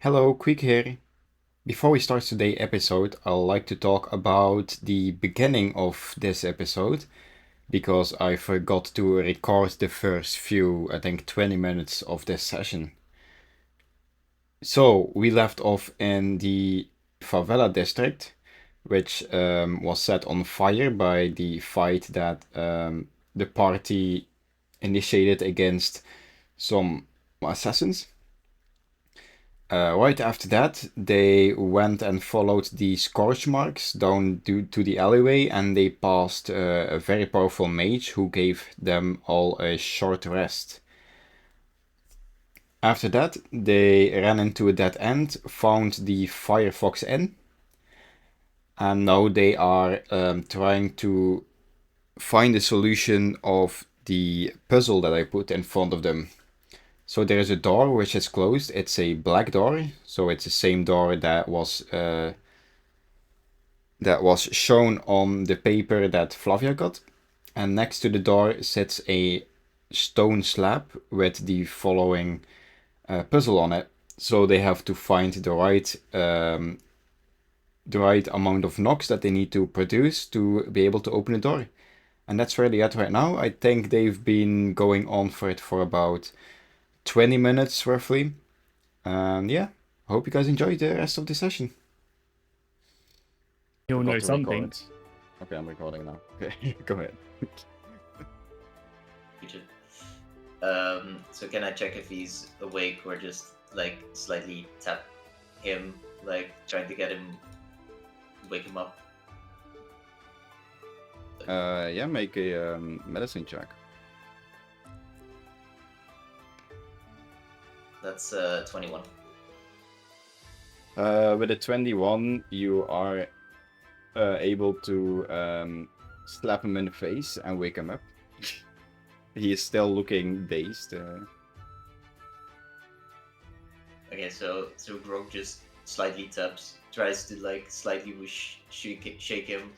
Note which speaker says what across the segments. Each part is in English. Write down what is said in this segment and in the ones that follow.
Speaker 1: Hello, Quick here. Before we start today's episode, I'd like to talk about the beginning of this episode because I forgot to record the first few, I think 20 minutes of this session. So, we left off in the favela district, which was set on fire by the fight that the party initiated against some assassins. Right after that, they went and followed the scorch marks down to the alleyway, and they passed a very powerful mage who gave them all a short rest. After that, they ran into a dead end, found the Firefox Inn, and now they are trying to find a solution of the puzzle that I put in front of them. So there is a door which is closed. It's a black door, so it's the same door that was shown on the paper that Flavia got. And next to the door sits a stone slab with the following puzzle on it. So they have to find the right amount of knocks that they need to produce to be able to open the door. And that's where they're at right now. I think they've been going on for it for about 20 minutes roughly. And yeah, I hope you guys enjoy the rest of the session.
Speaker 2: He'll know
Speaker 1: Forgot to
Speaker 2: something.
Speaker 1: record. Okay, I'm recording now. Okay, go ahead.
Speaker 3: So can I check if he's awake or just like slightly tap him, like trying to get him, wake him up?
Speaker 1: Yeah, make a medicine check.
Speaker 3: That's 21.
Speaker 1: With a 21, you are able to slap him in the face and wake him up. He is still looking dazed.
Speaker 3: Okay, so Grog just slightly taps, tries to like slightly shake him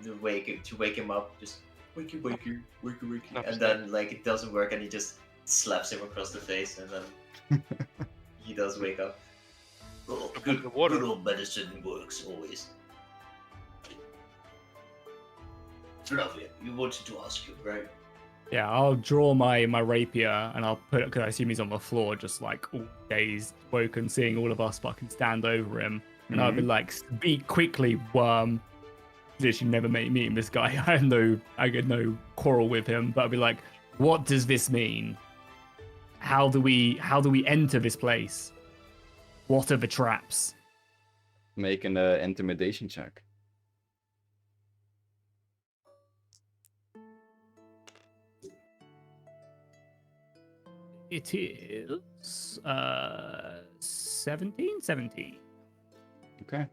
Speaker 3: to wake him up, just wake you, and then like it doesn't work, and he just slaps him across the face, and then he does wake up. Oh, good old medicine works always. Lovely. You wanted to ask him, right?
Speaker 2: Yeah, I'll draw my rapier and I'll put it because I assume he's on the floor, just like all dazed, woken, seeing all of us fucking stand over him. And I'll be like, "Speak quickly, worm." Literally never meeting this guy. I get no quarrel with him, but I'll be like, "What does this mean? How do we enter this place? What are the traps?"
Speaker 1: Make an intimidation check.
Speaker 2: It is 17.
Speaker 1: Okay.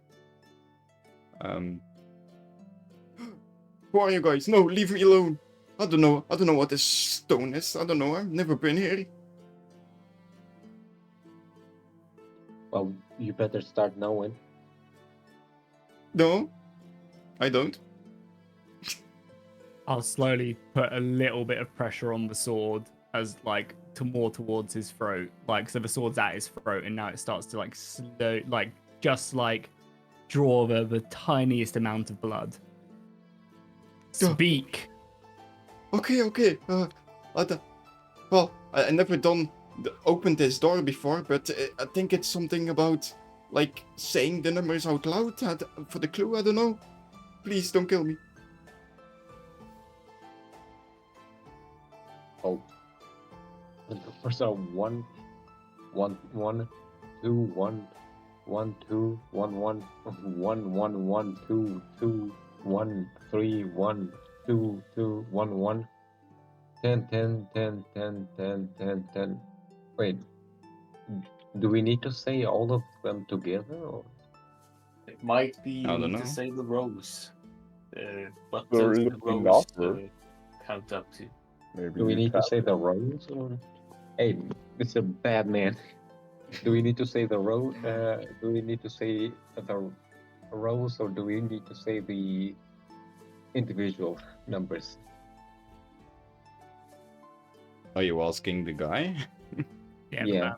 Speaker 1: Who are you guys? No, leave me alone. I don't know what this stone is. I don't know. I've never been here.
Speaker 4: Well, you better start knowing.
Speaker 1: No, I don't.
Speaker 2: I'll slowly put a little bit of pressure on the sword as like more towards his throat, like so the sword's at his throat, and now it starts to like slow, like just like draw the tiniest amount of blood. Speak.
Speaker 1: Okay. I never opened this door before, but I think it's something about like saying the numbers out loud for the clue. I don't know. Please don't kill me.
Speaker 4: Oh, the numbers are 1, 1, 1, 2, 1, 1, 2, 1, 1, 1, 1, 1, 2, 2, 1, 3, 1, 2, 2, 1, 1, 10, 10, 10, 10, 10, 10, 10. Wait, do we need to say all of them together? Or?
Speaker 5: It might be
Speaker 1: I
Speaker 5: you
Speaker 1: don't
Speaker 5: need
Speaker 1: know.
Speaker 5: to say the rows. What
Speaker 6: We're
Speaker 5: does the
Speaker 6: looking
Speaker 5: rows
Speaker 6: after.
Speaker 5: count up to?
Speaker 6: Maybe
Speaker 4: Do we
Speaker 6: you
Speaker 4: need to
Speaker 6: tap
Speaker 4: say
Speaker 6: it.
Speaker 4: the rows? Or? Hey, Mr. Badman. Do we need to say the row? Do we need to say the rows, or do we need to say the individual numbers?
Speaker 1: Are you asking the guy?
Speaker 2: Yeah.
Speaker 4: Yeah.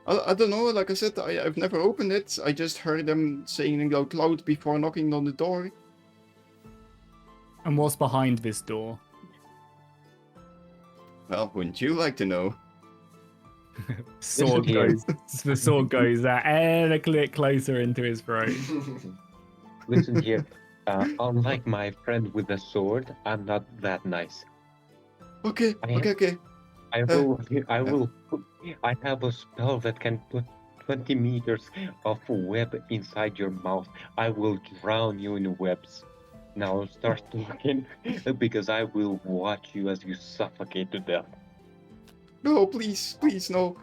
Speaker 1: I don't know, like I said, I've never opened it. I just heard them saying it out loud before knocking on the door.
Speaker 2: And what's behind this door?
Speaker 1: Well, wouldn't you like to know?
Speaker 2: Sword
Speaker 4: here.
Speaker 2: goes. The sword goes and a click closer into his throat.
Speaker 4: Listen here. Unlike my friend with the sword, I'm not that nice.
Speaker 1: Okay.
Speaker 4: I have a spell that can put 20 meters of web inside your mouth. I will drown you in webs. Now start talking, because I will watch you as you suffocate to death.
Speaker 1: No, please, no.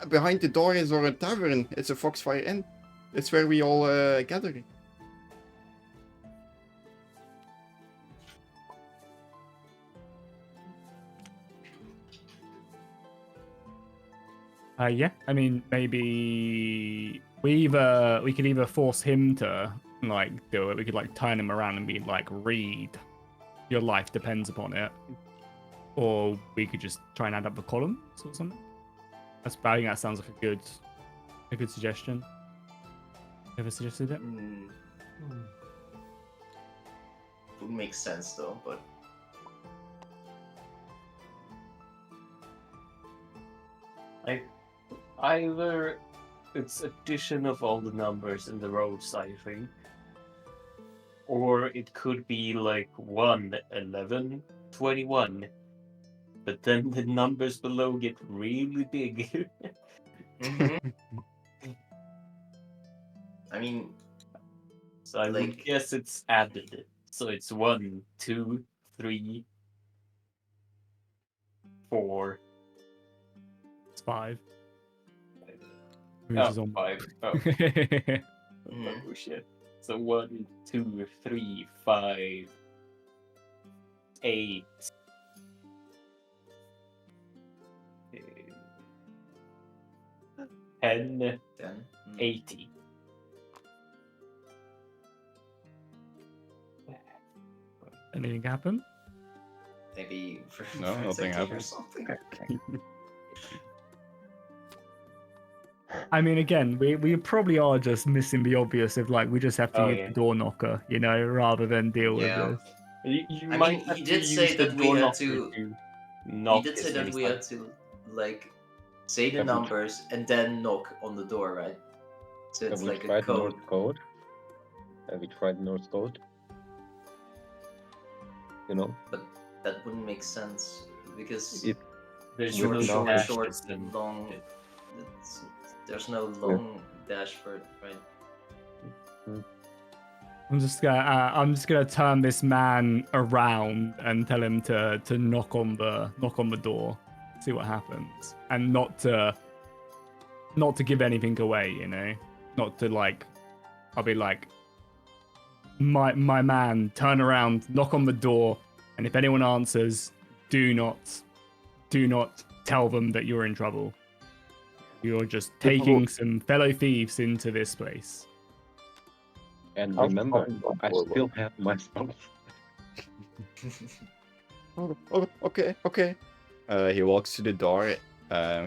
Speaker 1: Behind the door is our tavern. It's a Foxfire Inn. It's where we all gather.
Speaker 2: Yeah, I mean, maybe we could either force him to like do it. We could like turn him around and be like, "Read, your life depends upon it," or we could just try and add up the columns or something. I think that sounds like a good suggestion. Ever suggested it?
Speaker 3: Would make sense though, but
Speaker 5: Either it's addition of all the numbers in the rows, I think. Or it could be like 1, 11, 21. But then the numbers below get really big.
Speaker 3: I mean,
Speaker 5: So I would guess it's added. So it's 1, 2, 3, 4.
Speaker 2: It's 5.
Speaker 5: Oh, 5. Oh. Oh shit. So 1, 2, 3, 5, 8. 10, 80.
Speaker 2: Anything happen?
Speaker 3: Maybe
Speaker 1: No, nothing
Speaker 3: or
Speaker 1: happened.
Speaker 3: something.
Speaker 2: I mean, again, we probably are just missing the obvious of like we just have to
Speaker 5: Oh,
Speaker 2: use
Speaker 5: yeah.
Speaker 2: the door knocker, you know, rather than deal
Speaker 3: Yeah.
Speaker 2: with this.
Speaker 5: You
Speaker 3: I
Speaker 5: might
Speaker 3: mean,
Speaker 5: have
Speaker 3: he
Speaker 5: to
Speaker 3: did
Speaker 5: use
Speaker 3: say
Speaker 5: the
Speaker 3: that we
Speaker 5: door
Speaker 3: had
Speaker 5: knocker
Speaker 3: to.
Speaker 5: to
Speaker 3: He
Speaker 5: knock
Speaker 3: did say
Speaker 5: as
Speaker 3: that
Speaker 5: many
Speaker 3: we had
Speaker 5: times.
Speaker 3: to like say the
Speaker 4: Have we-
Speaker 3: numbers and then knock on the door, right? So
Speaker 4: Have
Speaker 3: it's
Speaker 4: we
Speaker 3: like a
Speaker 4: tried
Speaker 3: code.
Speaker 4: North Code? Have we tried North Code? You know?
Speaker 3: But that wouldn't make sense because
Speaker 4: It
Speaker 5: There's
Speaker 3: short,
Speaker 5: no
Speaker 3: short,
Speaker 5: dashes
Speaker 3: short,
Speaker 5: and-
Speaker 3: long. There's no long dash for it, right?
Speaker 2: I'm just gonna turn this man around and tell him to knock on the door, see what happens, and not to give anything away, you know, not to like. I'll be like, my man, turn around, knock on the door, and if anyone answers, do not tell them that you're in trouble. You're just taking some fellow thieves into this place.
Speaker 4: And
Speaker 6: I'll
Speaker 4: remember,
Speaker 6: find one
Speaker 4: I
Speaker 6: more
Speaker 4: still have my stuff.
Speaker 1: Okay. He walks to the door.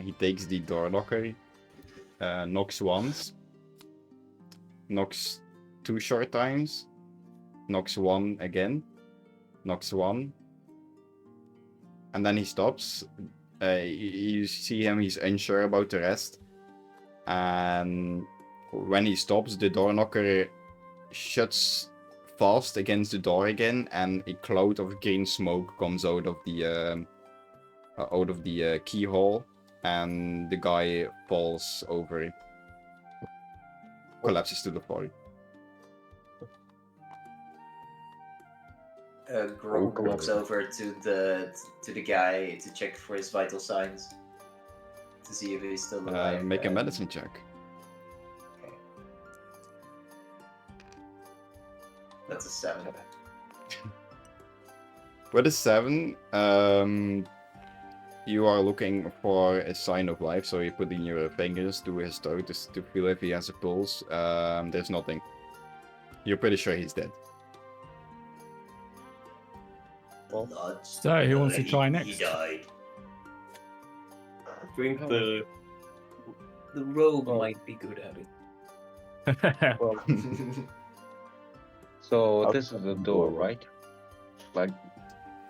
Speaker 1: He takes the door knocker. Knocks once. Knocks 2 short times. Knocks 1 again. Knocks 1. And then he stops. You see him, he's unsure about the rest. And when he stops, the door knocker shuts fast against the door again, and a cloud of green smoke comes out of the keyhole, and the guy falls over, collapses to the floor.
Speaker 3: Grog walks over to the guy to check for his vital signs to see if he's still alive.
Speaker 1: Make a medicine check.
Speaker 3: Okay. That's a 7.
Speaker 1: With a 7, you are looking for a sign of life, so you put in your fingers to his throat to feel if he has a pulse. There's nothing. You're pretty sure he's dead.
Speaker 2: So, who wants to try next?
Speaker 3: He died.
Speaker 5: I think The rogue
Speaker 4: Well-
Speaker 5: might be good at it.
Speaker 4: Well, so
Speaker 6: I'll
Speaker 4: this is a
Speaker 6: check the
Speaker 4: door,
Speaker 6: door.
Speaker 4: right? Like,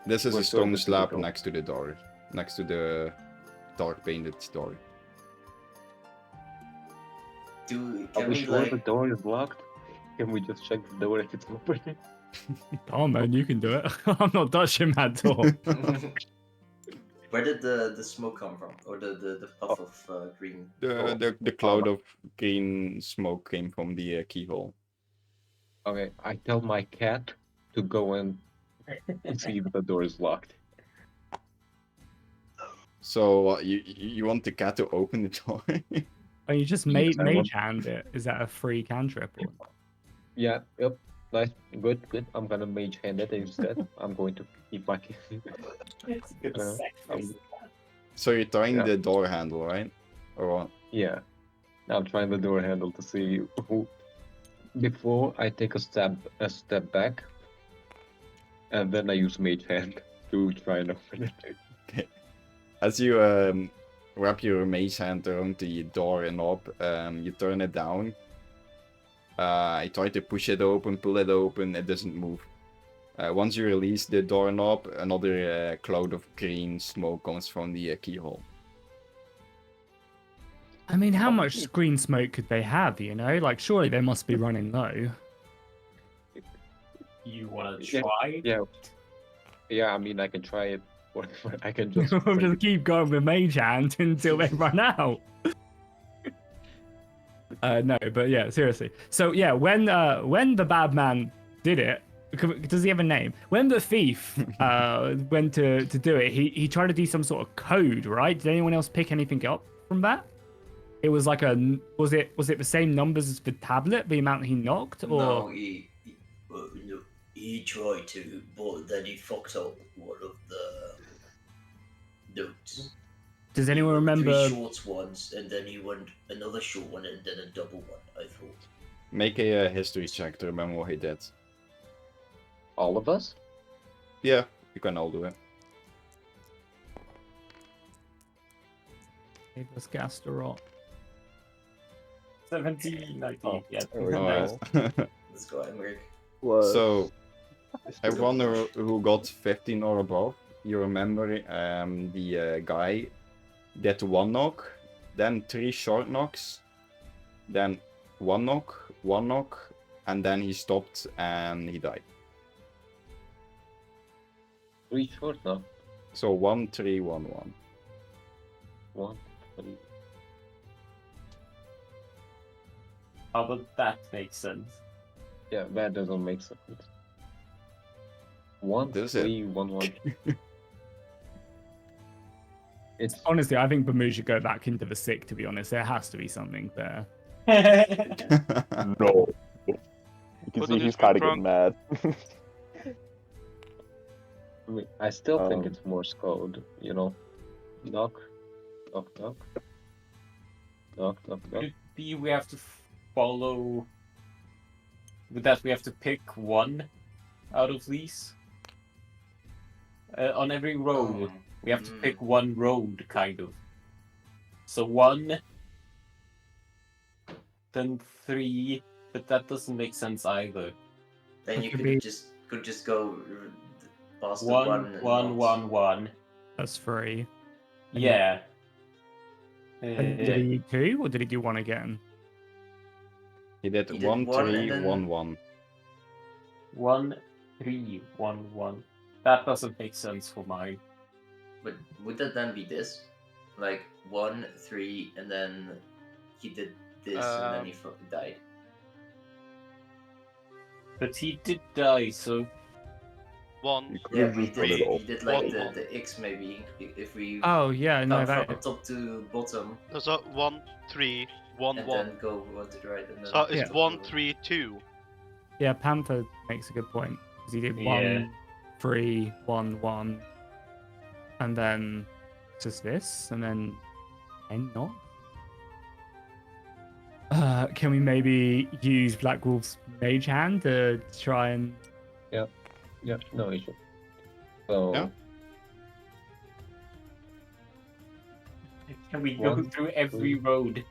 Speaker 1: This is
Speaker 4: We're
Speaker 1: a
Speaker 4: sure
Speaker 1: stone
Speaker 4: this is a
Speaker 1: slab
Speaker 4: door.
Speaker 1: next to the door. Next to the dark painted door.
Speaker 3: Can
Speaker 4: are we
Speaker 3: we
Speaker 4: sure the
Speaker 3: like?
Speaker 4: door is locked? Can we just check the door if it's open?
Speaker 2: Oh man, you can do it. I'm not touching that door.
Speaker 3: Where did the smoke come from, or the puff of green?
Speaker 1: The cloud of green smoke came from the keyhole.
Speaker 4: Okay, I tell my cat to go in and see if the door is locked.
Speaker 1: So you want the cat to open the door?
Speaker 2: Oh, you just
Speaker 4: Yes, I
Speaker 2: mage
Speaker 4: want-
Speaker 2: hand it. Is that a free cantrip? Or...
Speaker 4: Yeah, yep. Nice, good. I'm gonna mage hand it instead. I'm going to keep my cat.
Speaker 5: It's a good
Speaker 4: Uh,
Speaker 5: sacrifice.
Speaker 1: So you're trying
Speaker 4: Yeah.
Speaker 1: the door handle, right? Or what?
Speaker 4: Yeah. Now I'm trying the door handle to see who. Before I take a step back, and then I use mage hand to try and open it.
Speaker 1: As you wrap your mace hand around the door knob, you turn it down. I try to push it open, pull it open, it doesn't move. Once you release the doorknob, another cloud of green smoke comes from the keyhole.
Speaker 2: I mean, how much green smoke could they have? You know, like surely they must be running low.
Speaker 5: You wanna
Speaker 4: Yeah,
Speaker 5: try?
Speaker 4: Yeah. I mean, I can try it. Or I can just.
Speaker 2: We'll
Speaker 4: bring
Speaker 2: just
Speaker 4: it-
Speaker 2: keep going with mage hand until they run out. No, but yeah, seriously. So yeah, when the bad man did it, does he have a name? When the thief went to do it, he tried to do some sort of code, right? Did anyone else pick anything up from that? It was like was it the same numbers as the tablet, the amount he knocked, or
Speaker 3: No, no, he tried to, but then he fucked up one of the notes.
Speaker 2: does
Speaker 3: He
Speaker 2: anyone
Speaker 3: went
Speaker 2: remember?
Speaker 3: 3 short ones, and then he went another short one, and then a double one, I thought.
Speaker 1: Make a history check to remember what he did.
Speaker 4: All of us?
Speaker 1: Yeah, you can all do it.
Speaker 2: It was Gastorot.
Speaker 5: 17, I think.
Speaker 6: Oh,
Speaker 5: Yeah.
Speaker 6: there we
Speaker 1: Alright.
Speaker 6: go.
Speaker 3: Let's go, Emmerich.
Speaker 6: Was
Speaker 1: So, everyone who got 15 or above, you remember the guy did 1 knock, then 3 short knocks, then 1 knock, and then he stopped and he died.
Speaker 4: 3 short now.
Speaker 1: So 1, 3, 1, 1.
Speaker 4: 1, 3.
Speaker 5: How about that makes sense?
Speaker 4: Yeah, that doesn't make sense. 1,
Speaker 1: Does it?
Speaker 4: 3, 1, 1. It's
Speaker 2: Honestly, I think Bamu should go back into the sick. To be honest, there has to be something there.
Speaker 6: no. You can
Speaker 7: Put
Speaker 6: see
Speaker 7: on
Speaker 6: he's
Speaker 7: his
Speaker 6: kind of
Speaker 7: drunk.
Speaker 6: getting mad.
Speaker 4: I mean, I still think
Speaker 6: Um,
Speaker 4: it's Morse code, you know? Knock, knock, knock. Knock, knock, knock.
Speaker 5: Could it be we have to follow... With that, we have to pick one out of these? On every road, we have to pick one road, kind of. So 1, then 3, but that doesn't make sense either.
Speaker 3: Then you
Speaker 2: Could
Speaker 3: could
Speaker 2: be-
Speaker 3: just go past the
Speaker 5: 1,
Speaker 3: 1 and
Speaker 5: 1,
Speaker 3: not-
Speaker 5: 1, 1.
Speaker 2: That's 3.
Speaker 5: Yeah.
Speaker 2: And did he do 2 or did he do 1 again?
Speaker 1: He did
Speaker 3: He did
Speaker 1: 1,
Speaker 3: 1
Speaker 1: 3,
Speaker 3: and then-
Speaker 1: 1, 1.
Speaker 5: 1, 3, 1, 1. That doesn't make sense for mine.
Speaker 3: But would that then be this? Like 1, 3, and then he did this, and then he fucking died.
Speaker 5: But he did die, so
Speaker 7: 1,
Speaker 6: You could
Speaker 3: Yeah,
Speaker 6: have
Speaker 3: but he
Speaker 6: just done it
Speaker 3: did,
Speaker 6: all.
Speaker 3: he did like
Speaker 7: One.
Speaker 3: the X maybe. If we
Speaker 2: Oh yeah, no,
Speaker 3: come
Speaker 2: that
Speaker 3: from top to bottom,
Speaker 7: so 1, 3, 1,
Speaker 3: and
Speaker 7: 1.
Speaker 3: then go one to the right, and then
Speaker 7: So it's
Speaker 2: Yeah.
Speaker 7: 1, 3, 2.
Speaker 2: yeah. Panther makes a good point because he did
Speaker 5: Yeah.
Speaker 2: 1, 3, 1, 1, and then just this, and then not. Can we maybe use Black Wolf's mage hand to try and?
Speaker 4: Yeah, no issue. So,
Speaker 1: Yeah.
Speaker 5: Can we go
Speaker 4: One,
Speaker 5: through every
Speaker 4: two.
Speaker 5: road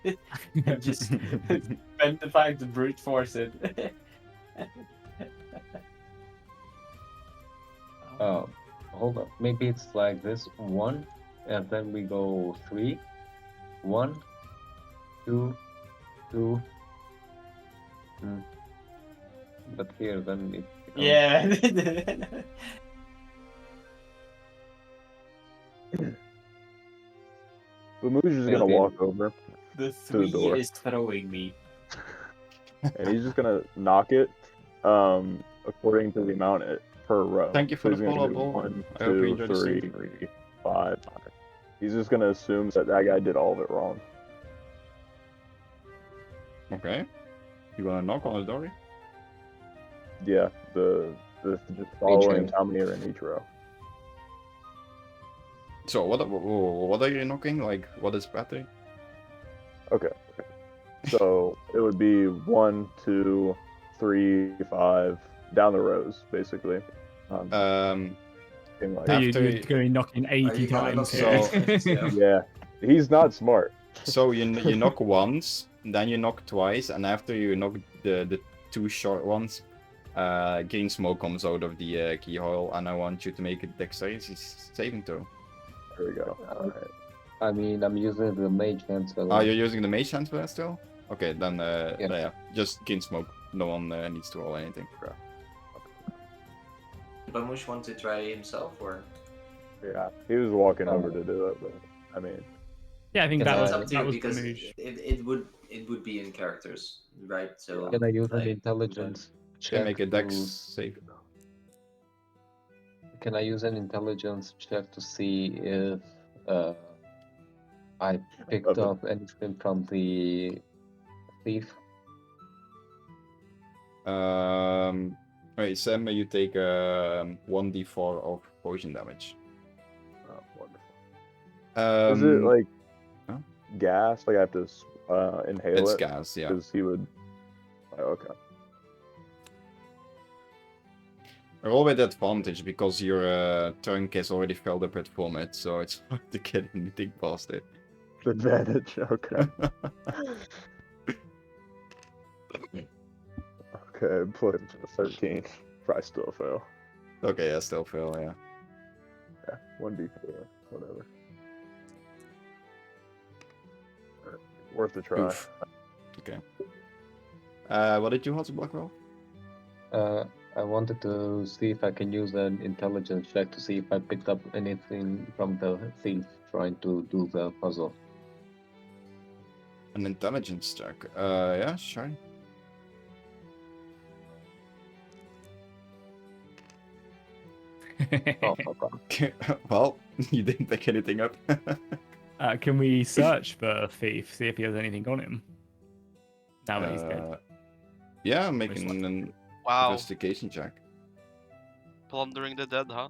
Speaker 5: and just spend the time to brute force it?
Speaker 4: Hold up. Maybe it's like this. 1, and then we go 3. 1, 2, 2. But here, then it becomes...
Speaker 5: Yeah.
Speaker 6: But Moo's just gonna
Speaker 4: Okay.
Speaker 6: walk over,
Speaker 5: The
Speaker 6: To the
Speaker 5: 3
Speaker 6: door.
Speaker 5: is throwing me.
Speaker 6: and he's just gonna knock it, according to the amount per row.
Speaker 1: Thank you for
Speaker 6: So
Speaker 1: the
Speaker 6: he's gonna
Speaker 1: follow-up,
Speaker 6: do
Speaker 1: Paul.
Speaker 6: 1,
Speaker 1: I hope you
Speaker 6: 2,
Speaker 1: enjoyed the
Speaker 6: 3,
Speaker 1: stream.
Speaker 6: 5. He's just gonna assume that guy did all of it wrong.
Speaker 1: Okay. You wanna knock on the door?
Speaker 6: Yeah, just following
Speaker 4: hand.
Speaker 6: how many are in each row.
Speaker 1: So what are you knocking? Like, what is better?
Speaker 6: Okay. So it would be 1, 2, 3, 5 down the rows, basically.
Speaker 1: Um,
Speaker 6: In like,
Speaker 2: So
Speaker 1: After
Speaker 2: you're
Speaker 1: you-
Speaker 2: going to be knocking 80
Speaker 3: you gonna
Speaker 2: times
Speaker 3: knock
Speaker 2: here.
Speaker 3: so-
Speaker 6: yeah, he's not smart.
Speaker 1: so you knock once, then you knock twice, and after you knock the two short ones, green smoke comes out of the keyhole, and I want you to make a dexterity saving throw.
Speaker 6: There we go. All right.
Speaker 4: I mean, I'm using the mage hand spell.
Speaker 1: Oh, you're using the mage hand for that still? Okay, then
Speaker 4: Yeah.
Speaker 1: yeah, just green smoke. No one needs to roll anything.
Speaker 3: Bamush want to try himself, or
Speaker 6: Yeah, he was walking over to do it, but I mean,
Speaker 2: Yeah, I think
Speaker 4: Can
Speaker 2: that
Speaker 4: I-
Speaker 2: was,
Speaker 3: it's up to
Speaker 2: that
Speaker 3: you
Speaker 2: was
Speaker 3: because
Speaker 2: Bamush.
Speaker 3: it would be in characters, right? So
Speaker 4: Can I use an
Speaker 3: like,
Speaker 4: intelligence
Speaker 1: Can
Speaker 4: check?
Speaker 1: make a dex
Speaker 4: to-
Speaker 1: save.
Speaker 4: Can I use an intelligence check to see if I picked
Speaker 6: Okay.
Speaker 4: up anything from the thief?
Speaker 1: Wait, Sam, you take 1d4 of poison damage.
Speaker 6: oh, wonderful. Is it like
Speaker 1: huh?
Speaker 6: gas? Like I have to inhale
Speaker 1: It's
Speaker 6: it?
Speaker 1: gas, yeah.
Speaker 6: Because he would. Oh, okay.
Speaker 1: Roll with advantage because your trunk has already filled up with vomit, so it's hard to get anything past it.
Speaker 6: Advantage. Okay. Okay, plus 13. Probably still fail.
Speaker 1: Okay, I still fail, yeah.
Speaker 6: Yeah, 1d4, whatever. Alright, worth a try.
Speaker 1: Oof. Okay. What did you want to block roll?
Speaker 4: I wanted to see if I can use an intelligence check to see if I picked up anything from the thief trying to do the puzzle.
Speaker 1: An intelligence check. Yeah, sure.
Speaker 4: Oh, fuck off.
Speaker 1: Well, you didn't pick anything up.
Speaker 2: Can we search for Thief, see if he has anything on him? Now that he's dead.
Speaker 1: Yeah, I'm making an
Speaker 7: Wow.
Speaker 1: investigation check.
Speaker 7: Plundering the dead, huh?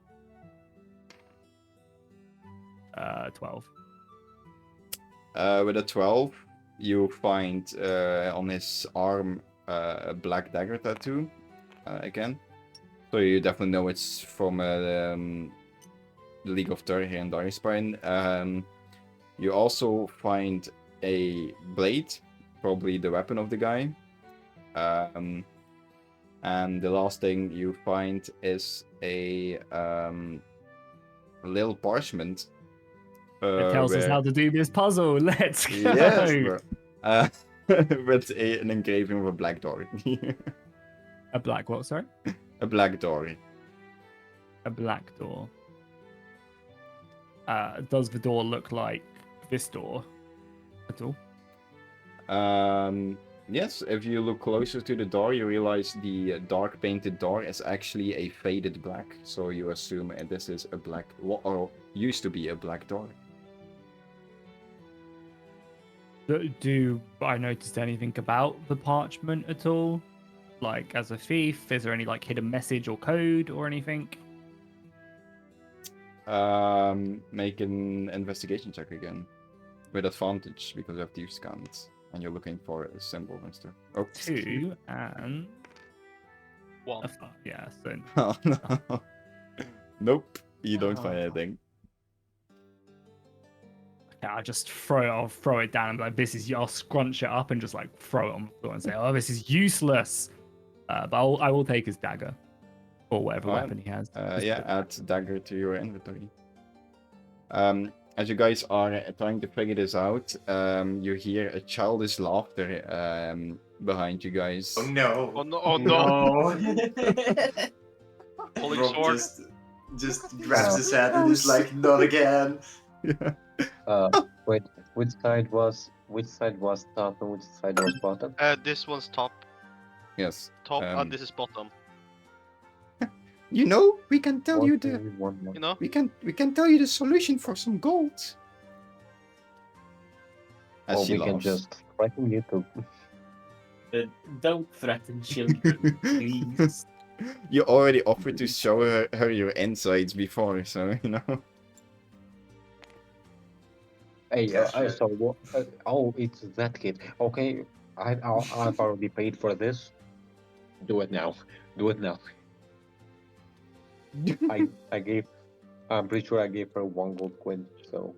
Speaker 2: 12.
Speaker 1: With a 12, you find on his arm a black dagger tattoo again. So you definitely know it's from the League of Terror here in Darkspine. You also find a blade, probably the weapon of the guy. And the last thing you find is a little parchment.
Speaker 2: It tells us how to do this puzzle. Let's go.
Speaker 1: Yes, bro. With an engraving of a black door.
Speaker 2: A black what? Sorry.
Speaker 1: A black door.
Speaker 2: A black door. Does the door look like this door at all?
Speaker 1: Yes, if you look closer to the door, you realize the dark painted door is actually a faded black. So you assume this is a black, or used to be a black door.
Speaker 2: Do I notice anything about the parchment at all? Like, as a thief, is there any like hidden message or code or anything?
Speaker 1: Make an investigation check again. With advantage, because you have thieves' scans. And you're looking for a symbol and stuff. Oh.
Speaker 2: 2 and
Speaker 7: 1.
Speaker 2: yeah, so
Speaker 1: Oh, no. Nope, you don't find anything.
Speaker 2: I'll just I'll throw it down and be like, this is, I'll scrunch it up and just like throw it on the floor and say, oh, this is useless. But I will take his dagger or whatever
Speaker 1: Alright.
Speaker 2: weapon he has.
Speaker 1: Yeah, add dagger to your inventory. As you guys are trying to figure this out, you hear a childish laughter behind you guys.
Speaker 3: Oh no!
Speaker 7: Oh no! Oh no! Pulling
Speaker 3: Rob
Speaker 7: sword.
Speaker 3: just grabs his head and is like, not again.
Speaker 4: Wait, which side was top and which side was bottom?
Speaker 7: This one's top.
Speaker 1: Yes.
Speaker 7: Top, and this is bottom.
Speaker 1: You know, we can tell you the
Speaker 7: You know?
Speaker 1: we can tell you the solution for some gold. As
Speaker 4: Or
Speaker 1: she
Speaker 4: we can
Speaker 1: laughs.
Speaker 4: just threaten you to.
Speaker 5: Don't threaten children, please.
Speaker 1: You already offered to show her your insides before, so you know.
Speaker 4: Hey,
Speaker 3: Yeah,
Speaker 4: I
Speaker 3: sure.
Speaker 4: saw what? Oh, it's that kid. Okay, I've already paid for this. Do it now. Do it now. I gave. I'm pretty sure I gave her 1 gold coin. So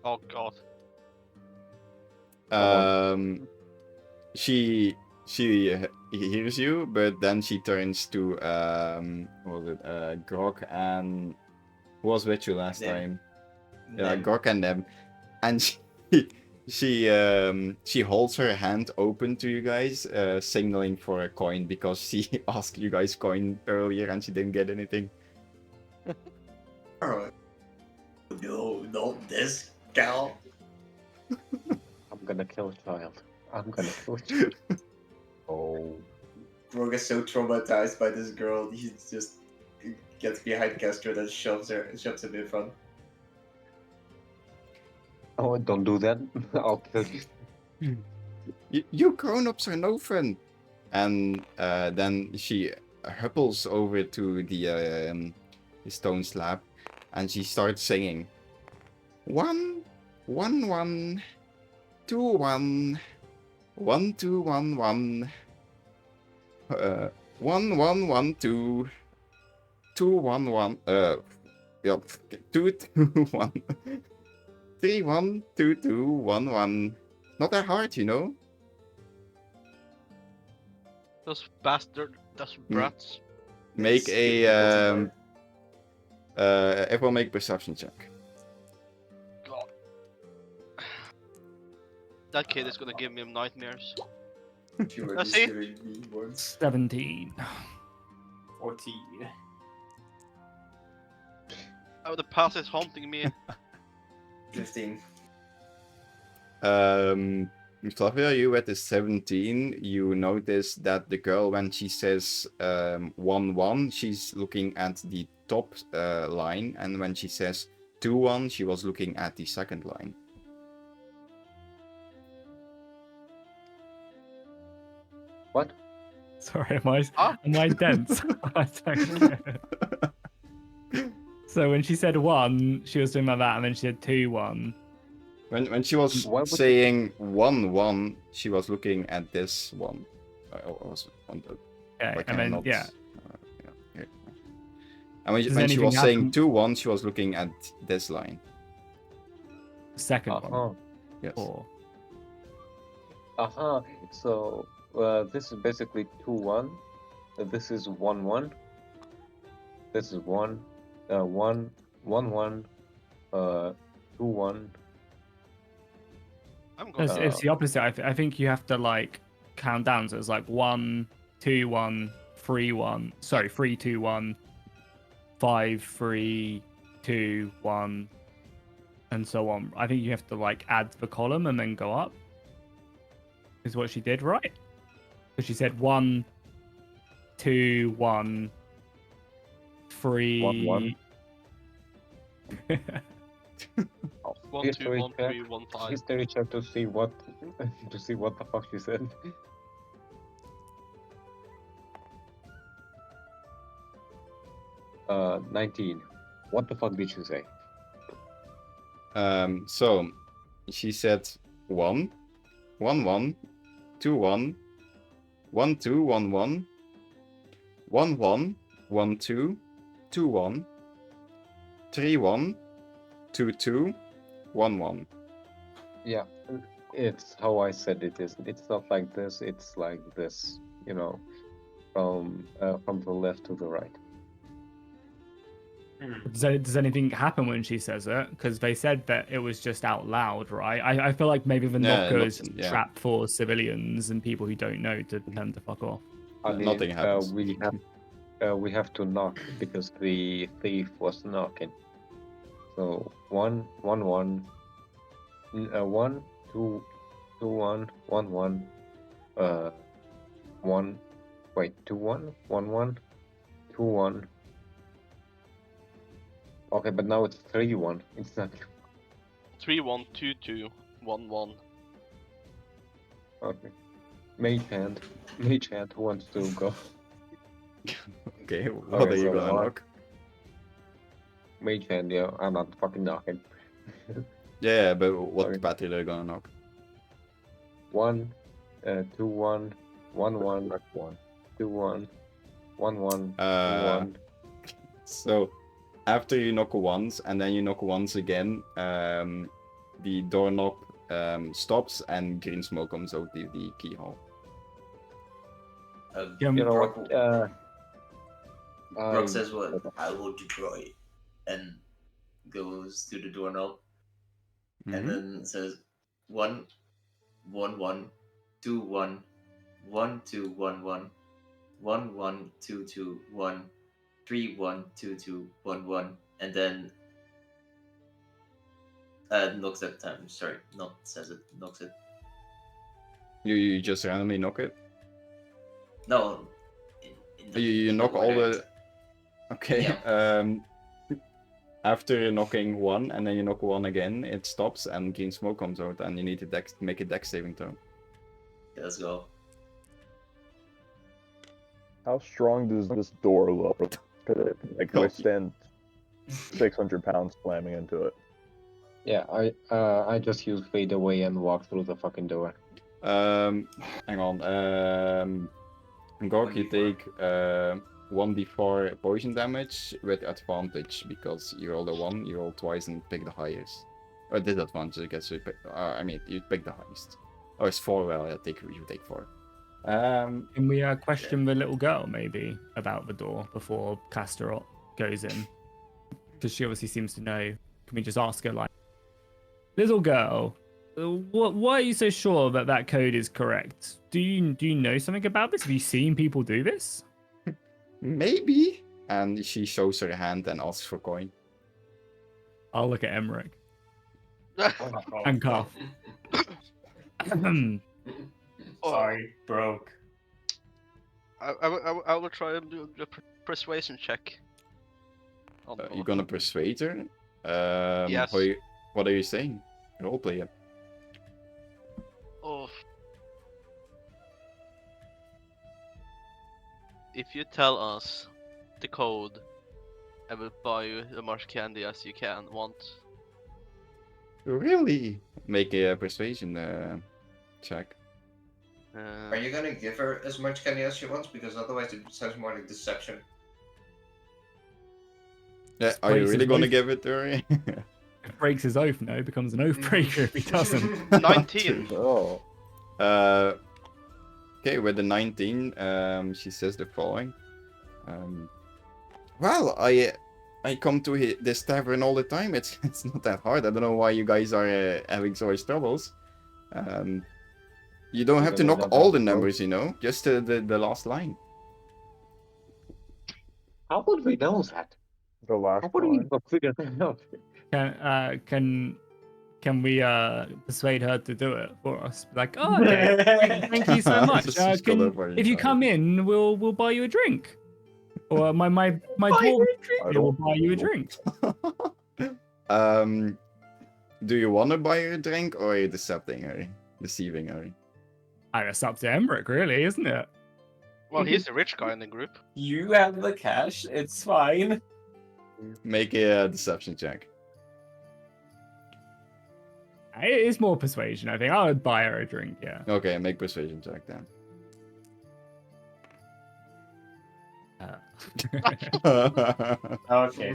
Speaker 7: Oh god.
Speaker 1: She hears you, but then she turns to what was it? Grog and who was with you last
Speaker 3: Them.
Speaker 1: time? Yeah,
Speaker 3: Them.
Speaker 1: Grog and them, and she holds her hand open to you guys, signaling for a coin because she asked you guys coin earlier and she didn't get anything.
Speaker 3: Alright. No, not this gal.
Speaker 4: I'm gonna kill a child. I'm gonna kill a child. Oh.
Speaker 3: Grog is so traumatized by this girl, he just gets behind Castro and shoves him in front.
Speaker 4: Oh, don't do that. I'll kill you.
Speaker 1: You grown-ups are no fun. And then she hupples over to the stone slab, and she starts singing. 1, 1, 1, 2, 1, 1, 2, 1, 1. 1, 1, 1, 2, 2, 1, 1. Yep. 2, 2, 1. 3, 1, 2, 2, 1, 1. Not that hard, you know.
Speaker 7: Those bastard. Those brats.
Speaker 1: Make a everyone make a perception check.
Speaker 7: God. That kid is gonna give me nightmares.
Speaker 3: You were
Speaker 7: Let's
Speaker 3: just
Speaker 7: see.
Speaker 3: giving me words.
Speaker 2: 17.
Speaker 5: 14.
Speaker 7: Oh, the past is haunting me.
Speaker 3: 15.
Speaker 1: Flavia, you at the 17, you notice that the girl, when she says 1, 1, she's looking at the top line, and when she says 2, 1, she was looking at the second line.
Speaker 4: What?
Speaker 2: Sorry, am I
Speaker 7: Huh?
Speaker 2: dense? I don't know. So when she said 1, she was doing like that, and then she said 2, 1.
Speaker 1: When she was
Speaker 4: Why would
Speaker 1: saying 1, 1, she was looking at this one. I was on the
Speaker 2: Okay,
Speaker 1: I
Speaker 2: and then
Speaker 1: cannot,
Speaker 2: yeah.
Speaker 1: Here. And when
Speaker 2: Does
Speaker 1: she
Speaker 2: anything
Speaker 1: was saying
Speaker 2: happen-
Speaker 1: 2, 1, she was looking at this line.
Speaker 2: The second one.
Speaker 4: Uh-huh.
Speaker 1: Yes.
Speaker 2: 4.
Speaker 4: Uh-huh. So, this is basically 2, 1. This is 1, 1. This is 1, 1, 1, 1, 2, 1.
Speaker 7: I'm going.
Speaker 2: It's the opposite. I think you have to like count down. So it's like 1, 2, 1, 3, 1. Sorry, 3, 2, 1, 5, 3, 2, 1, and so on. I think you have to like add the column and then go up. Is what she did, right? So she said 1, 2, 1, 3.
Speaker 4: 1, 1.
Speaker 7: 1, 2, 1, 3, 1, 5.
Speaker 4: History check to see what the fuck she said. 19. What the fuck did you say?
Speaker 1: So she said 1, 1, 1, 2, 1, 1, 2, 1, 1, 1, 1, 1, 2, 2, 1, 3, 1, 2, 2, 1, 1.
Speaker 4: Yeah, it's how I said it is. It's not like this. It's like this. You know, from the left to the right.
Speaker 2: Does anything happen when she says it? Because they said that it was just out loud, right? I feel like maybe the
Speaker 1: Yeah,
Speaker 2: knocker is just
Speaker 1: yeah.
Speaker 2: trapped for civilians and people who don't know to tell them to fuck off.
Speaker 4: I mean,
Speaker 1: Nothing happens.
Speaker 4: we have to knock because the thief was knocking. So 1 1 1 1 2 2 1 1 1 1 wait 2 1 1 1 2 1. Okay, but now it's 3 1. It's not
Speaker 7: 3 1 2 2 1 1.
Speaker 4: okay. Mage hand who wants to go.
Speaker 1: Okay, what
Speaker 4: Okay,
Speaker 1: are you
Speaker 4: so
Speaker 1: gonna
Speaker 4: one.
Speaker 1: knock?
Speaker 4: Mage hand, yeah, I'm not fucking knocking.
Speaker 1: Yeah, but what
Speaker 4: Okay.
Speaker 1: battery are you gonna knock?
Speaker 4: 1 2 1 1 1
Speaker 6: Correct one.
Speaker 4: 2 1 1 1 2
Speaker 1: Uh,
Speaker 4: 1.
Speaker 1: So, after you knock once, and then you knock once again, the doorknob stops and green smoke comes out the keyhole.
Speaker 2: Yeah,
Speaker 4: You know
Speaker 3: Brock,
Speaker 4: what?
Speaker 3: Brock says what? I will deploy, and goes to the doorknob, and
Speaker 1: Mhm.
Speaker 3: then says 1 1 1 2 1 1 2 1 1 1 1 2 2 1 3 1 2 2 1 1, and then knocks at time. Sorry, not says it. Knocks it.
Speaker 1: You just randomly knock it?
Speaker 3: No.
Speaker 1: You
Speaker 3: in
Speaker 1: knock all
Speaker 3: order.
Speaker 1: the... Okay, after knocking one, and then you knock one again, it stops and green smoke comes out, and you need to make a dex saving throw.
Speaker 3: Okay, let's go.
Speaker 6: How strong does this door look? Could it like
Speaker 1: Oh.
Speaker 6: withstand 600 pounds slamming into it?
Speaker 4: Yeah, I just use fade away and walk through the fucking door.
Speaker 1: Hang on. Gork, you
Speaker 3: 1d4.
Speaker 1: take 1d4 poison damage with advantage because you roll a 1, you roll twice and pick the highest. Or disadvantage, I guess. You pick, I mean, you pick the highest. Oh, it's 4. Well, you take 4.
Speaker 2: Can we question the little girl maybe about the door before Castorot goes in? Because she obviously seems to know. Can we just ask her, like, little girl, why are you so sure that that code is correct? Do you know something about this? Have you seen people do this?
Speaker 1: Maybe. And she shows her hand and asks for coin.
Speaker 2: I'll look at Emmerich. And cough.
Speaker 5: Sorry, broke.
Speaker 7: I will try and do the persuasion check.
Speaker 1: You're gonna persuade her?
Speaker 7: Yes.
Speaker 1: What are you saying? Roleplay it.
Speaker 7: Oh. If you tell us the code, I will buy you as much candy as you can want.
Speaker 1: Really? Make a persuasion check.
Speaker 3: Are you gonna give her as much candy as she wants? Because otherwise it sounds more like deception.
Speaker 1: Yeah, are you really gonna give it to her?
Speaker 2: If breaks his oath, no, becomes an oath breaker if he doesn't.
Speaker 7: 19.
Speaker 6: Oh.
Speaker 1: Okay, with the 19, she says the following. Well, I come to this tavern all the time. It's not that hard. I don't know why you guys are having so much troubles. You don't have to knock all the numbers, you know, just the last line.
Speaker 4: How would we know that?
Speaker 6: The last
Speaker 4: How would we
Speaker 6: line.
Speaker 4: figure that out?
Speaker 2: Can we persuade her to do it for us? Like, oh, okay, thank you so much.
Speaker 1: Just got up for
Speaker 2: If you
Speaker 1: you.
Speaker 2: come in, we'll buy you a drink. Or my dwarf will buy you a drink.
Speaker 1: Do you want to buy her a drink or are you deceiving her?
Speaker 2: It's up to Emmerich, really, isn't it?
Speaker 7: Well, he's the rich guy in the group.
Speaker 5: You have the cash, it's fine.
Speaker 1: Make a deception check.
Speaker 2: It's more persuasion, I think. I would buy her a drink, yeah.
Speaker 1: Okay, make persuasion check then.
Speaker 5: Okay.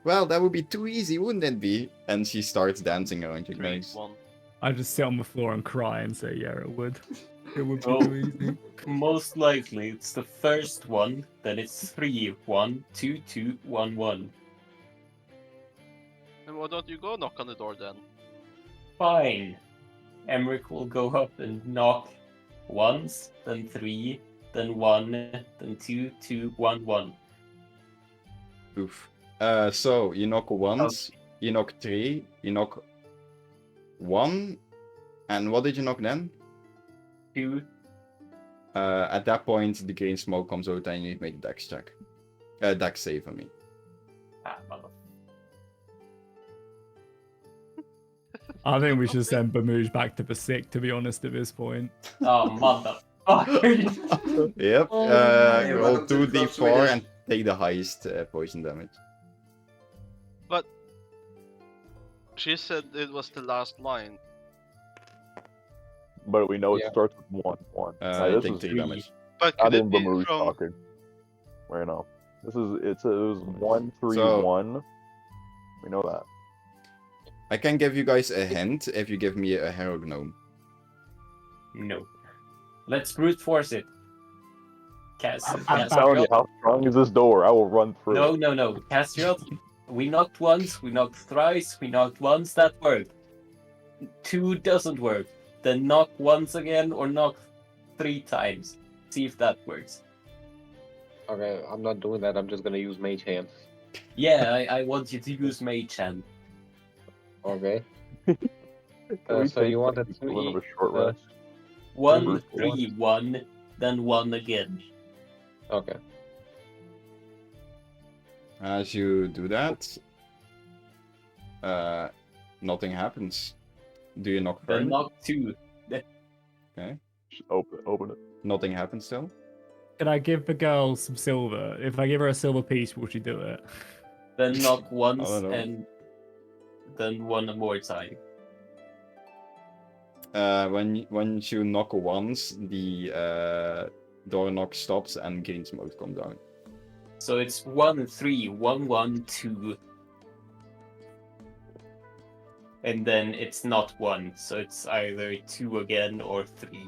Speaker 1: Well, that would be too easy, wouldn't it be? And she starts dancing around you
Speaker 7: 3
Speaker 1: guys.
Speaker 7: 1.
Speaker 2: I just sit on the floor and cry and say, yeah, it would. It would be
Speaker 5: Oh.
Speaker 2: too easy.
Speaker 5: Most likely, it's the first one. Then it's 3, 1, 2, 2, 1, 1.
Speaker 7: And why don't you go knock on the door then?
Speaker 5: Fine. Emmerich will go up and knock once, then 3, then 1, then 2, 2, 1, 1.
Speaker 1: Oof. So you knock once, you knock 3, you knock 1, and what did you knock then?
Speaker 5: 2.
Speaker 1: At that point, the green smoke comes out and you need to make a dex check. Dex save, I mean.
Speaker 5: Ah, mother.
Speaker 2: I think we should send Bamouge back to the sick, to be honest, at this point.
Speaker 5: Oh, motherfucker.
Speaker 1: Yep.
Speaker 3: Hey,
Speaker 1: Roll
Speaker 3: welcome to the club,
Speaker 1: 2d4
Speaker 3: Swedish.
Speaker 1: and take the highest poison damage.
Speaker 7: But she said it was the last line.
Speaker 6: But we know it
Speaker 4: Yeah.
Speaker 6: starts with 1, 1.
Speaker 1: You
Speaker 6: This
Speaker 1: take
Speaker 6: is
Speaker 1: 3 damage.
Speaker 7: But
Speaker 6: not
Speaker 7: could
Speaker 6: in
Speaker 7: it be
Speaker 6: Bamouge
Speaker 7: from?
Speaker 6: talking. Right now. It was 1, 3,
Speaker 1: So-
Speaker 6: 1. We know that.
Speaker 1: I can give you guys a hint if you give me a hero gnome.
Speaker 5: No. Let's brute force it.
Speaker 6: I'm telling you, how strong is this door? I will run through
Speaker 5: No,
Speaker 6: it.
Speaker 5: no, no. Castriot, we knocked once, we knocked thrice, we knocked once, that worked. 2 doesn't work. Then knock once again or knock 3 times. See if that works.
Speaker 4: Okay, I'm not doing that. I'm just gonna use Mage Hand.
Speaker 5: Yeah, I want you to use Mage Hand.
Speaker 4: Okay.
Speaker 6: Can we
Speaker 4: So
Speaker 6: take
Speaker 4: you want
Speaker 6: like
Speaker 4: a
Speaker 6: a little bit of a short
Speaker 4: uh,
Speaker 6: rest?
Speaker 5: 1,
Speaker 6: Brutal
Speaker 5: 3, 1, then 1 again.
Speaker 4: Okay.
Speaker 1: As you do that, nothing happens. Do you knock
Speaker 5: Then
Speaker 1: further?
Speaker 5: knock 2.
Speaker 6: Just open it.
Speaker 1: Nothing happens still.
Speaker 2: Can I give the girl some silver? If I give her a silver piece, will she do it?
Speaker 5: Then knock once
Speaker 1: don't know.
Speaker 5: and then 1 more time.
Speaker 1: When you knock once, the door knock stops and green smoke comes down.
Speaker 5: So it's 1, 3, 1, 1, 2. And then it's not 1, so it's either 2 again or 3.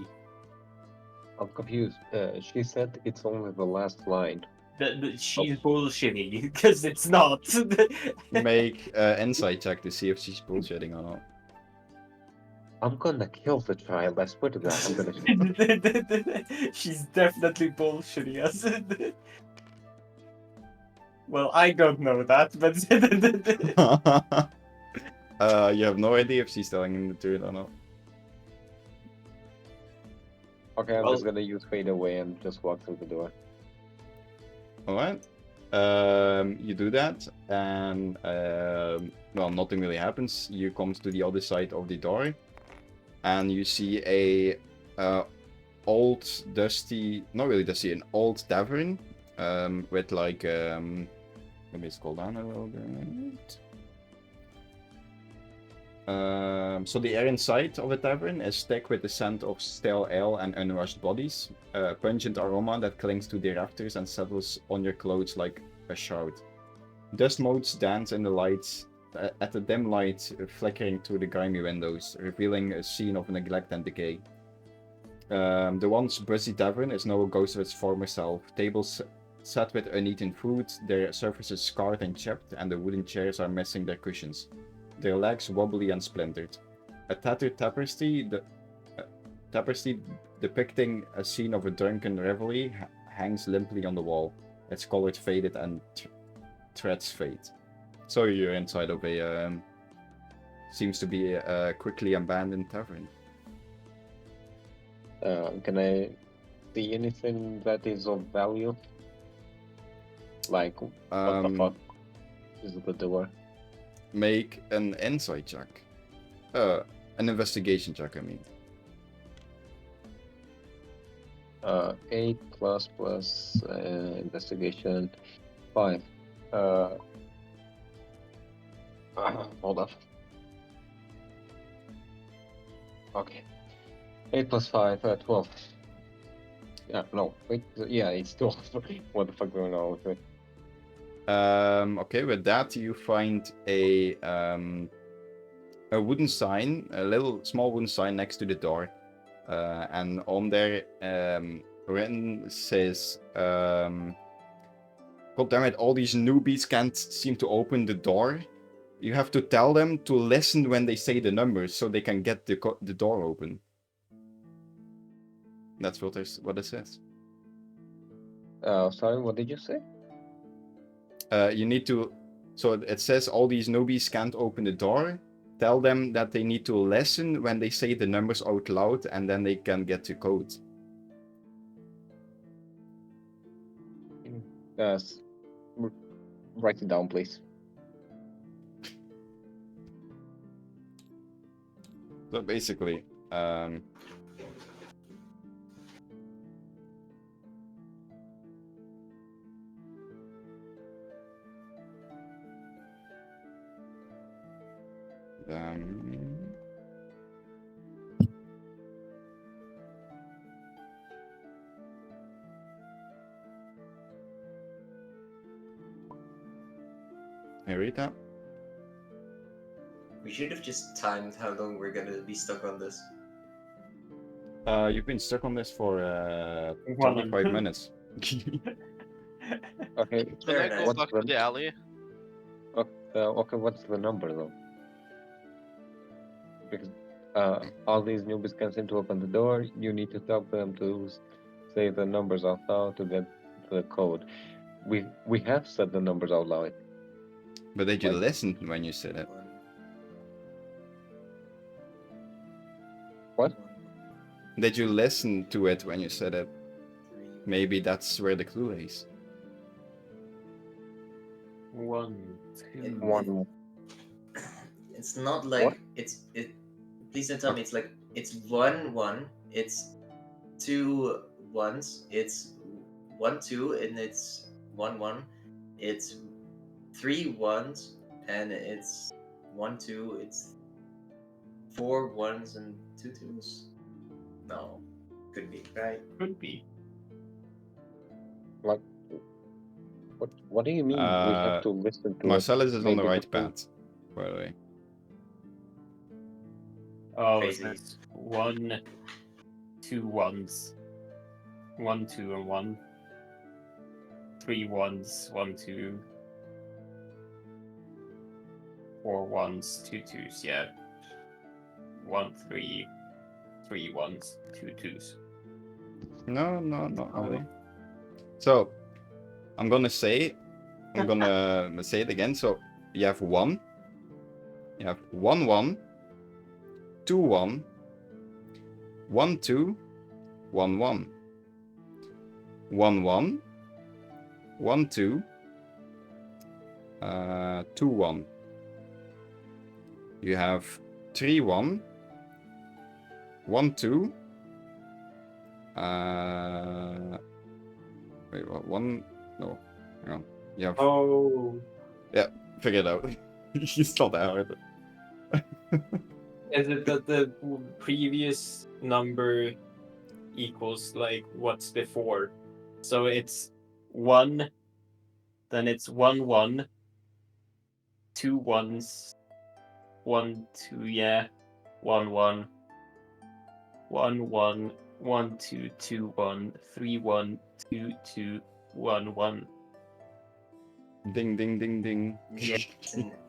Speaker 4: I'm confused. She said it's only the last line.
Speaker 5: She's bullshitting because it's not.
Speaker 1: Make an insight check to see if she's bullshitting or not.
Speaker 4: I'm gonna kill the child. I swear to God, I'm gonna.
Speaker 5: She's definitely bullshitting us. Well, I don't know that, but
Speaker 1: You have no idea if she's telling him the truth or not.
Speaker 4: Okay, I'm
Speaker 5: Well-
Speaker 4: just gonna use Fade Away and just walk through the door.
Speaker 1: Alright. You do that, and well, nothing really happens. You come to the other side of the door, and you see a old, dusty, not really dusty, an old tavern with like let me scroll down a little bit. So the air inside of a tavern is thick with the scent of stale ale and unwashed bodies, a pungent aroma that clings to the rafters and settles on your clothes like a shroud. Dust motes dance in the lights, at the dim light flickering through the grimy windows, revealing a scene of neglect and decay. The once busy tavern is now a ghost of its former self. Tables set with uneaten food, their surfaces scarred and chipped, and the wooden chairs are missing their cushions, their legs wobbly and splintered. A tattered tapestry depicting a scene of a drunken revelry hangs limply on the wall, its colors faded and threads fade. So you're inside of a seems to be a quickly abandoned tavern.
Speaker 4: Can I see anything that is of value? Like, what the fuck is the door?
Speaker 1: Make an insight check. An investigation check, I mean.
Speaker 4: 8 plus investigation 5. Hold up. Okay. 8 plus 5, 12. Yeah, no, wait, yeah, it's 12. What the fuck going on with me?
Speaker 1: Okay, with that you find a a wooden sign, a little small wooden sign next to the door, and on there written says, "God damn it! All these newbies can't seem to open the door. You have to tell them to listen when they say the numbers, so they can get the door open." That's what it says.
Speaker 4: Sorry, what did you say?
Speaker 1: You need to. So it says all these newbies can't open the door. Tell them that they need to listen when they say the numbers out loud, and then they can get the code.
Speaker 4: Write it down, please.
Speaker 1: So basically, can you read that?
Speaker 3: We should have just timed how long we're gonna be stuck on this.
Speaker 1: You've been stuck on this for
Speaker 5: 1
Speaker 1: 25 minutes.
Speaker 4: Okay.
Speaker 7: Can
Speaker 3: Fair
Speaker 7: I go
Speaker 3: enough.
Speaker 7: back to the alley?
Speaker 4: Okay, what's the number though? Because all these newbies can seem to open the door. You need to tell them to say the numbers out loud to get the code. We have said the numbers out loud.
Speaker 1: But did you
Speaker 4: What?
Speaker 1: listen when you said it?
Speaker 4: What?
Speaker 1: Did you listen to it when you said it? Maybe that's where the clue is.
Speaker 5: 1, 2,
Speaker 4: 1.
Speaker 3: It's not like it. Please don't tell me it's like it's 1 1. It's 2 1s. It's 1 2, and it's 1 1. It's 3 1s, and it's 1 2. It's 4 1s and 2 2s. No, could be right.
Speaker 5: could be.
Speaker 4: What do you mean we have to listen to
Speaker 1: Marcellus is on the
Speaker 4: Maybe
Speaker 1: right
Speaker 4: the clue-
Speaker 1: path, by the way.
Speaker 5: Oh,
Speaker 3: Crazy.
Speaker 5: so it's 1, 2 1s. 1, 2, and 1. 3 1s, 1, 2. 4 1s, 2 2s, yeah. 1 3, 3 1s, 2 2s.
Speaker 1: No, not really. So, I'm gonna say it again. So, you have 1. You have 1 1, 2 1, 1 2, 1 1. 1 1, 1 2, 2 1. You have 3 1, 1 2. Wait, what? 1? No, hang on. You have.
Speaker 5: Oh,
Speaker 1: Figure it out. It's not that hard.
Speaker 5: is it that the previous number equals like what's before? So it's 1, then it's 1 1, 2 1s, 1 2, yeah, 1 1, 1 1, 1 2 2 1, 3 1 2 2 1 1.
Speaker 1: Ding, ding, ding, ding.
Speaker 3: Yeah,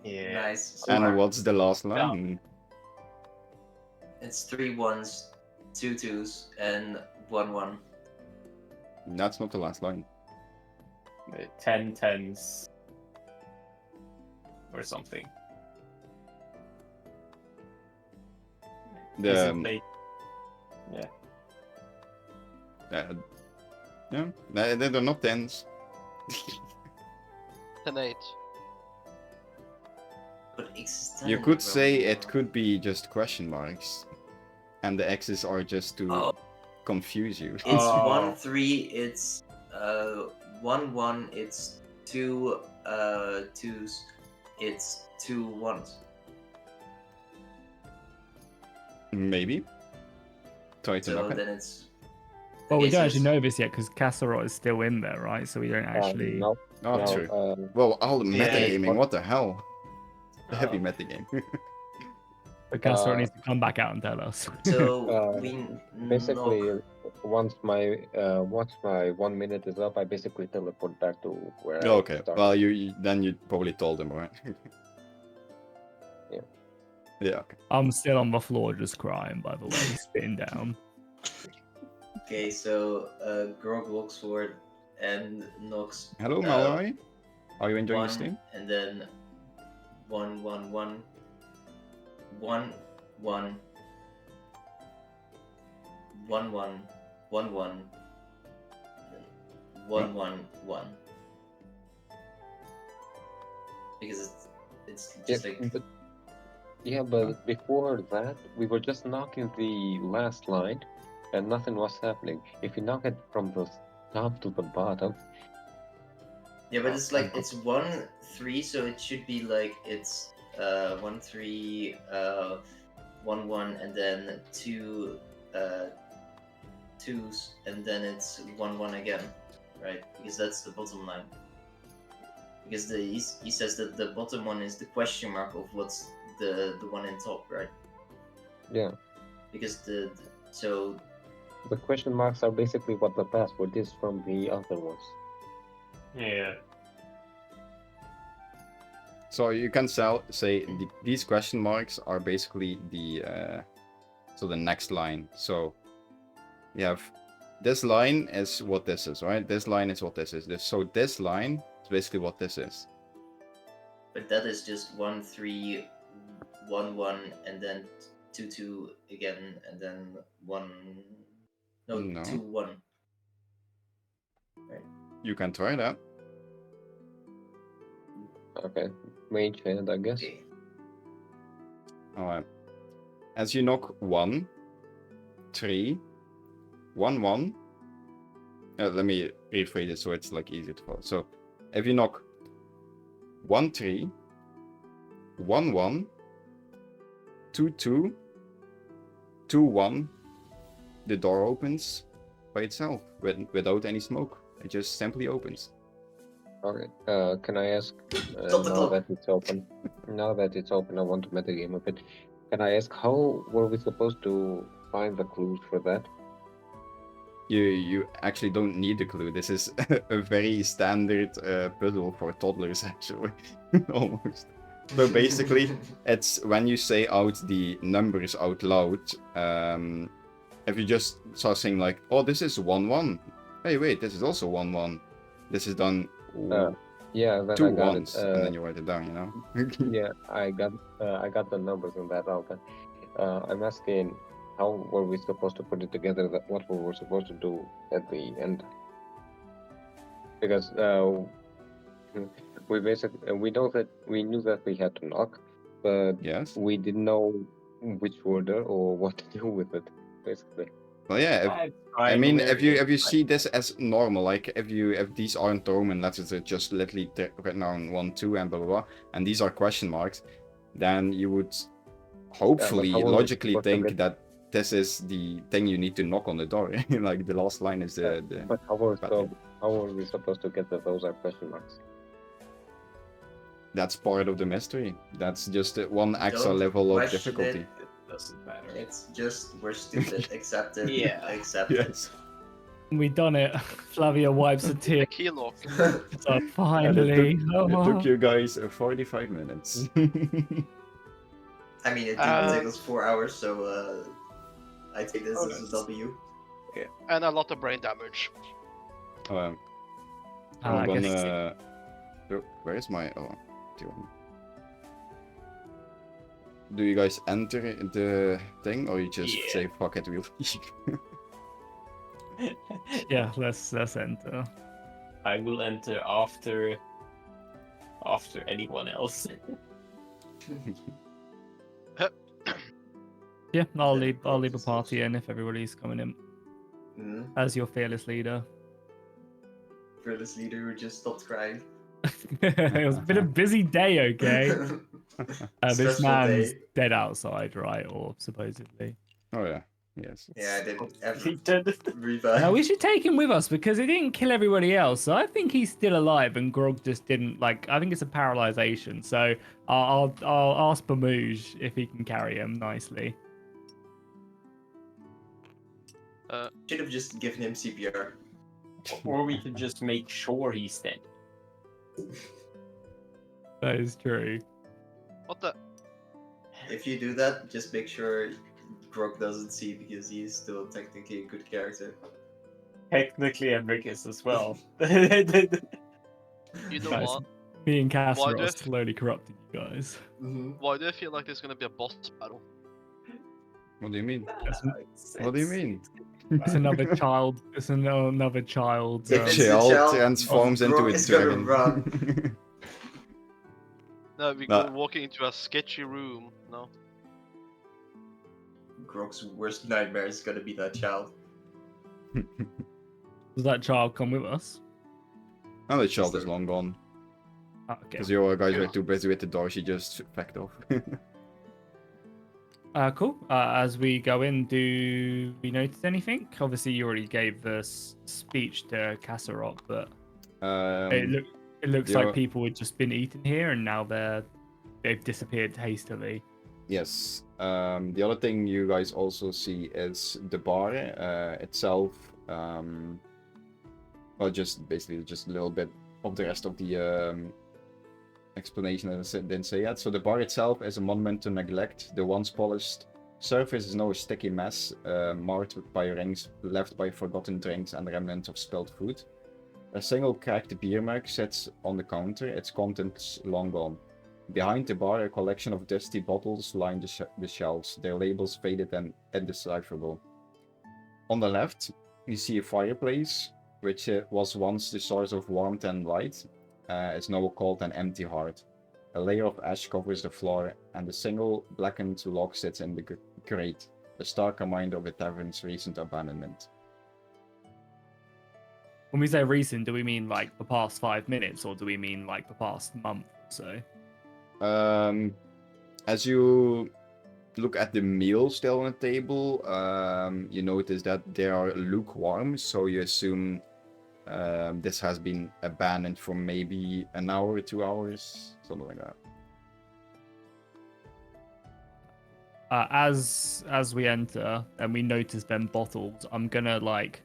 Speaker 5: Yeah.
Speaker 3: nice.
Speaker 1: And
Speaker 3: Smart.
Speaker 1: what's the last line?
Speaker 3: It's 3 1s, 2 2s, and 1 1.
Speaker 1: That's not the last line.
Speaker 5: 10 10s or something. Is it
Speaker 1: The
Speaker 5: like-
Speaker 1: yeah, they're not tens.
Speaker 7: 10 8.
Speaker 3: But X is 10
Speaker 1: You
Speaker 3: in
Speaker 1: could
Speaker 3: the
Speaker 1: say
Speaker 3: Roman
Speaker 1: it
Speaker 3: numeral.
Speaker 1: could be just question marks, and the X's are just to
Speaker 3: Oh,
Speaker 1: confuse you.
Speaker 3: it's
Speaker 5: Oh.
Speaker 3: 1 3. It's 1 1. It's 2 2s. It's 2 1s.
Speaker 1: Maybe. Try to
Speaker 3: So
Speaker 1: knock it.
Speaker 3: then it's.
Speaker 2: Well, we
Speaker 3: Okay,
Speaker 2: don't
Speaker 3: so
Speaker 2: actually
Speaker 3: it's-
Speaker 2: know this yet because Kasserot is still in there, right? So we don't actually.
Speaker 4: No,
Speaker 1: Oh,
Speaker 4: no,
Speaker 1: true. Well, all the
Speaker 5: Yeah,
Speaker 1: metagaming, what the hell?
Speaker 5: Oh.
Speaker 1: Heavy metagaming.
Speaker 2: But Castro needs to come back out and tell us.
Speaker 3: So we
Speaker 4: Basically,
Speaker 3: knock.
Speaker 4: once my 1 minute is up, I basically teleport back to where I
Speaker 1: Okay.
Speaker 4: started.
Speaker 1: Well, then you probably told him, right?
Speaker 4: Yeah.
Speaker 1: Yeah. Okay.
Speaker 2: I'm still on the floor just crying, by the way, spitting down.
Speaker 3: Okay, so Grog walks forward and knocks.
Speaker 1: Hello, Mallory. Are you enjoying the
Speaker 3: One,
Speaker 1: stream?
Speaker 3: and then 1, 1, 1, 1, 1, 1, 1, 1, 1, 1, 1, 1. Because it's just like.
Speaker 4: But before that, we were just knocking the last line, and nothing was happening. If you knock it from the top to the bottom.
Speaker 3: Yeah, but it's like it's 1, 3, so it should be like it's 1, 3, 1, 1, and then 2 2s, and then it's 1, 1 again, right? Because that's the bottom line. Because he says that the bottom one is the question mark of what's the one in top, right?
Speaker 4: Yeah.
Speaker 3: Because so
Speaker 4: the question marks are basically what the password is from the other ones.
Speaker 5: Yeah.
Speaker 1: So you can say these question marks are basically the next line. So you have this line is what this is, right? This line is what this is. So this line is basically what this is.
Speaker 3: But that is just 1, 3, 1, 1, and then 2, 2 again, and then 1. No. 2, 1. Right.
Speaker 1: You can try that.
Speaker 4: Okay, mage hand, I guess.
Speaker 3: Okay.
Speaker 1: Alright. As you knock 1, 3, 1, 1. Let me rephrase it so it's like easier to follow. So if you knock 1, 3, 1, 1, 2, 2, 2, 1, the door opens by itself without any smoke. It just simply opens.
Speaker 4: Okay. Can I ask now that it's open? Now that it's open, I want to metagame a bit. Can I ask how were we supposed to find the clues for that?
Speaker 1: You actually don't need a clue. This is a very standard puzzle for toddlers, actually, almost. So basically, it's when you say out the numbers out loud. If you just start saying like, "Oh, this is 1, 1. Hey, wait, this is also 1, 1. This is done."
Speaker 4: Yeah, then
Speaker 1: 2
Speaker 4: I got
Speaker 1: ones,
Speaker 4: it.
Speaker 1: and then you write it down, you know?
Speaker 4: Yeah, I got the numbers in that out. I'm asking, how were we supposed to put it together? What we were supposed to do at the end? Because we knew that we had to knock, but
Speaker 1: Yes.
Speaker 4: we didn't know which order or what to do with it, basically.
Speaker 1: Well, yeah. I mean, if you see this as normal, like if these aren't Roman letters, they're just literally written down 1, 2, and blah blah blah, and these are question marks, then you would hopefully logically think that this is the thing you need to knock on the door. Like the last line is the.
Speaker 4: But how are we supposed to get that those are question marks?
Speaker 1: That's part of the mystery. That's just one extra level of difficulty.
Speaker 5: It doesn't matter.
Speaker 3: It's just we're stupid. Accept it.
Speaker 5: Yeah.
Speaker 3: Accept
Speaker 1: Yes.
Speaker 2: We done it. Flavia wipes a tear.
Speaker 7: Key lock.
Speaker 2: So finally.
Speaker 1: It took you guys 45 minutes.
Speaker 3: I mean, it did take us 4 hours, so I take this
Speaker 5: Oh,
Speaker 3: as a
Speaker 5: nice.
Speaker 3: W.
Speaker 7: And a lot of brain damage.
Speaker 1: I'm
Speaker 2: I guess
Speaker 1: gonna. Where is my? Oh, do you guys enter the thing, or you just say fuck it, we'll leave?
Speaker 2: yeah, let's enter.
Speaker 5: I will enter after anyone else.
Speaker 2: Yeah, I'll leave a party in if everybody's coming in. As your fearless leader.
Speaker 3: Fearless leader who just stopped crying.
Speaker 2: It's been a busy day, okay? This
Speaker 3: Stressful
Speaker 2: man's
Speaker 3: day.
Speaker 2: dead outside, right? Or supposedly.
Speaker 1: Oh yeah. Yes.
Speaker 3: Yeah, I didn't ever
Speaker 5: He did.
Speaker 3: revive.
Speaker 2: No, we should take him with us because he didn't kill everybody else. So I think he's still alive, and Grog just didn't like. I think it's a paralyzation. So I'll ask Bamouge if he can carry him nicely.
Speaker 3: Should have just given him CPR.
Speaker 5: Or we could just make sure he's dead.
Speaker 2: That is true.
Speaker 7: What the?
Speaker 3: If you do that, just make sure Grog doesn't see because he's still technically a good character.
Speaker 5: Technically, Emric is as well.
Speaker 7: You know
Speaker 2: Guys,
Speaker 7: what?
Speaker 2: me and Casper
Speaker 7: Why do
Speaker 2: are
Speaker 7: I-
Speaker 2: slowly corrupting you guys.
Speaker 7: Why do I feel like there's gonna be a boss battle?
Speaker 1: What do you mean?
Speaker 2: It's,
Speaker 1: What do you mean?
Speaker 2: it's another child. It's another child.
Speaker 1: The
Speaker 3: If it's the
Speaker 1: child
Speaker 3: child
Speaker 1: transforms
Speaker 3: of
Speaker 1: into
Speaker 3: Grog,
Speaker 1: a
Speaker 3: it's gonna
Speaker 1: dragon.
Speaker 3: run.
Speaker 7: No, we
Speaker 1: Nah.
Speaker 7: go walking into a sketchy room. No.
Speaker 3: Grog's worst nightmare is gonna be that child.
Speaker 2: Does that child come with us?
Speaker 1: Oh, the child is long gone.
Speaker 2: Oh, okay.
Speaker 1: Because your guys were too busy with the door, she just backed off.
Speaker 2: Cool. As we go in, do we notice anything? Obviously, you already gave the speech to Kasserot, but it looks
Speaker 1: yeah.
Speaker 2: like people had just been eaten here, and now they've disappeared hastily.
Speaker 1: Yes. The other thing you guys also see is the bar itself. Well, just basically just a little bit of the rest of the explanation that I didn't say yet. So the bar itself is a monument to neglect. The once polished surface is now a sticky mess, marked by rings left by forgotten drinks and remnants of spilled food. A single cracked beer mug sits on the counter, its contents long gone. Behind the bar, a collection of dusty bottles line the shelves, their labels faded and indecipherable. On the left, you see a fireplace, which was once the source of warmth and light. Is now called an empty heart. A layer of ash covers the floor, and a single blackened log sits in the grate, a stark reminder of the tavern's recent abandonment.
Speaker 2: When we say recent, do we mean like the past 5 minutes, or do we mean like the past month or so?
Speaker 1: As you look at the meal still on the table, you notice that they are lukewarm, so you assume this has been abandoned for maybe an hour, 2 hours, something like that.
Speaker 2: As we enter and we notice them bottles, I'm gonna like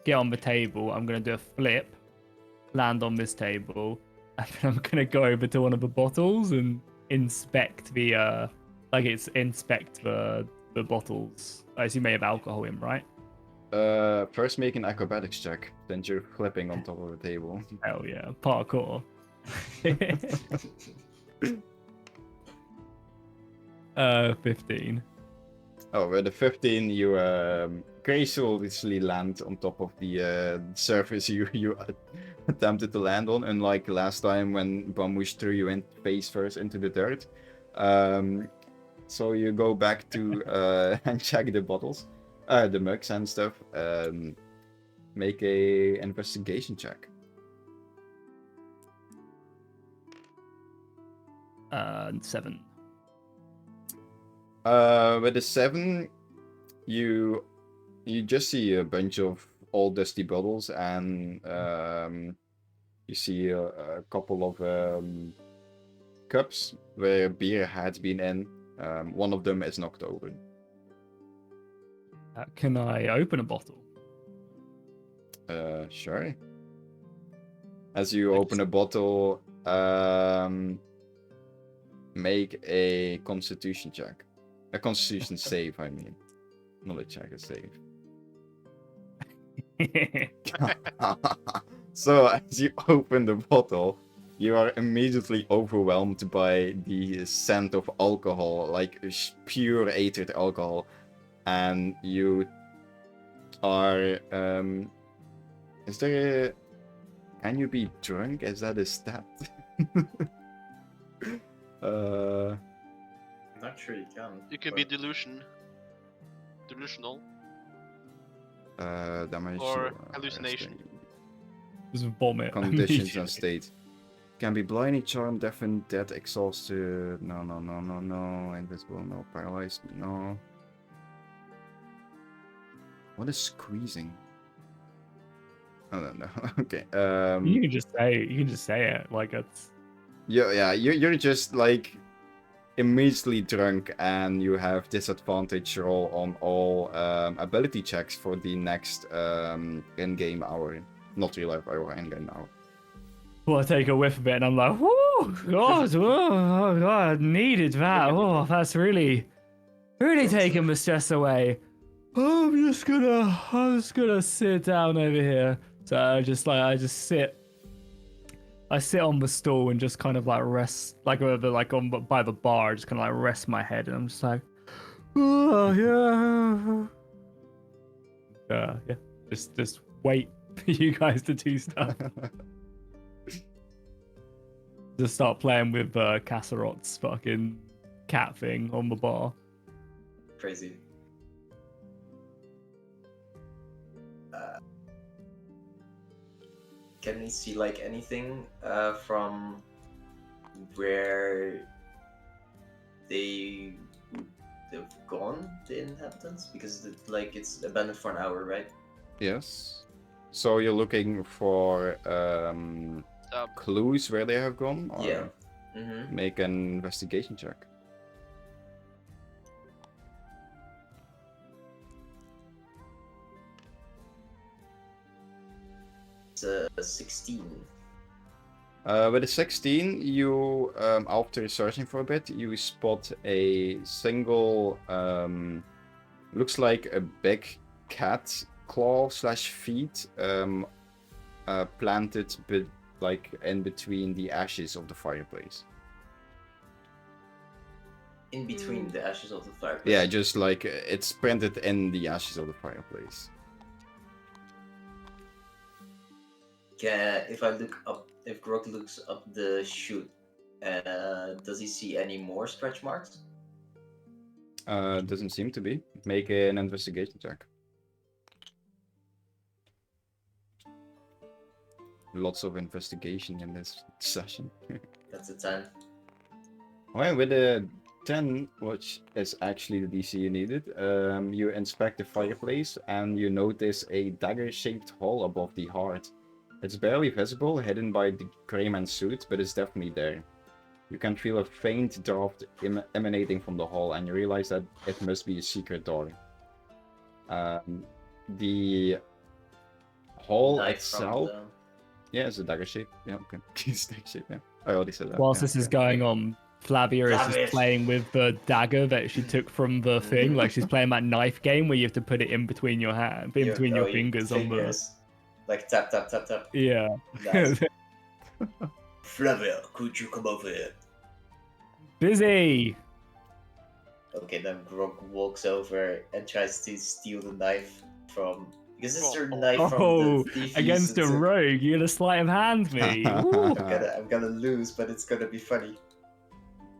Speaker 2: get on the table. I'm gonna do a flip, land on this table, and then I'm gonna go over to one of the bottles and inspect the bottles. I assume they have alcohol in, right?
Speaker 1: First make an acrobatics check, then you're flipping on top of the table.
Speaker 2: Hell yeah, parkour. 15.
Speaker 1: Oh, with the 15, you gracefully land on top of the surface you attempted to land on, unlike last time when Bamouche threw you in face first into the dirt. So you go back to and check the bottles, the mugs and stuff. Make a investigation check.
Speaker 2: 7.
Speaker 1: With the 7, you just see a bunch of old dusty bottles, and you see a couple of cups where beer had been in. One of them is knocked open.
Speaker 2: Can I open a bottle?
Speaker 1: Sure. As you open a bottle, make a constitution check. A constitution save, I mean. Not a check, a save. So, as you open the bottle, you are immediately overwhelmed by the scent of alcohol, like pure acetic alcohol. And you are, is there a... Can you be drunk? Is that a stat?
Speaker 3: I'm not sure you can.
Speaker 7: You can be delusional.
Speaker 1: Damage
Speaker 7: Or hallucination.
Speaker 2: Just vomit.
Speaker 1: Conditions
Speaker 2: immediately.
Speaker 1: and state. Can be blinded, charmed, deafened, dead, exhausted. No. Invisible, no. Paralyzed, no. What is squeezing? Oh no, no. Okay.
Speaker 2: You can just say it like it's.
Speaker 1: Yeah. You're just like immediately drunk, and you have disadvantage roll on all ability checks for the next in-game hour, not real life hour, in-game hour.
Speaker 2: Well, I take a whiff of it, and I'm like, "Whoo, God, oh God, needed that. Oh, that's really taking the stress away." I'm just gonna sit down over here. So I just sit. I sit on the stool and just kind of like rest, like over, like on by the bar, just kind of like rest my head, and I'm just like, oh yeah. Just wait for you guys to do stuff. Just start playing with Kasserot's fucking cat thing on the bar.
Speaker 3: Crazy. Can we see like anything from where they've gone, the inhabitants? Because it's abandoned for an hour, right?
Speaker 1: Yes. So you're looking for clues where they have gone? Or
Speaker 3: Yeah. Mm-hmm.
Speaker 1: make an investigation check.
Speaker 3: It's 16.
Speaker 1: With a 16, you, after searching for a bit, you spot a single, looks like a big cat claw/feet, planted like in between the ashes of the fireplace.
Speaker 3: In between the ashes of the fireplace.
Speaker 1: Yeah, just like it's printed in the ashes of the fireplace.
Speaker 3: If Grog looks up the chute, does he see any more stretch marks?
Speaker 1: Doesn't seem to be. Make an investigation check. Lots of investigation in this session.
Speaker 3: That's a 10.
Speaker 1: Well, with a 10, which is actually the DC you needed, you inspect the fireplace and you notice a dagger-shaped hole above the hearth. It's barely visible, hidden by the Greyman's suit, but it's definitely there. You can feel a faint draft emanating from the hole, and you realize that it must be a secret door. The hole
Speaker 3: Knife
Speaker 1: itself...
Speaker 3: from the...
Speaker 1: Yeah, it's a dagger shape. Yeah, okay. It's dagger shape, yeah. I already said that.
Speaker 2: Whilst
Speaker 1: yeah,
Speaker 2: this is
Speaker 1: okay.
Speaker 2: going on, Flavia is
Speaker 3: Flavius.
Speaker 2: just playing with the dagger that she took from the thing. Like she's playing that knife game where you have to put it in between your hand, in between your fingers on the.
Speaker 3: Like tap, tap, tap, tap.
Speaker 2: Yeah.
Speaker 3: Nice. Flavia, could you come over here?
Speaker 2: Busy.
Speaker 3: Okay, then Grog walks over and tries to steal the knife from... Because it's her knife from the thief
Speaker 2: against a rogue, you're gonna sleight of hand me.
Speaker 3: I'm gonna lose, but it's gonna be funny.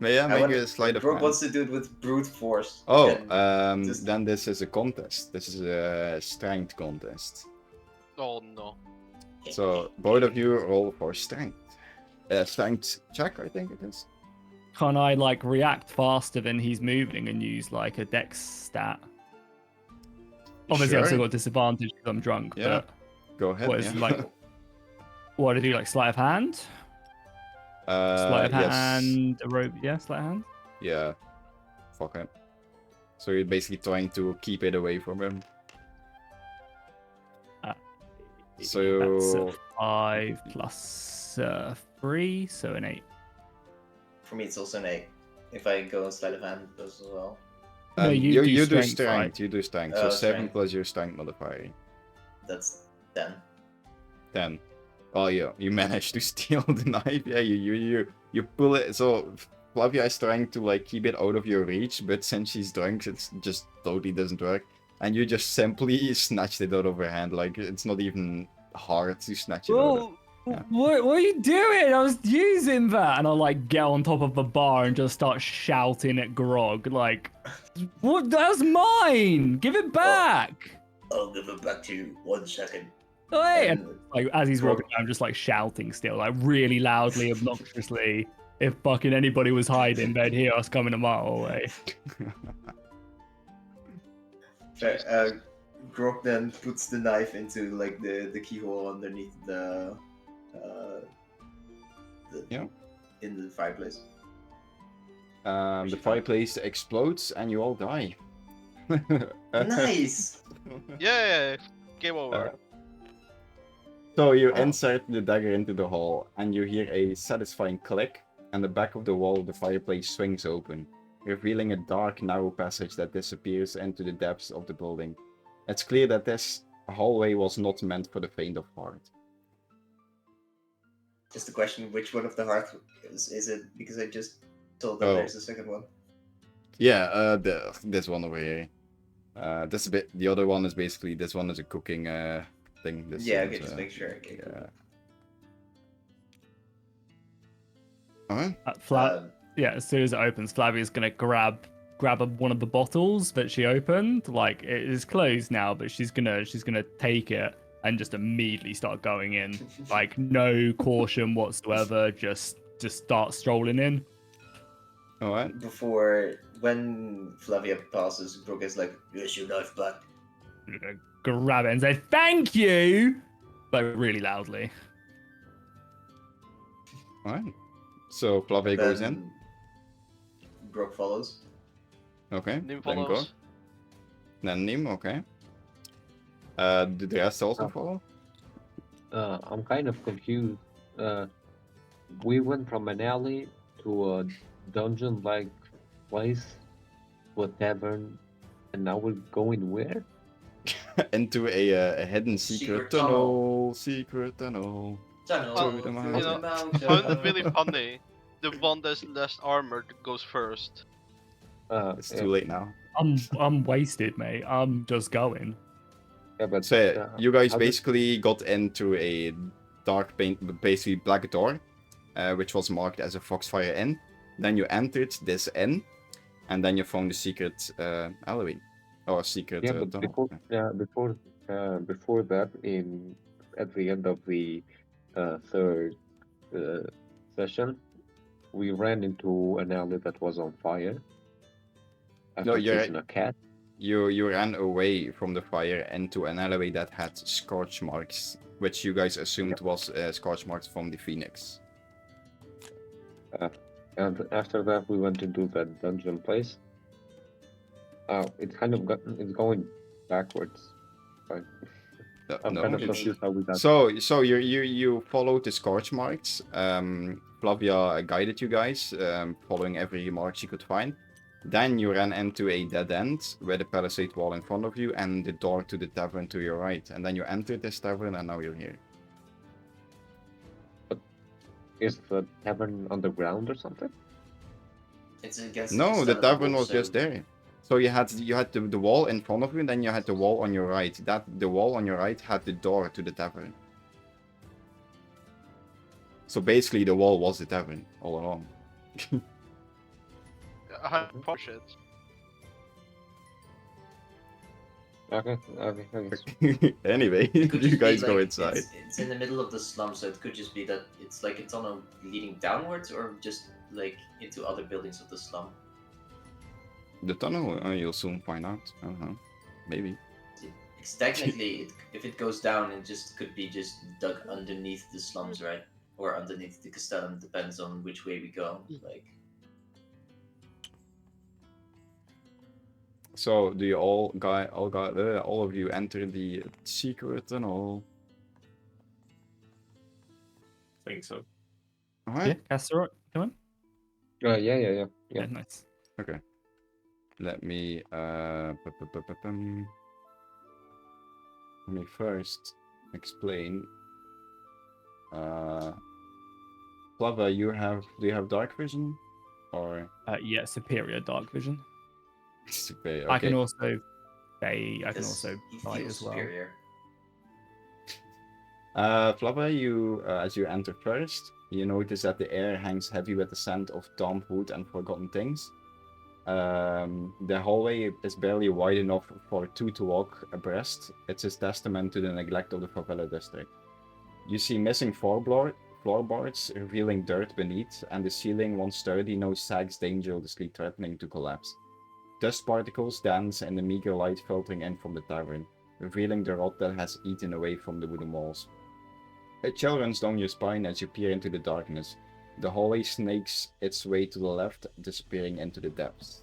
Speaker 1: But yeah, make a slide of
Speaker 3: Grog
Speaker 1: hand.
Speaker 3: wants to do it with brute force.
Speaker 1: Oh, then this is a contest. This is a strength contest.
Speaker 7: Oh no.
Speaker 1: So both of you roll for strength. Strength check, I think it is.
Speaker 2: Can I like react faster than he's moving and use like a dex stat? Obviously, I've still got disadvantage because I'm drunk.
Speaker 1: Yeah.
Speaker 2: But
Speaker 1: go ahead.
Speaker 2: what is like? What do I do? Like sleight of hand? Sleight of hand, a rope. Yeah, sleight of hand.
Speaker 1: Yeah. Fuck it. So you're basically trying to keep it away from him. So
Speaker 2: that's a 5 plus 3, so an 8.
Speaker 3: For me, it's also an 8. If I go on sleight of hand, it goes as well.
Speaker 2: No, you do strength, right?
Speaker 1: You do strength. So 7 plus your strength modifier.
Speaker 3: That's 10.
Speaker 1: 10. Oh yeah, you managed to steal the knife. Yeah, you pull it. So Flavia is trying to like keep it out of your reach, but since she's drunk, it just totally doesn't work. And you just simply snatched it out of her hand. Like it's not even hard to snatch it out of. Yeah.
Speaker 2: What are you doing? I was using that, and I like get on top of the bar and just start shouting at Grog, like, "What? That's mine! Give it back!"
Speaker 3: I'll give it back to you. 1 second.
Speaker 2: Hey! And like as he's walking down, I'm just like shouting still, like really loudly, obnoxiously. If fucking anybody was hiding, they'd hear us coming a mile away.
Speaker 3: Grok then puts the knife into like the keyhole underneath uh, the
Speaker 1: Yeah.
Speaker 3: in the fireplace.
Speaker 1: The fireplace explodes and you all die.
Speaker 3: Nice.
Speaker 7: Yeah, game over.
Speaker 1: So you
Speaker 3: Wow.
Speaker 1: insert the dagger into the hole, and you hear a satisfying click, and the back of the wall of the fireplace swings open, revealing a dark, narrow passage that disappears into the depths of the building. It's clear that this hallway was not meant for the faint of heart.
Speaker 3: Just a question: which one of the heart is it? Because I just told that
Speaker 1: Oh.
Speaker 3: there's a second one.
Speaker 1: Yeah, this one over here. This bit. The other one is basically this one is a cooking thing. This
Speaker 3: Yeah,
Speaker 1: one's,
Speaker 3: okay, just make sure. Okay, cool.
Speaker 1: Yeah. Alright.
Speaker 2: Yeah, as soon as it opens, Flavia's gonna grab one of the bottles that she opened. Like it is closed now, but she's gonna take it and just immediately start going in. Like no caution whatsoever. Just start strolling in.
Speaker 1: Alright.
Speaker 3: Before, when Flavia passes, Brooke is like, "Here's your knife back."
Speaker 2: I'm gonna grab it and say thank you, like really loudly.
Speaker 1: Alright. So Flavia goes in.
Speaker 3: Then Brooke follows.
Speaker 1: Okay.
Speaker 7: Nim
Speaker 1: Then go.
Speaker 7: follows.
Speaker 1: Then Nim, okay. Did the rest also follow?
Speaker 4: I'm kind of confused. We went from an alley to a dungeon-like place, to a tavern, and now we're going where?
Speaker 1: Into a hidden
Speaker 3: Secret
Speaker 1: secret
Speaker 3: tunnel.
Speaker 1: tunnel. Secret tunnel.
Speaker 3: Tunnel
Speaker 7: Well,
Speaker 3: through
Speaker 1: you
Speaker 3: the
Speaker 1: know,
Speaker 3: mountain.
Speaker 7: I found it really funny. The one that's less armored goes first.
Speaker 1: It's too late now.
Speaker 2: I'm wasted, mate. I'm just going.
Speaker 4: Yeah, but
Speaker 1: So you guys
Speaker 4: how did-
Speaker 1: basically got into a dark paint, basically black door, which was marked as a Foxfire Inn. Then you entered this inn, and then you found the secret alleyway, or secret
Speaker 4: Yeah, but
Speaker 1: tunnel.
Speaker 4: before that, at the end of the third session, we ran into an alley that was on fire. After chasing a cat.
Speaker 1: You ran away from the fire into an alleyway that had scorch marks, which you guys assumed was scorch marks from the Phoenix.
Speaker 4: And after that, we went into that dungeon place. It's kind of it's going backwards. Fine. I'm
Speaker 1: No,
Speaker 4: kind of
Speaker 1: it's-
Speaker 4: confused how we got.
Speaker 1: So you followed the scorch marks. Flavia guided you guys, following every mark she could find. Then you ran into a dead end where the palisade wall in front of you and the door to the tavern to your right. And then you entered this tavern and now you're here.
Speaker 4: Is the tavern underground or something?
Speaker 3: It's against
Speaker 1: No, the
Speaker 3: Castella
Speaker 1: tavern
Speaker 3: wall,
Speaker 1: was
Speaker 3: so-
Speaker 1: just there. So you had the wall in front of you, and then you had the wall on your right. The wall on your right had the door to the tavern. So basically, the wall was the tavern all along.
Speaker 7: Shit.
Speaker 4: Okay.
Speaker 1: Anyway,
Speaker 3: It could
Speaker 1: you
Speaker 3: just be,
Speaker 1: guys go
Speaker 3: like,
Speaker 1: inside.
Speaker 3: It's in the middle of the slum, so it could just be that it's like a tunnel leading downwards, or just like into other buildings of the slum.
Speaker 1: The tunnel, you'll soon find out. I don't know. Maybe.
Speaker 3: Because technically, if it goes down, it just could be just dug underneath the slums, right? Or underneath the castellum, depends on which way we go. Like,
Speaker 1: So do you all of you enter the secret tunnel?
Speaker 5: I think so.
Speaker 2: Yeah,
Speaker 1: Alright.
Speaker 2: Castor, come on.
Speaker 4: Yeah.
Speaker 2: Yeah, nice.
Speaker 1: Okay. Let me let me first explain. Flava, do you have dark vision? Or
Speaker 2: Yeah, superior dark vision.
Speaker 1: okay.
Speaker 2: I can also I can
Speaker 3: because
Speaker 2: also
Speaker 3: he
Speaker 2: fight
Speaker 3: feels
Speaker 2: as well.
Speaker 3: superior.
Speaker 1: Flava, you as you enter first, you notice that the air hangs heavy with the scent of damp wood and forgotten things. The hallway is barely wide enough for two to walk abreast. It's a testament to the neglect of the favela district. You see missing floorboards, revealing dirt beneath, and the ceiling, once sturdy, now sags dangerously, threatening to collapse. Dust particles dance in the meager light filtering in from the tavern. revealing the rot that has eaten away from the wooden walls. A chill runs down your spine as you peer into the darkness. The hallway snakes its way to the left, disappearing into the depths.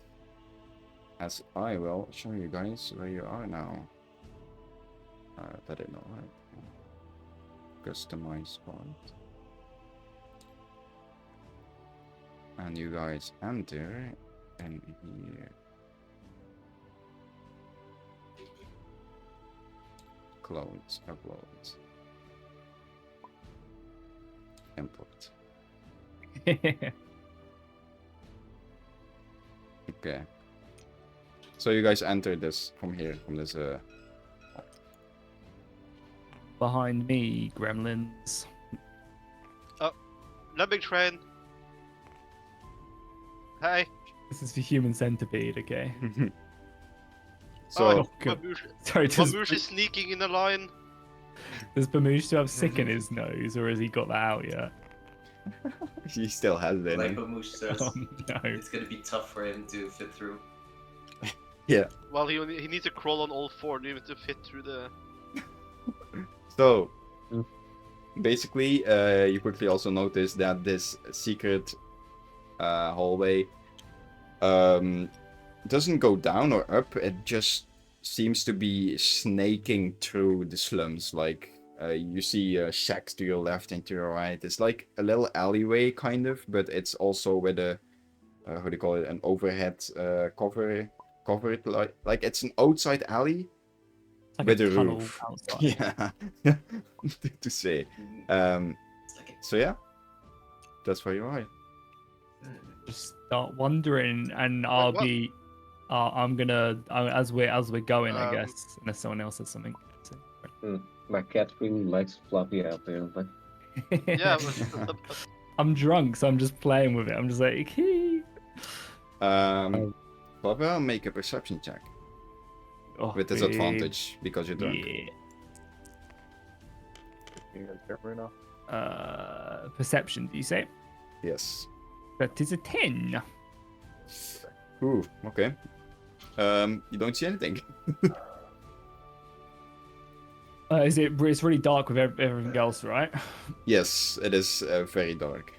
Speaker 1: As I will show you guys where you are now. That didn't know, right? Customize part. And you guys enter in here. Close, upload. Import. Okay. So you guys enter this from here, from this
Speaker 2: Behind me, gremlins.
Speaker 7: Lemming train. Hey.
Speaker 2: This is the human centipede, okay?
Speaker 1: So
Speaker 2: Oh, God. Sorry,
Speaker 7: Mamouche is sneaking in a line.
Speaker 2: does Bamoosh still have sick in his nose, or has he got that out yet?
Speaker 1: he still has it.
Speaker 3: Like what Moosh says,
Speaker 2: Oh, no.
Speaker 3: it's gonna be tough for him to fit through.
Speaker 7: Well, he needs to crawl on all four to fit through the.
Speaker 1: So basically, you quickly also notice that this secret hallway doesn't go down or up. It just seems to be snaking through the slums. Like you see shacks to your left and to your right. It's like a little alleyway kind of, but it's also with a how do you call it, an overhead covered like it's an outside alley
Speaker 2: Like
Speaker 1: with a
Speaker 2: tunnel
Speaker 1: roof.
Speaker 2: outside.
Speaker 1: Yeah, to say.
Speaker 3: It's like
Speaker 1: So yeah, that's where you are.
Speaker 2: Just start wandering, and I'll
Speaker 7: what?
Speaker 2: be. I'm gonna as we're going, I
Speaker 7: Um,
Speaker 2: guess, unless someone else has something.
Speaker 4: My cat really likes Fluffy out there. But
Speaker 7: Yeah.
Speaker 2: I'm drunk, so I'm just playing with it. I'm just like, hee.
Speaker 1: Papa, make a perception check
Speaker 2: Oh,
Speaker 1: with disadvantage because you're drunk.
Speaker 2: Yeah.
Speaker 6: You guys hear me right now?
Speaker 2: Perception, do you say?
Speaker 1: Yes.
Speaker 2: That is a 10.
Speaker 1: Ooh, okay. You don't see anything.
Speaker 2: It's really dark with everything else, right?
Speaker 1: Yes, it is very dark.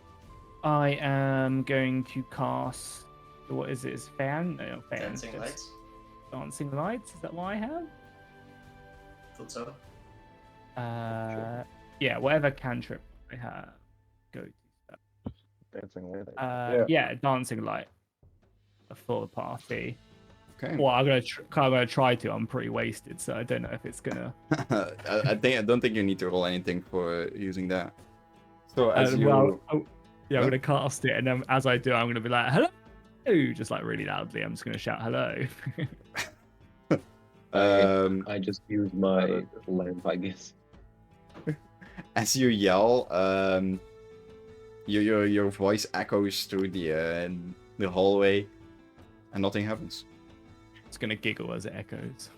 Speaker 2: I am going to cast. What is it? Is fan? No, not fan.
Speaker 3: dancing
Speaker 2: just
Speaker 3: lights.
Speaker 2: Dancing lights. Is that what I have?
Speaker 3: Thought so.
Speaker 2: Yeah, whatever cantrip I have. Go to that.
Speaker 6: Dancing light.
Speaker 2: Yeah, dancing light for the party.
Speaker 1: Okay.
Speaker 2: Well, I'm gonna try to. I'm pretty wasted, so I don't know if it's gonna.
Speaker 1: I don't think you need to roll anything for using that. So as you
Speaker 2: I'm
Speaker 1: What?
Speaker 2: gonna cast it, and then as I do, I'm gonna be like, "Hello," just like really loudly. I'm just gonna shout, "Hello."
Speaker 4: I just use my lamp, I guess.
Speaker 1: as you yell, your voice echoes through the hallway, and nothing happens.
Speaker 2: It's gonna giggle as it echoes.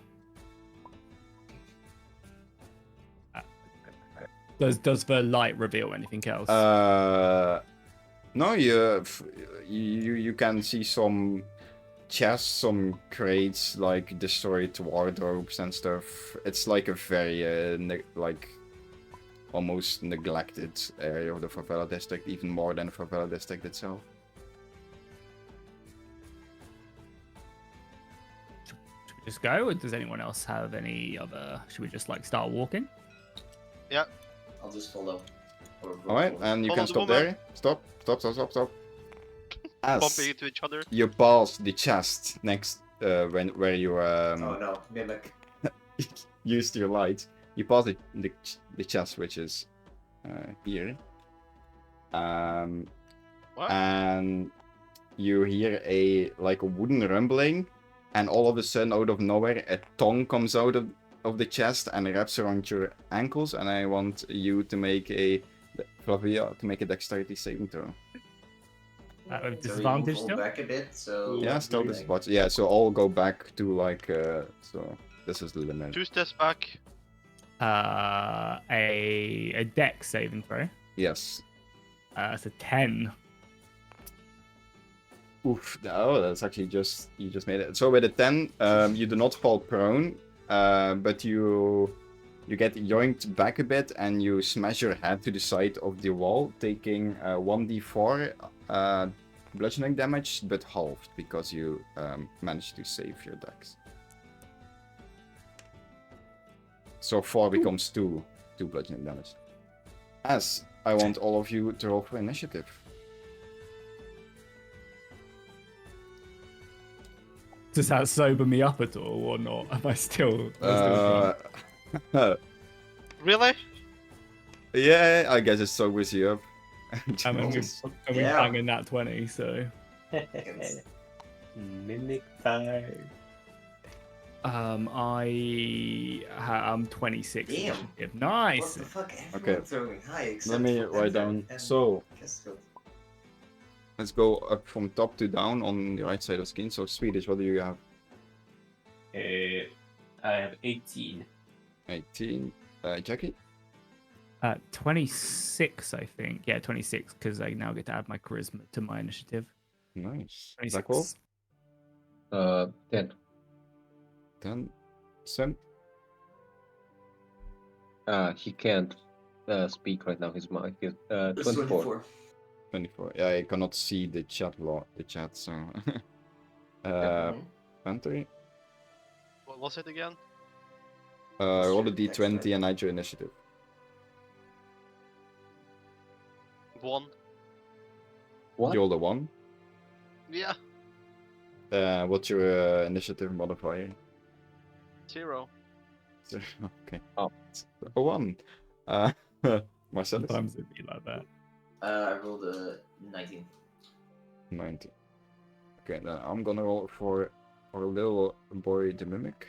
Speaker 2: Does the light reveal anything else?
Speaker 1: No, you can see some chests, some crates, like destroyed wardrobes and stuff. It's like a very like almost neglected area of the favela district, even more than the favela district itself.
Speaker 2: Should we just go, or does anyone else have any other? Should we just like start walking?
Speaker 3: I'll just follow. Or
Speaker 1: All right,
Speaker 3: follow.
Speaker 1: and you
Speaker 7: Follow
Speaker 1: can
Speaker 7: the
Speaker 1: stop
Speaker 7: woman.
Speaker 1: there. Stop. As
Speaker 7: Bumping into each other.
Speaker 1: you pass the chest next where you
Speaker 3: Oh no, mimic.
Speaker 1: used your light, you pass the chest, which is here.
Speaker 7: What?
Speaker 1: And you hear a wooden rumbling, and all of a sudden, out of nowhere, a tongue comes out of the chest and wraps around your ankles. And I want you to make a dexterity saving throw.
Speaker 2: With
Speaker 3: So we
Speaker 2: disadvantage
Speaker 3: move
Speaker 2: still?
Speaker 3: back a bit, so
Speaker 1: Yeah, still
Speaker 3: like-
Speaker 1: this spot. Yeah, so all go back to so this is the limit.
Speaker 7: 2 steps back.
Speaker 2: A dex saving throw.
Speaker 1: Yes.
Speaker 2: It's a 10.
Speaker 1: Oof. Oh, that's actually you just made it. So with a 10, you do not fall prone. but you get yoinked back a bit and you smash your head to the side of the wall, taking 1d4 bludgeoning damage, but halved because you managed to save your dex. So 4 becomes 2 bludgeoning damage. As I want all of you to roll for initiative.
Speaker 2: Does that sober me up at all or not? Am I still
Speaker 7: Really?
Speaker 1: Yeah, I guess it sobers you up.
Speaker 2: I'm only
Speaker 3: Yeah.
Speaker 2: banging that 20, so
Speaker 5: Mimic fire.
Speaker 2: I'm 26
Speaker 3: Damn.
Speaker 2: initiative. Nice.
Speaker 3: What the fuck? Everyone
Speaker 1: Okay.
Speaker 3: throwing high except
Speaker 1: Let me
Speaker 3: for
Speaker 1: write
Speaker 3: Panther
Speaker 1: down.
Speaker 3: and
Speaker 1: So,
Speaker 3: Kestrel.
Speaker 1: let's go up from top to down on the right side of the screen. So, Swedish, what do you have?
Speaker 5: I have 18.
Speaker 1: 18. Jackie?
Speaker 2: 26, I think. Yeah, 26, because I now get to add my charisma to my initiative.
Speaker 1: Nice.
Speaker 2: 26.
Speaker 1: Blackwall?
Speaker 4: 10.
Speaker 1: 10. Sim?
Speaker 4: He can't speak right now. His mic is
Speaker 3: It's
Speaker 4: 24.
Speaker 1: 24. Yeah, I cannot see the chat, so...
Speaker 3: Mhm.
Speaker 1: Panther?
Speaker 7: What was it again?
Speaker 1: Roll a
Speaker 3: your dex,
Speaker 1: d20
Speaker 3: right?
Speaker 1: and add your initiative.
Speaker 7: 1.
Speaker 4: What?
Speaker 1: You rolled a 1.
Speaker 7: Yeah.
Speaker 1: What's your initiative modifier?
Speaker 7: 0.
Speaker 1: Okay.
Speaker 4: Oh.
Speaker 1: A 1. Marcellus?
Speaker 2: Sometimes it'd be like that.
Speaker 3: I rolled a 19.
Speaker 1: 90. Okay, then I'm gonna roll for our little boy, the mimic.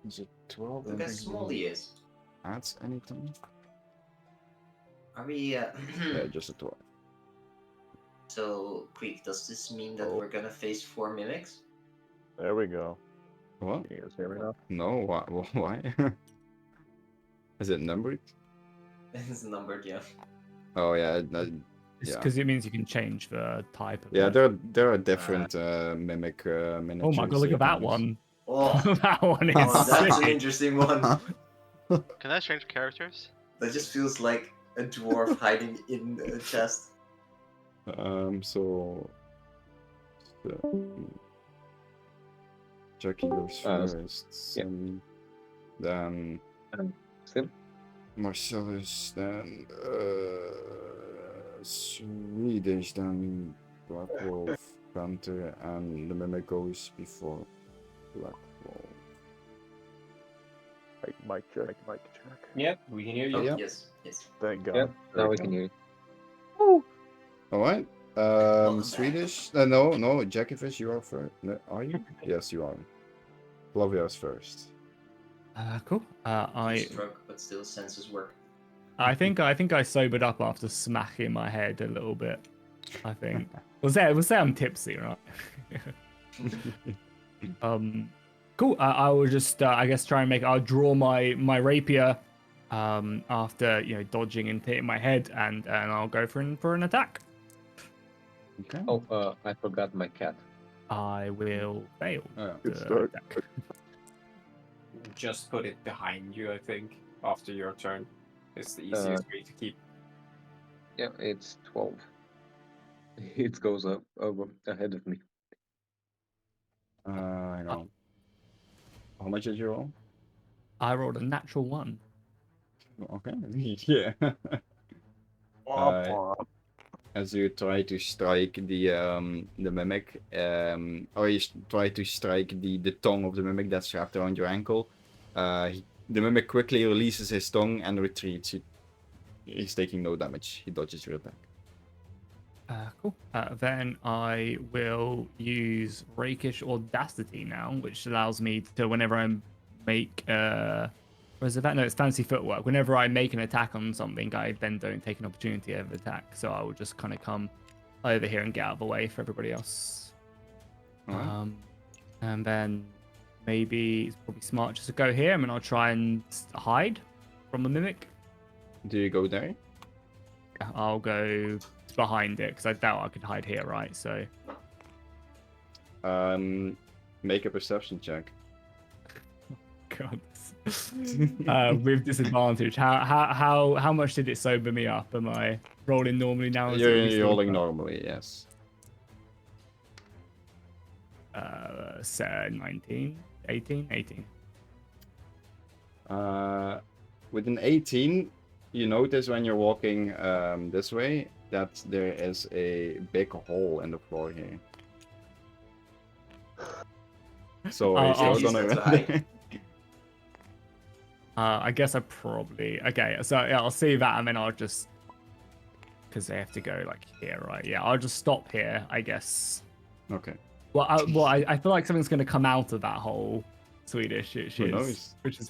Speaker 1: Is it 12? I
Speaker 3: Look
Speaker 1: don't
Speaker 3: how
Speaker 1: think
Speaker 3: small he is.
Speaker 1: adds anything.
Speaker 3: Are we?
Speaker 1: Yeah, just a 12.
Speaker 3: So, quick. Does this mean that
Speaker 1: Oh.
Speaker 3: we're gonna face 4 mimics?
Speaker 6: There we go.
Speaker 1: What?
Speaker 6: Can you guys hear me now?
Speaker 1: No, why? Why? Is it numbered?
Speaker 3: It's numbered, yeah.
Speaker 1: Oh yeah,
Speaker 2: It's
Speaker 1: yeah.
Speaker 2: because it means you can change the type of
Speaker 1: Yeah,
Speaker 2: it.
Speaker 1: there are different mimic miniatures.
Speaker 2: Oh my god, look
Speaker 1: you
Speaker 2: at that
Speaker 1: can use.
Speaker 2: one.
Speaker 3: Oh,
Speaker 2: That one is
Speaker 3: oh that's an
Speaker 2: sick.
Speaker 3: interesting one.
Speaker 7: Can I change characters?
Speaker 3: That just feels like a dwarf hiding in a chest.
Speaker 1: So Jackie goes first, Sim, then
Speaker 4: Sim?
Speaker 1: Marcellus, then Swedish, then Black Wolf, Panther, and the mimic goes before Black Wolf.
Speaker 6: Mic check, mic check.
Speaker 5: Yep, we can hear you.
Speaker 3: Oh,
Speaker 1: Yeah.
Speaker 3: yes, yes.
Speaker 6: Thank God.
Speaker 4: Yep,
Speaker 6: There
Speaker 4: now
Speaker 6: we
Speaker 4: we
Speaker 6: go.
Speaker 4: can hear you.
Speaker 1: Alright.
Speaker 3: Welcome
Speaker 1: Swedish? No, Jackyfish, you are first. No, are you? Yes, you are. Flavia's first.
Speaker 2: Cool.
Speaker 3: He's drunk, but still senses work.
Speaker 2: I think I sobered up after smacking my head a little bit. I think was that I'm tipsy, right? Cool. I will just I guess try and I'll draw my rapier after dodging and hitting my head, and I'll go for an attack.
Speaker 1: Okay.
Speaker 4: Oh, I forgot my cat.
Speaker 2: I will fail.
Speaker 6: Good
Speaker 2: the
Speaker 6: start.
Speaker 2: attack.
Speaker 5: Just put it behind you, I think, after your turn. It's the easiest way to keep.
Speaker 4: Yeah, it's 12. It goes up over ahead of me.
Speaker 1: I know. How much did you roll?
Speaker 2: I rolled a natural 1.
Speaker 1: Okay. Yeah. As you try to strike the mimic, or you try to strike the tongue of the mimic that's wrapped around your ankle, the mimic quickly releases his tongue and retreats. He's taking no damage. He dodges your attack.
Speaker 2: Cool. Then I will use Rakish Audacity now, which allows me to, whenever I make what is it? No, it's Fancy Footwork. Whenever I make an attack on something, I then don't take an opportunity of attack. So I will just kind of come over here and get out of the way for everybody else.
Speaker 1: Alright.
Speaker 2: And then maybe it's probably smart just to go here, and I'll try and hide from the mimic.
Speaker 1: Do you go there?
Speaker 2: I'll go behind it because I doubt I could hide here, right? So
Speaker 1: Make a perception check.
Speaker 2: God. With disadvantage. How much did it sober me up? Am I rolling normally now? Is it
Speaker 1: You're
Speaker 2: still
Speaker 1: rolling
Speaker 2: fun?
Speaker 1: normally, yes.
Speaker 2: 19, 18.
Speaker 1: With an 18, you notice when you're walking this way that there is a big hole in the floor here. So
Speaker 2: Oh,
Speaker 1: you're still
Speaker 2: oh,
Speaker 1: gonna
Speaker 3: that's high.
Speaker 2: I guess I probably okay. So yeah, I'll see that, and then I'll just because they have to go like here, right? Yeah, I'll just stop here, I guess.
Speaker 1: Okay.
Speaker 2: Well, I feel like something's gonna come out of that hole. Swedish,
Speaker 1: Who knows?
Speaker 2: which is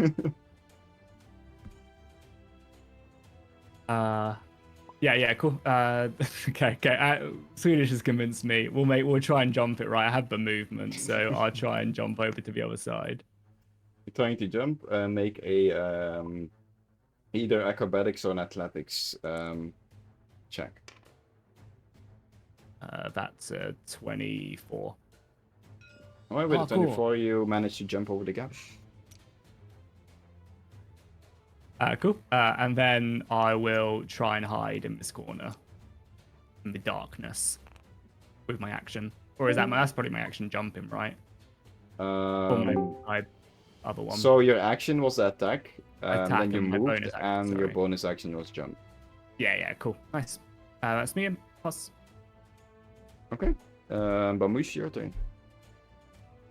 Speaker 2: yeah, cool. Okay. Swedish has convinced me. We'll try and jump it, right? I have the movement, so I'll try and jump over to the other side.
Speaker 1: You're trying to jump, make a either acrobatics or an athletics check.
Speaker 2: That's 24.
Speaker 1: Alright, with
Speaker 2: Oh,
Speaker 1: a 24, you manage to jump over the gap.
Speaker 2: Cool. And then I will try and hide in this corner in the darkness with my action. Or is that's probably my action jumping, right? Or my other one.
Speaker 1: So your action was attack,
Speaker 2: Attack
Speaker 1: then you
Speaker 2: and my
Speaker 1: moved,
Speaker 2: bonus action,
Speaker 1: and your
Speaker 2: sorry.
Speaker 1: bonus action was jump.
Speaker 2: Yeah, cool. Nice. That's me and plus.
Speaker 1: Okay. Bamush, your turn.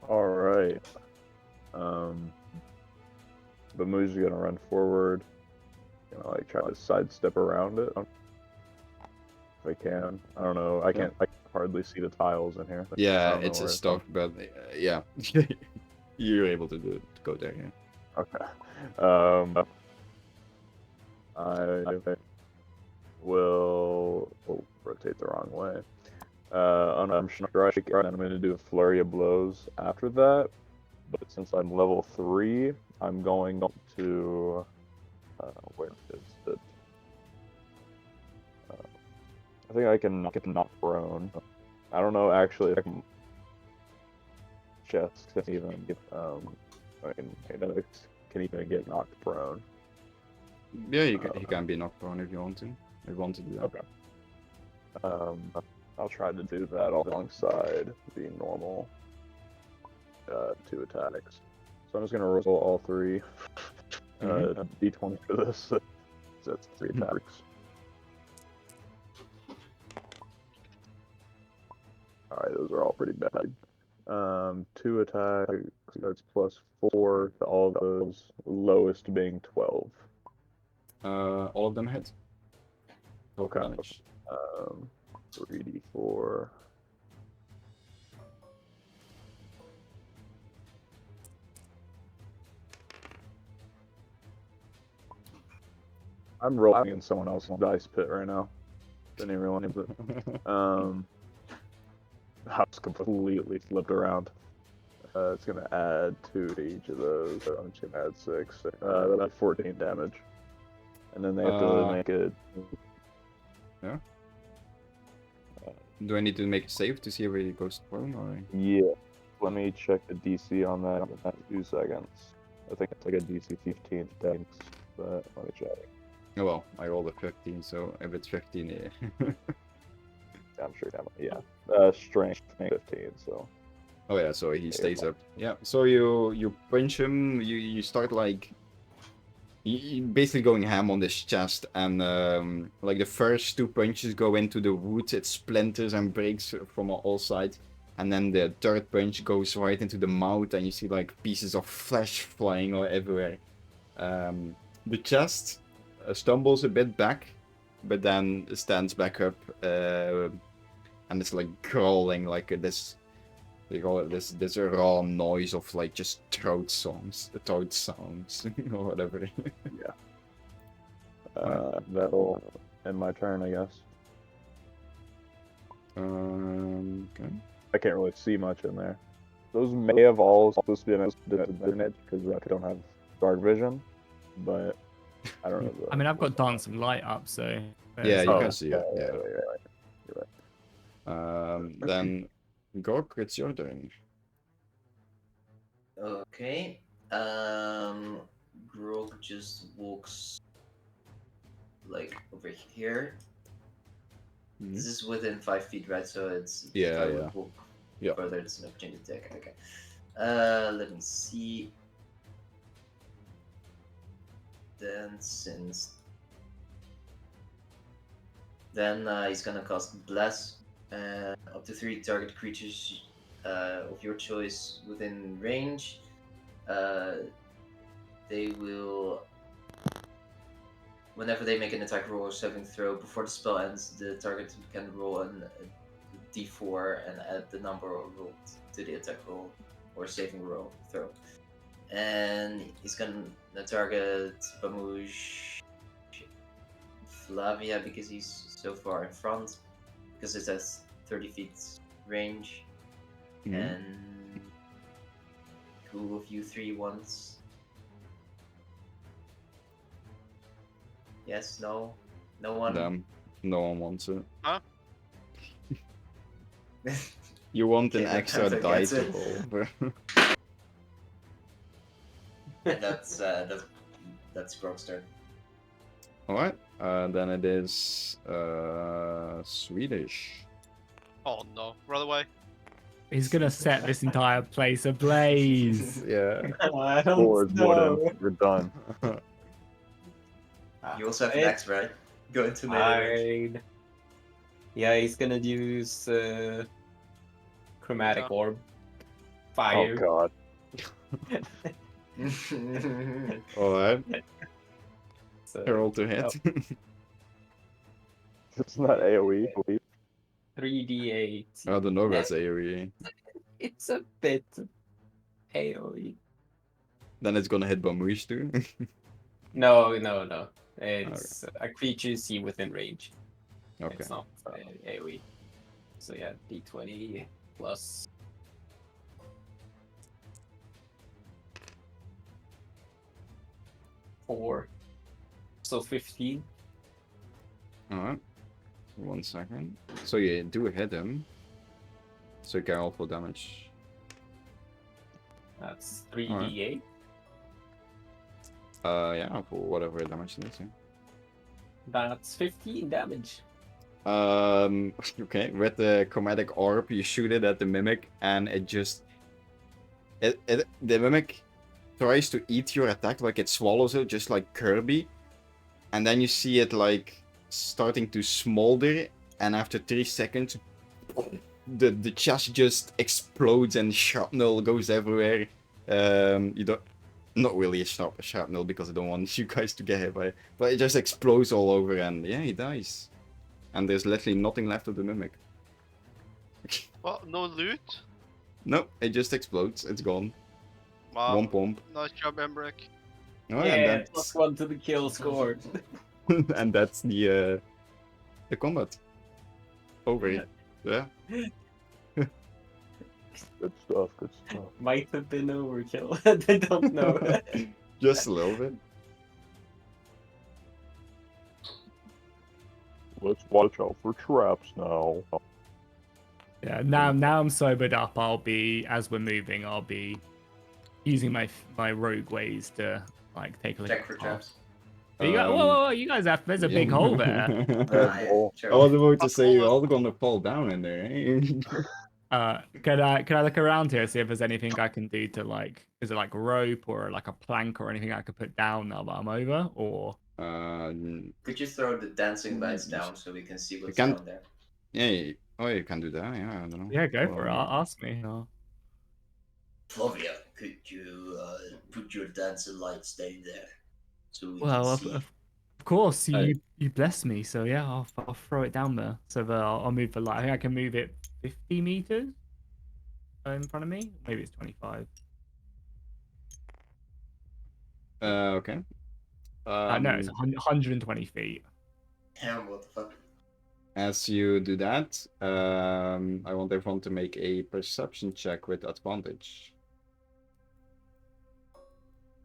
Speaker 6: All right. Bamu's gonna run forward. Gonna like try to sidestep around it. If I can. I don't know. I can hardly see the tiles in here. I
Speaker 1: Yeah,
Speaker 6: don't know
Speaker 1: it's
Speaker 6: where
Speaker 1: a stuff, but yeah, you're able to do it. Go there. Yeah.
Speaker 6: Okay. I will rotate the wrong way. I'm strike, and I'm going to do a flurry of blows after that. But since I'm level 3, I'm going to where is it? I think I can knock prone. I don't know actually if I can chest can even get can even get knocked prone.
Speaker 1: Yeah, you can be knocked prone if you want to. If you want to do that.
Speaker 6: Okay. I'll try to do that alongside the normal 2 attacks. So I'm just gonna roll all 3 d20 for this. So that's 3 attacks. All right, those are all pretty bad. 2 attacks. That's +4 to all of those. Lowest being 12.
Speaker 1: All of them hit.
Speaker 6: Okay.
Speaker 1: Damage.
Speaker 6: 3d4. I'm rolling in someone else's dice pit right now. Didn't even realize it. The house completely flipped around. It's gonna add 2 to each of those. So I'm just gonna add 6. That's 14 damage. And then they have to make it.
Speaker 1: Yeah. Do I need to make a save to see where he goes prone, or?
Speaker 6: Yeah. Let me check the DC on that in 2 seconds. I think it's like a DC 15 damage, but let me check.
Speaker 1: Oh well, I rolled a 15, so if it's 15, yeah.
Speaker 6: I'm sure. Yeah. Strength 15. So.
Speaker 1: Oh yeah, so he stays up. Yeah, so you punch him. You start like. You basically going ham on this chest, and like the first 2 punches go into the wood, it splinters and breaks from all sides, and then the third punch goes right into the mouth, and you see like pieces of flesh flying all everywhere. The chest stumbles a bit back, but then stands back up, and it's like crawling like this. They call it this raw noise of like just throat sounds or whatever.
Speaker 6: Yeah. That'll end my turn, I guess.
Speaker 1: Okay.
Speaker 6: I can't really see much in there. Those may have all supposed to be in it because I don't have dark vision, but I don't know.
Speaker 2: I mean, I've got dancing light up, so
Speaker 1: Yeah, you
Speaker 6: Oh,
Speaker 1: can see it. Yeah.
Speaker 6: You're right.
Speaker 1: Then Gork, it's your turn.
Speaker 3: Okay. Grog just walks like over here.
Speaker 1: Mhm.
Speaker 3: This is within 5 feet, right? So it's
Speaker 1: Yeah,
Speaker 3: if I
Speaker 1: yeah.
Speaker 3: would walk
Speaker 1: Yeah.
Speaker 3: further, it's an opportunity attack. Okay. Let me see. Then he's gonna cast Bless. Up to 3 target creatures of your choice within range. They will, whenever they make an attack roll or saving throw, before the spell ends, the target can roll a d4 and add the number rolled to the attack roll or saving roll throw. And he's gonna target Bamouche Flavia because he's so far in front, because it has 30 feet range.
Speaker 1: Mhm.
Speaker 3: And who of you three wants? Yes, no? No one?
Speaker 1: Damn, no one wants it.
Speaker 7: Huh?
Speaker 1: You want
Speaker 3: Okay,
Speaker 1: an
Speaker 3: then
Speaker 1: extra
Speaker 3: Panther
Speaker 1: die
Speaker 3: gets
Speaker 1: to
Speaker 3: it.
Speaker 1: roll.
Speaker 3: And that's Grog's turn.
Speaker 1: Alright, then it is Swedish.
Speaker 7: Oh no, run away.
Speaker 2: He's gonna set this entire place ablaze.
Speaker 1: Yeah.
Speaker 5: I
Speaker 6: Board,
Speaker 5: don't know.
Speaker 6: wooden, you're done.
Speaker 3: You also have an axe, right? Go into melee range.
Speaker 5: Fine. Yeah, he's gonna use chromatic
Speaker 7: Yeah.
Speaker 5: orb.
Speaker 6: Oh
Speaker 5: Fire.
Speaker 6: god.
Speaker 1: Alright,
Speaker 5: So,
Speaker 1: roll to hit.
Speaker 6: It's not AoE.
Speaker 5: 3d8.
Speaker 1: I don't know that's AoE.
Speaker 5: It's a bit AoE.
Speaker 1: Then it's gonna hit Bamouche too.
Speaker 5: No. It's a creature you see within range.
Speaker 1: Okay.
Speaker 5: It's not AoE. So yeah, d20 plus. Four. So 15.
Speaker 1: Alright. 1 second. So you do hit him. So you can roll for damage.
Speaker 5: That's 3d8.
Speaker 1: Yeah, for whatever damage it is, yeah.
Speaker 5: That's 15 damage.
Speaker 1: Okay, with the chromatic orb, you shoot it at the mimic, and it just... the mimic tries to eat your attack, like it swallows it, just like Kirby. And then you see it, like, starting to smolder, and after 3 seconds, the chest just explodes and shrapnel goes everywhere. You don't... Not really a shrapnel, because I don't want you guys to get hit by it. But it just explodes all over, and yeah, he dies. And there's literally nothing left of the mimic.
Speaker 7: What? No loot?
Speaker 1: No, it just explodes. It's gone.
Speaker 7: Wow.
Speaker 1: 1 pump.
Speaker 7: Nice job, Emmerich.
Speaker 1: Oh,
Speaker 5: Yeah,
Speaker 1: and
Speaker 5: plus
Speaker 1: that's
Speaker 5: 1 to the kill score.
Speaker 1: and that's the combat. Over. Yeah.
Speaker 6: Good stuff, good stuff.
Speaker 5: Might have been overkill. I don't know.
Speaker 1: Just a little bit.
Speaker 6: Let's watch out for traps now.
Speaker 2: Yeah, now I'm sobered up. I'll be, as we're moving, I'll be using my rogue ways to like take a look.
Speaker 3: Check for traps.
Speaker 2: You guys, whoa, you guys have. There's a big hole there.
Speaker 6: Oh,
Speaker 3: Sure.
Speaker 1: I was about to say you're all gonna fall down in there. Eh?
Speaker 2: Can I look around here, see if there's anything I can do to like, is it like rope or like a plank or anything I could put down now that I'm over, or?
Speaker 3: Could you throw the dancing lights down so we can see what's
Speaker 1: can't-
Speaker 3: down there?
Speaker 1: Yeah. Oh, you can do that. Yeah, I don't know.
Speaker 2: Yeah, go for it.
Speaker 1: Well,
Speaker 2: Ask me.
Speaker 3: Flavia, could you put your dancing lights down there so we
Speaker 2: Well,
Speaker 3: can see?
Speaker 2: of course, you bless me, so yeah, I'll throw it down there. So I'll move the light. I think I can move it 50 meters in front of me. Maybe it's 25.
Speaker 1: Okay.
Speaker 2: No, it's 120 feet.
Speaker 3: Damn, what the fuck?
Speaker 1: As you do that, I want everyone to make a perception check with advantage.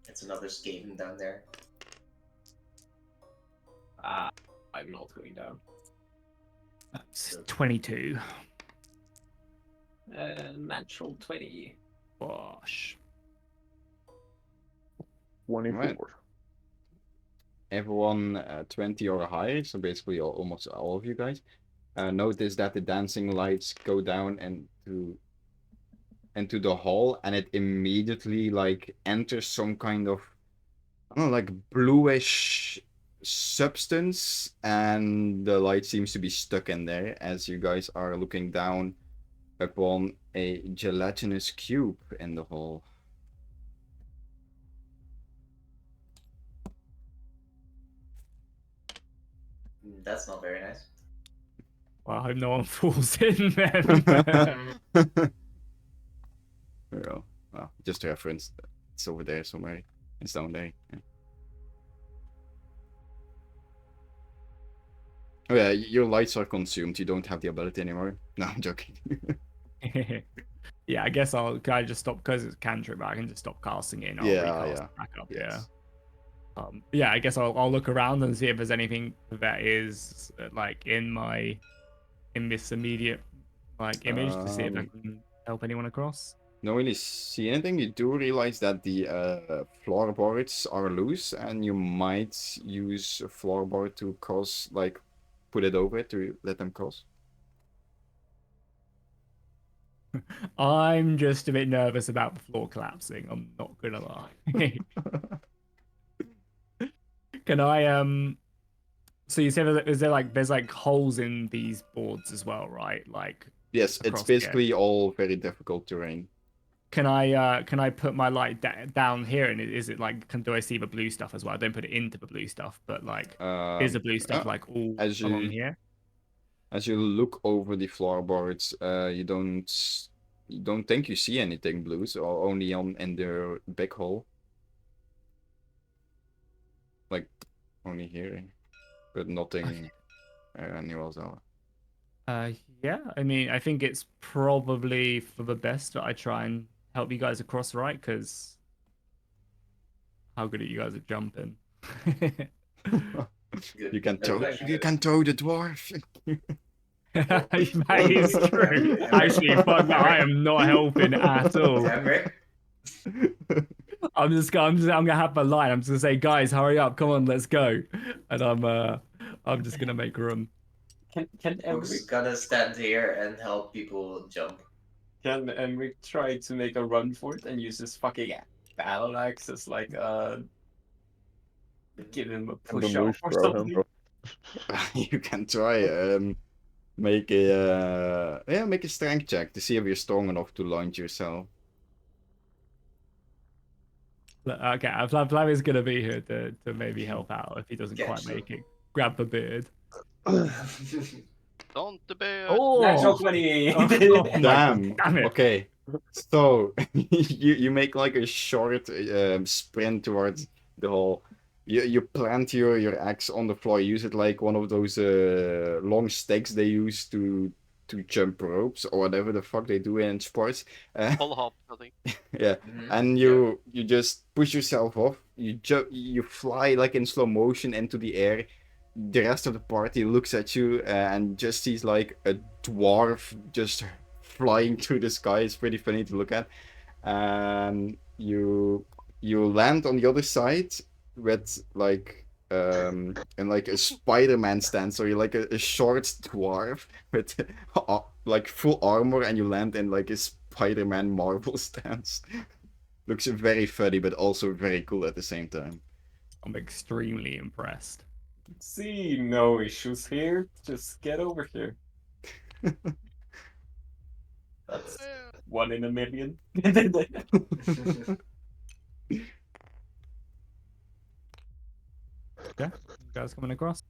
Speaker 3: It's another skating down there.
Speaker 5: I'm not going down.
Speaker 2: That's 22.
Speaker 5: Natural 20.
Speaker 2: Gosh.
Speaker 6: 24.
Speaker 1: Right. Everyone 20 or higher, so basically almost all of you guys, notice that the dancing lights go down into the hall, and it immediately like enters some kind of, I don't know, like bluish substance, and the light seems to be stuck in there as you guys are looking down upon a gelatinous cube in the hall.
Speaker 3: That's not very nice.
Speaker 2: Well, I hope no one falls in then.
Speaker 1: Well, just a reference. It's over there somewhere. It's down there. Yeah. Oh yeah, your lights are consumed. You don't have the ability anymore. No, I'm joking.
Speaker 2: Yeah, I guess can I just stop because it's cantrip, but I can just stop casting it and I'll recast it back up.
Speaker 1: Yes.
Speaker 2: Yeah, I guess I'll look around and see if there's anything that is like in this immediate like image to see if I can help anyone across.
Speaker 1: Don't really see anything. You do realize that the floorboards are loose, and you might use a floorboard to cross, like, put it over it to let them cross.
Speaker 2: I'm just a bit nervous about the floor collapsing. I'm not gonna lie. Can I So you said there's like holes in these boards as well, right? Like
Speaker 1: Yes, it's basically all very difficult terrain.
Speaker 2: Can I put my light down here, and is it like do I see the blue stuff as well? I don't put it into the blue stuff, but like is the blue stuff like all along here?
Speaker 1: As you look over the floorboards, you don't think you see anything blue, so only in the big hole. Like only here, but nothing anywhere else.
Speaker 2: Yeah, I mean, I think it's probably for the best that I try and help you guys across, right? Because how good are you guys at jumping?
Speaker 1: You can throw the dwarf.
Speaker 2: That is true. Actually, fuck that. I am not helping at all. I'm gonna have my line. I'm just gonna say, guys, hurry up, come on, let's go. And I'm just gonna make room.
Speaker 5: Can
Speaker 3: Brooks gonna stand here and help people jump.
Speaker 5: Can Emric try to make a run for it and use his fucking battle axe as like give him a push off or something?
Speaker 1: You can try. Make a strength check to see if you're strong enough to launch yourself.
Speaker 2: Okay, Flav is gonna be here to maybe help out if he doesn't quite make it. Grab the beard.
Speaker 7: Don't the beard.
Speaker 5: Oh, natural 20.
Speaker 1: Damn.
Speaker 2: Damn it.
Speaker 1: Okay. So you make like a short sprint towards the hole. You plant your axe on the floor. Use it like one of those long stakes they use to jump ropes or whatever the fuck they do in sports.
Speaker 7: Full hop, I think.
Speaker 1: Yeah, and you just push yourself off. You fly like in slow motion into the air. The rest of the party looks at you and just sees like a dwarf just flying through the sky. It's pretty funny to look at. And you land on the other side with like in like a Spider-Man stance, so you're like a short dwarf with like full armor, and you land in like a Spider-Man Marvel stance. Looks very funny, but also very cool at the same time.
Speaker 2: I'm extremely impressed.
Speaker 5: See, no issues here. Just get over here. That's 1 in a million.
Speaker 2: Okay, you guys coming across?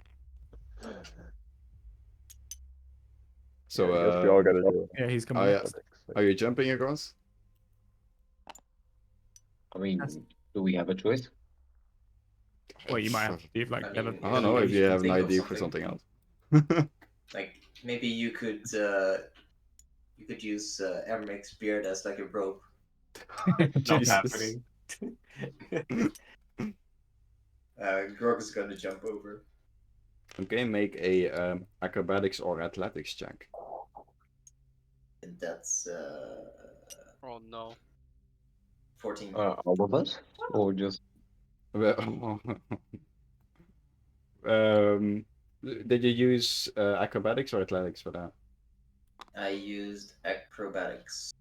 Speaker 1: So
Speaker 6: I guess we all gotta do it.
Speaker 2: Yeah, he's coming across.
Speaker 1: Are you jumping across?
Speaker 4: I mean, do we have a choice?
Speaker 2: Well, you might have to leave like
Speaker 3: I
Speaker 2: never.
Speaker 3: mean,
Speaker 1: I don't know if you have an
Speaker 3: think of
Speaker 1: idea for
Speaker 3: something.
Speaker 1: something else.
Speaker 3: Like maybe you could use Emric's beard as like a rope.
Speaker 5: Not
Speaker 1: Jesus.
Speaker 5: happening.
Speaker 3: Grog is gonna jump over.
Speaker 1: Okay, make a acrobatics or athletics check.
Speaker 3: And that's
Speaker 7: Oh no.
Speaker 3: 14.
Speaker 4: All of us, or just
Speaker 1: Well, um, did you use acrobatics or athletics for that?
Speaker 3: I used acrobatics.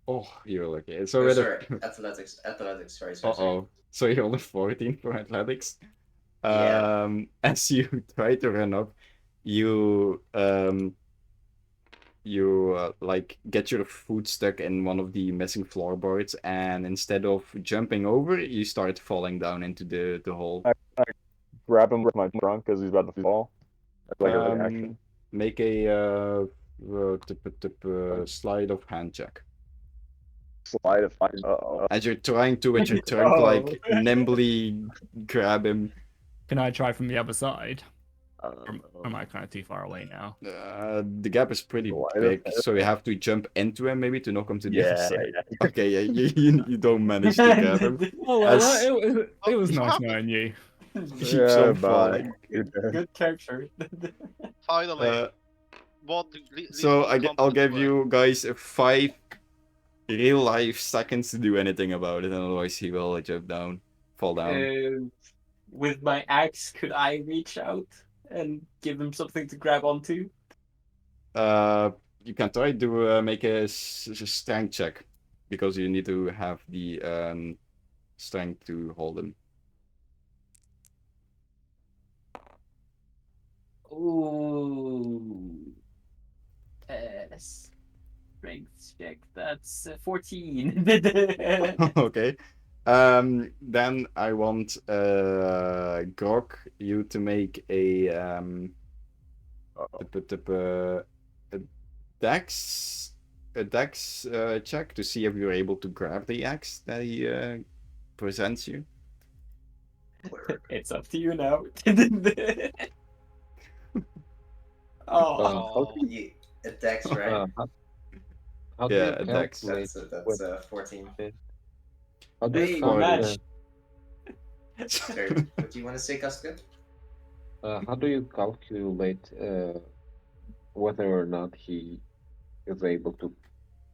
Speaker 1: Oh, you're lucky. So
Speaker 3: Oh,
Speaker 1: with
Speaker 3: sorry,
Speaker 1: a
Speaker 3: athletics. Athletics. Sorry.
Speaker 1: uh-oh. So you're only 14 for athletics.
Speaker 3: Yeah.
Speaker 1: As you try to run up, you like get your foot stuck in one of the missing floorboards, and instead of jumping over, you start falling down into the hole.
Speaker 6: I grab him with my trunk as he's about to fall. That's like a action.
Speaker 1: Make a sleight of hand check.
Speaker 6: Slide of uh-oh.
Speaker 1: As you're trying to with your trunk like nimbly grab him.
Speaker 2: Can I try from the other side? Or
Speaker 6: Um,
Speaker 2: am I kind of too far away now?
Speaker 1: The gap is pretty
Speaker 6: Sleight of
Speaker 1: big,
Speaker 6: hand.
Speaker 1: so you have to jump into him maybe to knock him to the other
Speaker 6: Yeah,
Speaker 1: side.
Speaker 6: yeah.
Speaker 1: Okay, yeah, you don't manage to grab him.
Speaker 2: Oh well,
Speaker 1: As
Speaker 2: it was nice
Speaker 7: Oh,
Speaker 2: knowing you.
Speaker 1: he keeps on
Speaker 6: bye.
Speaker 1: falling.
Speaker 5: Good capture.
Speaker 7: Finally.
Speaker 1: Uh,
Speaker 7: What?
Speaker 1: so I'll give you guys 5 real life seconds to do anything about it, and otherwise he will jump down, fall down.
Speaker 5: With my axe, could I reach out and give him something to grab onto?
Speaker 1: You can try to make a strength check because you need to have the strength to hold him.
Speaker 5: Ooh. Strength check. That's 14.
Speaker 1: Okay. Then I want Grok you to make a a dex check to see if you're able to grab the axe that he presents you.
Speaker 5: It's up to you now. Oh,
Speaker 3: You, attacks, right?
Speaker 4: how do
Speaker 1: Yeah,
Speaker 4: you
Speaker 1: a dex.
Speaker 4: calculate
Speaker 3: That's 14.
Speaker 4: how do you
Speaker 3: Hey,
Speaker 4: calculate
Speaker 5: match.
Speaker 3: Sorry, what do you want to say, Casca?
Speaker 4: how do you calculate whether or not he is able to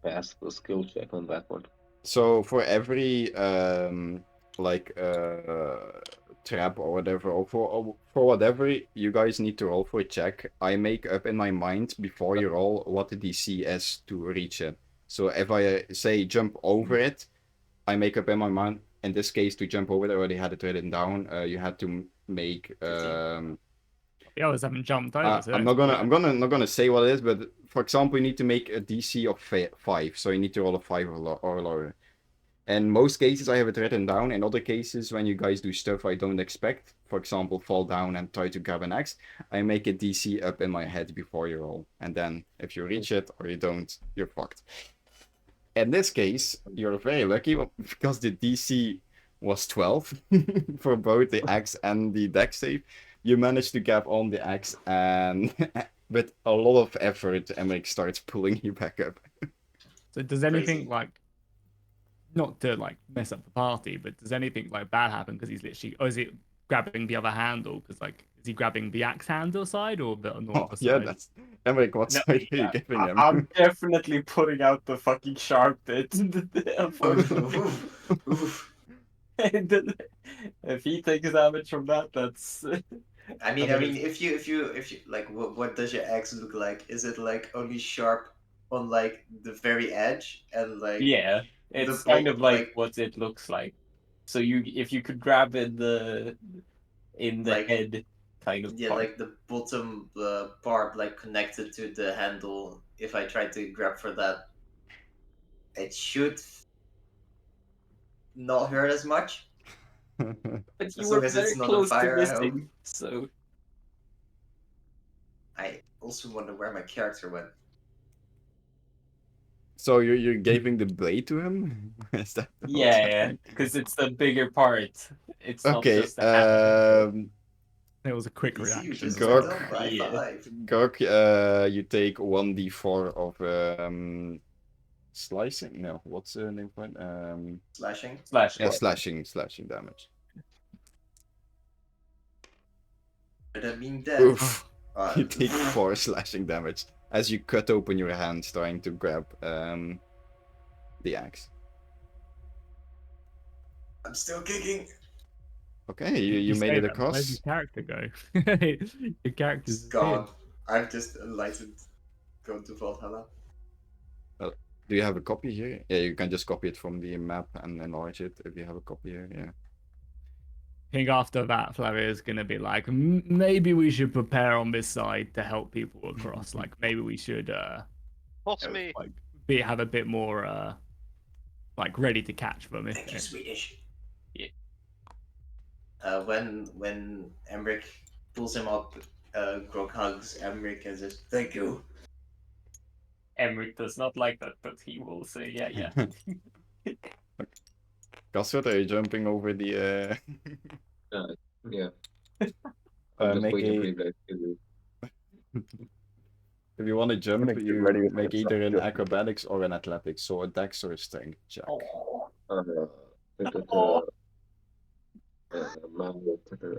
Speaker 4: pass the skill check on that one?
Speaker 1: So for every like trap or whatever, or for whatever you guys need to roll for a check, I make up in my mind before you roll what the DC is to reach it. So if I say jump over it, I make up in my mind. In this case, to jump over it, I already had it written down. You had to make
Speaker 2: The others haven't jumped over. So
Speaker 1: I'm not gonna say what it is, but for example, you need to make a DC of 5, so you need to roll a 5 or lower. In most cases, I have it written down. In other cases, when you guys do stuff I don't expect, for example, fall down and try to grab an axe, I make a DC up in my head before you roll. And then if you reach it or you don't, you're fucked. In this case, you're very lucky because the DC was 12 for both the axe and the dex save. You managed to grab on the axe, and with a lot of effort, Emmerich starts pulling you back up.
Speaker 2: So does anything
Speaker 3: Crazy.
Speaker 2: like, not to like mess up the party, but does anything like bad happen because he's literally, or is it grabbing the other handle? Because like, is he grabbing the axe handle side or the normal
Speaker 1: Oh,
Speaker 2: side?
Speaker 1: yeah, that's Emmerich. What
Speaker 5: No,
Speaker 1: side are you giving him?
Speaker 5: I'm definitely putting out the fucking sharp bit. Unfortunately.
Speaker 3: Oof.
Speaker 5: If he takes damage from that, that's.
Speaker 3: I mean, if you like, what does your axe look like? Is it like only sharp on like the very edge and like
Speaker 5: Yeah, it's kind of like what it looks like. So if you could grab in the
Speaker 3: like
Speaker 5: head kind of part.
Speaker 3: like the bottom part like connected to the handle. If I try to grab for that, it should not hurt as much.
Speaker 5: But you
Speaker 3: As
Speaker 5: were
Speaker 3: long as it's
Speaker 5: very
Speaker 3: not on
Speaker 5: close to
Speaker 3: fire, I hope.
Speaker 5: missing, so
Speaker 3: I also wonder where my character went.
Speaker 1: So you're giving the blade to him? Is that what's
Speaker 5: yeah,
Speaker 1: happening?
Speaker 5: because it's the bigger part. It's not
Speaker 1: Okay.
Speaker 5: just the handle.
Speaker 2: It was a quick
Speaker 3: You see, you
Speaker 2: reaction.
Speaker 3: just
Speaker 2: as
Speaker 1: Gork.
Speaker 3: went
Speaker 2: well.
Speaker 3: on by
Speaker 5: Yeah.
Speaker 3: 5.
Speaker 1: Gork, you take 1d4 of slicing. No, what's the name for it?
Speaker 3: Slashing.
Speaker 1: Yeah, slashing damage.
Speaker 3: Would that mean death?
Speaker 1: Oof. You take
Speaker 3: Oof.
Speaker 1: 4 slashing damage. as you cut open your hands trying to grab the axe.
Speaker 3: I'm still kicking.
Speaker 1: Okay, you made
Speaker 2: say
Speaker 1: it
Speaker 2: that, but where's
Speaker 1: across.
Speaker 2: your character go? Your character's
Speaker 3: It's gone. I've just enlightened. Go to Valhalla.
Speaker 1: Do you have a copy here? Yeah, you can just copy it from the map and enlarge it if you have a copy here. Yeah.
Speaker 2: I think after that, Flavia is going to be like, maybe we should prepare on this side to help people across. Like, maybe we should
Speaker 7: Boss me.
Speaker 2: like have a bit more like ready to catch them.
Speaker 3: Thank you, Swedish.
Speaker 2: Yeah.
Speaker 3: When Emric pulls him up, Grog hugs Emric and says, "Thank you."
Speaker 5: Emric does not like that, but he will say, yeah.
Speaker 1: Gaswet, are you jumping over the
Speaker 4: Yeah. I'm just
Speaker 1: make
Speaker 4: waiting for
Speaker 1: a
Speaker 4: you guys to do.
Speaker 1: if you want to jump,
Speaker 6: gonna get
Speaker 1: you
Speaker 6: ready with
Speaker 1: make
Speaker 6: my
Speaker 1: either an
Speaker 6: stuff.
Speaker 1: acrobatics or an athletics, so a dex or a strength check.
Speaker 4: My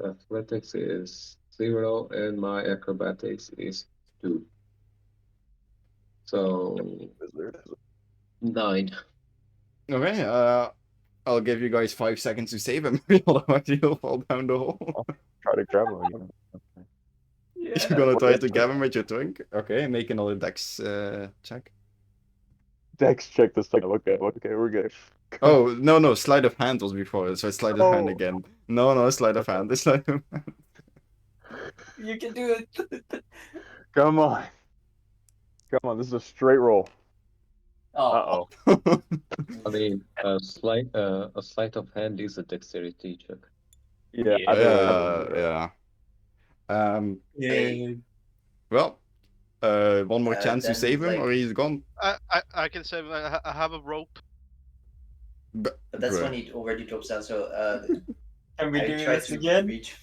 Speaker 4: athletics is 0 and my acrobatics is 2. So
Speaker 6: Wizard.
Speaker 4: 9.
Speaker 1: Okay, I'll give you guys 5 seconds to save him, otherwise he'll fall down the hole.
Speaker 6: Try to grab him again. Okay.
Speaker 1: You're gonna try to grab him with your trunk? Okay, make another dex check.
Speaker 6: Dex check this time. Okay, we're good.
Speaker 1: Oh, no, sleight of hand was before, so it's sleight of hand again. No, sleight of hand, it's sleight of hand.
Speaker 5: You can do it.
Speaker 6: Come on. This is a straight roll.
Speaker 5: Oh.
Speaker 6: Uh-oh.
Speaker 4: I mean, a sleight of hand is a dexterity check.
Speaker 6: Yeah.
Speaker 1: Yeah.
Speaker 3: Hey,
Speaker 1: Well, one more chance to
Speaker 3: then,
Speaker 1: save him,
Speaker 3: like-
Speaker 1: or he's gone.
Speaker 7: I can say I have a rope.
Speaker 3: but that's
Speaker 1: Bruh.
Speaker 3: when he already drops down. So
Speaker 5: Can we
Speaker 3: I
Speaker 5: do
Speaker 3: try
Speaker 5: this
Speaker 3: to
Speaker 5: again?
Speaker 3: reach.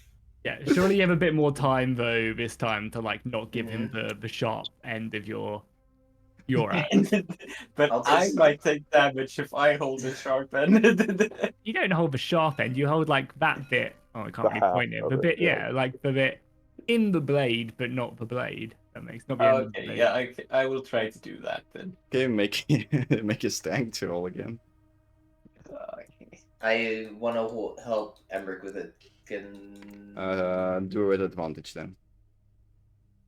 Speaker 2: Yeah, surely you have a bit more time though this time to like not give him the sharp end of your axe.
Speaker 5: But
Speaker 3: I'll
Speaker 5: I
Speaker 3: just-
Speaker 5: might take damage if I hold the sharp end.
Speaker 2: You don't hold the sharp end. You hold like that bit. Oh, I can't
Speaker 6: The
Speaker 2: be
Speaker 6: half
Speaker 2: pointing.
Speaker 6: of
Speaker 2: The
Speaker 6: it,
Speaker 2: bit,
Speaker 6: yeah.
Speaker 2: yeah, like the bit in the blade, but not the blade. That makes not the end of the
Speaker 5: Okay,
Speaker 2: blade.
Speaker 5: yeah, I will try to do that then.
Speaker 1: Okay, make a strength roll again.
Speaker 3: I want to help Emric with it. Can
Speaker 1: Do it with advantage then.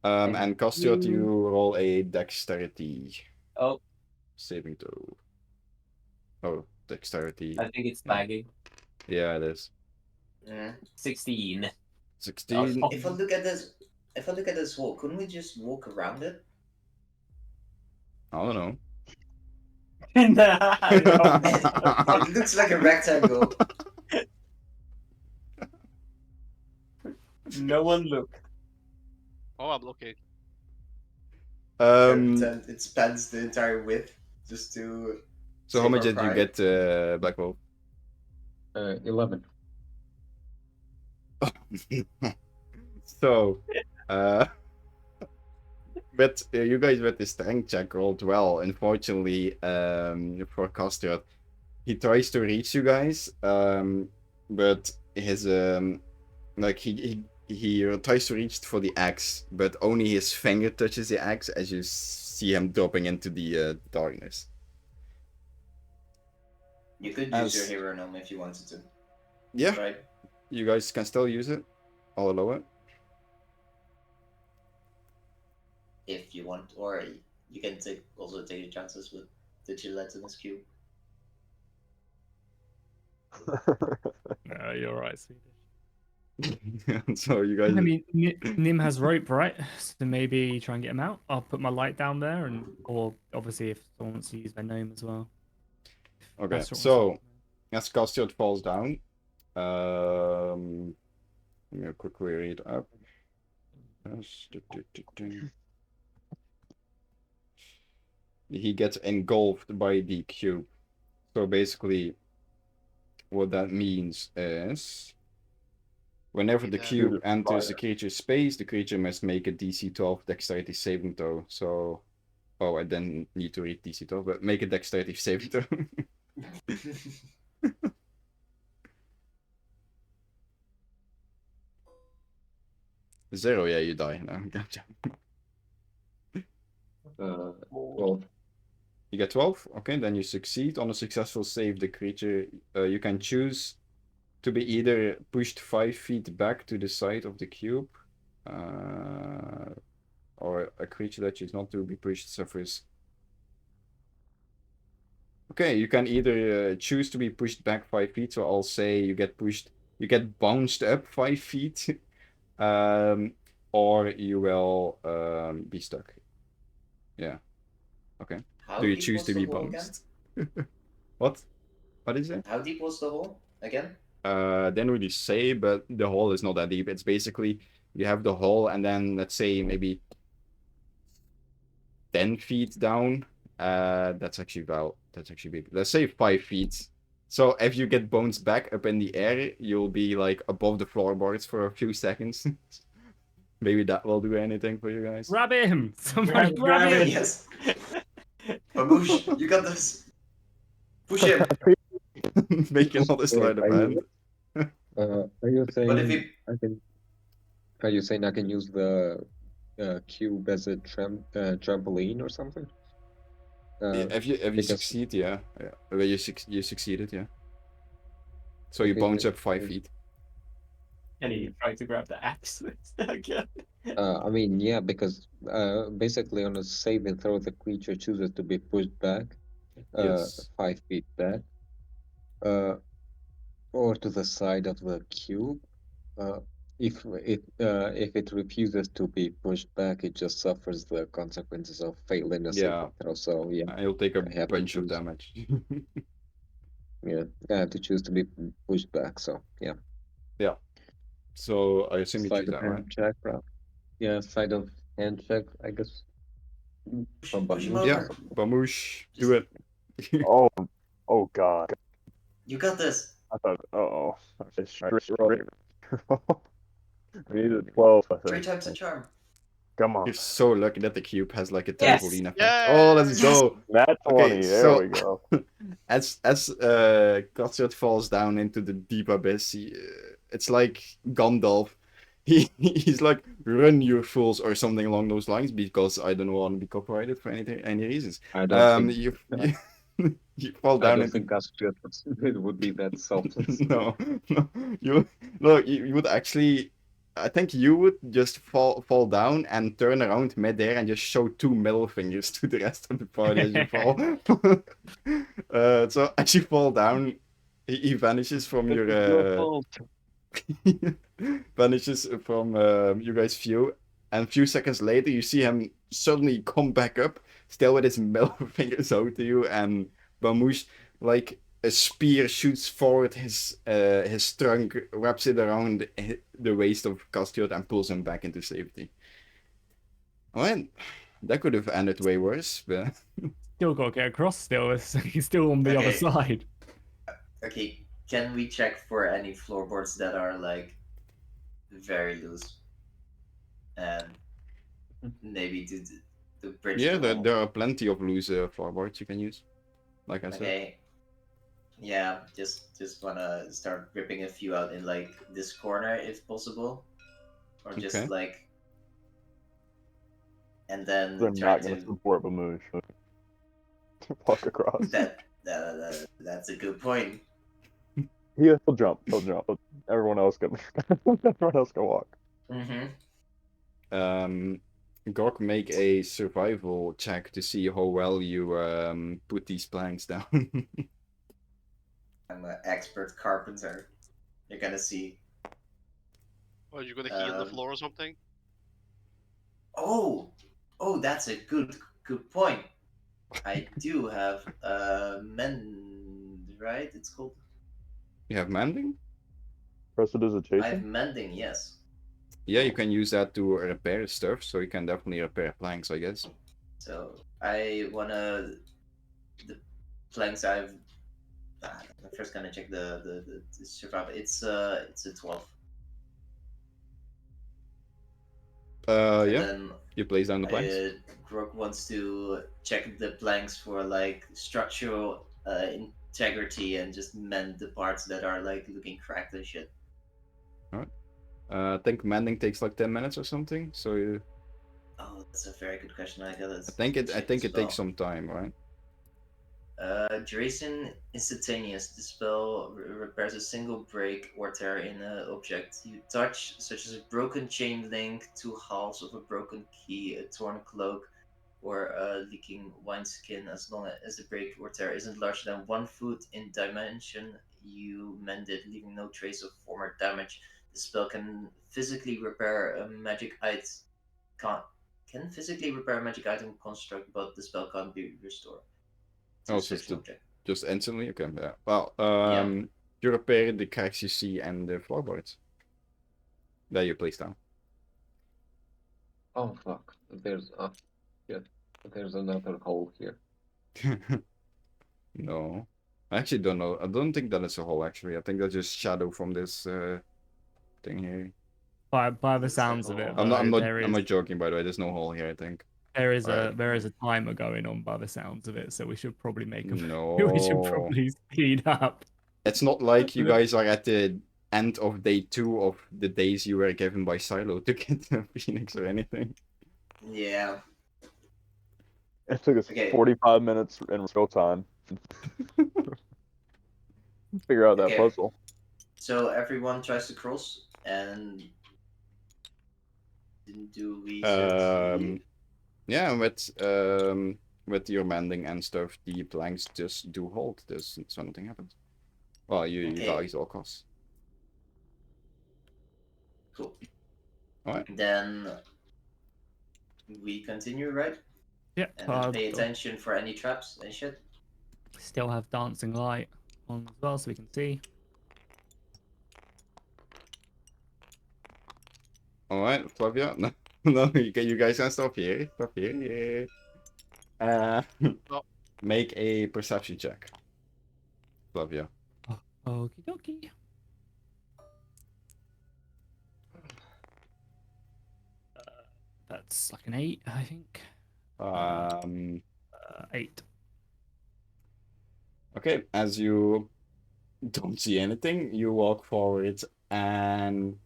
Speaker 1: And Castiot, you roll a dexterity
Speaker 5: Oh,
Speaker 1: saving throw. Oh, dexterity.
Speaker 5: I think it's bagging.
Speaker 1: Yeah, it is.
Speaker 5: 16.
Speaker 1: 16.
Speaker 3: If I look at this wall, couldn't we just walk around it?
Speaker 1: I don't know.
Speaker 5: No.
Speaker 3: It looks like a rectangle.
Speaker 5: No one look.
Speaker 7: Oh, I'm looking.
Speaker 3: And it spans the entire width just to.
Speaker 1: So how
Speaker 3: save
Speaker 1: much
Speaker 3: our
Speaker 1: did you
Speaker 3: pride.
Speaker 1: get, Black Wolf?
Speaker 4: 11.
Speaker 1: So, but you guys with the strength check rolled well. Unfortunately, for Castiot, he tries to reach you guys, but his like he tries to reach for the axe, but only his finger touches the axe as you see him dropping into the darkness.
Speaker 3: You could use your hero gnome if you wanted to.
Speaker 1: Yeah,
Speaker 3: Right?
Speaker 1: you guys can still use it. I'll allow it.
Speaker 3: If you want, or you can also take your chances with the gelatinous cube.
Speaker 2: No, you're right, Swedish.
Speaker 1: So you guys.
Speaker 2: I mean, Nim has rope, right? So maybe try and get him out. I'll put my light down there, or obviously if someone wants to use their gnome as well.
Speaker 1: Okay,
Speaker 2: That's what
Speaker 1: so as Castiot falls down, let me quickly read up. He gets engulfed by the cube. So basically, what that means is, whenever the cube enters the creature's space, the creature must make a DC 12 dexterity saving throw. So, oh, I then need to read DC 12, but make a dexterity saving throw. 0, yeah, you die. No, gotcha.
Speaker 4: Well,
Speaker 1: You get 12? Okay, then you succeed. On a successful save, the creature, you can choose to be either pushed 5 feet back to the side of the cube, or a creature that is not to be pushed suffers. Okay, you can either choose to be pushed back 5 feet, so I'll say you get bounced up 5 feet, or you will be stuck. Yeah. Okay.
Speaker 3: How
Speaker 1: Do you
Speaker 3: deep
Speaker 1: choose
Speaker 3: was
Speaker 1: to
Speaker 3: the
Speaker 1: be
Speaker 3: hole again?
Speaker 1: bounced? What? What is it?
Speaker 3: How deep was the hole again?
Speaker 1: Didn't really say, but the hole is not that deep. It's basically you have the hole, and then let's say maybe 10 feet down. That's actually big. Let's say 5 feet. So if you get bounced back up in the air, you'll be like above the floorboards for a few seconds. Maybe that will do anything for you guys.
Speaker 2: Grab him! Somebody grab him!
Speaker 3: Yes. Baboosh, you got this. Push him.
Speaker 1: Make another sleight of hand.
Speaker 4: Are you
Speaker 3: But if
Speaker 4: saying
Speaker 3: he
Speaker 4: I can? Are you saying I can use the cube as a trampoline or something?
Speaker 1: If you
Speaker 4: because-
Speaker 1: succeed, yeah. Well, you succeeded, yeah. So you
Speaker 4: Okay,
Speaker 1: bounce
Speaker 4: great.
Speaker 1: up 5 feet.
Speaker 5: And he tried to grab the axe again.
Speaker 4: I mean, yeah, because basically on a save and throw, the creature chooses to be pushed back,
Speaker 1: Yes.
Speaker 4: 5 feet back, or to the side of the cube. If it refuses to be pushed back, it just suffers the consequences of failing a save
Speaker 1: Yeah.
Speaker 4: and throw. So yeah,
Speaker 1: You'll take a
Speaker 4: I have to
Speaker 1: bunch of
Speaker 4: choose.
Speaker 1: damage.
Speaker 4: Yeah, I have to choose to be pushed back. So yeah.
Speaker 1: Yeah. So I assume you
Speaker 4: Sleight
Speaker 1: choose
Speaker 4: of
Speaker 1: that, right?
Speaker 4: hand check, right? Yeah, sleight of hand check, I guess. From
Speaker 3: push him
Speaker 4: Bamush.
Speaker 1: Yeah,
Speaker 3: over.
Speaker 1: Bamoosh, do it.
Speaker 6: Oh god.
Speaker 3: You got this.
Speaker 6: I thought, oh. We needed 12, I
Speaker 3: 3
Speaker 6: think.
Speaker 3: times the charm.
Speaker 6: Come on.
Speaker 1: You're so lucky that the cube has like a
Speaker 3: Yes!
Speaker 1: trampoline effect. Oh, let's
Speaker 7: Yes!
Speaker 1: go.
Speaker 6: Nat 20,
Speaker 1: Okay,
Speaker 6: there
Speaker 1: so
Speaker 6: we go.
Speaker 1: as Cuthbert falls down into the deep abyss, it's like Gandalf. He's like, run, you fools, or something along those lines, because I don't want to be copyrighted for any reasons.
Speaker 4: I don't think
Speaker 1: You fall
Speaker 4: I
Speaker 1: down
Speaker 4: don't
Speaker 1: into
Speaker 4: think Astrid it would be that selfless.
Speaker 1: no, you would actually. I think you would just fall down and turn around midair and just show 2 middle fingers to the rest of the party as you fall. So as you fall down, he vanishes from your vanishes from you guys' view, and a few seconds later you see him suddenly come back up, still with his middle fingers out to you, and Bamoosh, like a spear, shoots forward his trunk, wraps it around the waist of Castiot, and pulls him back into safety. Well, that could have ended way worse, but
Speaker 2: Still got to get across still. He's still on the other
Speaker 3: Okay.
Speaker 2: side.
Speaker 3: Okay, can we check for any floorboards that are like very loose? And maybe to bridge
Speaker 1: yeah,
Speaker 3: the hole.
Speaker 1: there are plenty of loose floorboards you can use, like I said.
Speaker 3: Okay. Yeah, just wanna start ripping a few out in like this corner if possible, or just
Speaker 1: Okay.
Speaker 3: like, and then
Speaker 6: They're
Speaker 3: try
Speaker 6: not going to
Speaker 3: to.
Speaker 6: support Bamoosh. Walk across.
Speaker 3: That's a good point.
Speaker 6: He'll jump. Everyone else can walk.
Speaker 3: Mm-hmm.
Speaker 1: Gork, make a survival check to see how well you put these planks down.
Speaker 3: I'm an expert carpenter. You're gonna see.
Speaker 7: Are you gonna heal the floor or something?
Speaker 3: Oh, that's a good point. I do have mend, right? It's called.
Speaker 1: You have mending?
Speaker 3: I have
Speaker 6: Prestidigitation?
Speaker 3: mending, yes.
Speaker 1: Yeah, you can use that to repair stuff, so you can definitely repair planks, I guess.
Speaker 3: So I wanna the planks I'm first gonna check the survival. It's a 12. And
Speaker 1: Yeah.
Speaker 3: then
Speaker 1: You place down the planks.
Speaker 3: Grok wants to check the planks for like structural integrity and just mend the parts that are like looking cracked and shit.
Speaker 1: I think mending takes like 10 minutes or something, so you...
Speaker 3: Oh, that's a very good question. I gotta.
Speaker 1: I think it
Speaker 3: check the
Speaker 1: takes
Speaker 3: spell.
Speaker 1: some time, right?
Speaker 3: Duration instantaneous. The spell repairs a single break or tear in an object you touch, such as a broken chain link, two halves of a broken key, a torn cloak, or a leaking wineskin. As long as the break or tear isn't larger than 1 foot in dimension, you mend it, leaving no trace of former damage. The spell can physically repair a magic item. Can physically repair a magic item construct, but the spell can't be restored to
Speaker 1: Oh,
Speaker 3: such an object.
Speaker 1: just instantly? Okay, yeah. Well,
Speaker 3: Yeah.
Speaker 1: you repair the cracks you see and the floorboards that you place down.
Speaker 4: Oh fuck! There's there's another hole here.
Speaker 1: No. I actually don't know. I don't think that is a hole, actually. I think that's just shadow from this thing here.
Speaker 2: By the
Speaker 3: Looks
Speaker 2: sounds
Speaker 3: like
Speaker 2: of
Speaker 3: a
Speaker 2: it,
Speaker 3: hole.
Speaker 2: though, there
Speaker 1: I'm
Speaker 2: is
Speaker 1: not joking, by the way. There's no hole here, I think.
Speaker 2: there is
Speaker 1: Alright.
Speaker 2: a timer going on by the sounds of it, so we should probably make a we should
Speaker 1: No.
Speaker 2: probably speed up.
Speaker 1: It's not like you guys are at the end of day 2 of the days you were given by Silo to get the Phoenix or anything.
Speaker 3: Yeah.
Speaker 6: It took us
Speaker 3: Okay.
Speaker 6: 45 minutes in real time. Figure out that
Speaker 3: Okay.
Speaker 6: puzzle.
Speaker 3: So everyone tries to cross and didn't do reset.
Speaker 1: Yeah, with your mending and stuff, the planks just do hold. So nothing happens. Well, you
Speaker 3: Okay.
Speaker 1: guys all costs.
Speaker 3: Cool.
Speaker 1: Alright.
Speaker 3: Then we continue, right?
Speaker 2: Yeah,
Speaker 3: And then pay attention for any traps and shit.
Speaker 2: still have dancing light on as well, so we can see.
Speaker 1: Alright, Flavia. No, no, you guys can stop here. Stop here. Yeah. Make a perception check. Flavia.
Speaker 2: Okie dokie. That's like an 8, I think. 8.
Speaker 1: Okay, as you don't see anything, you walk forward and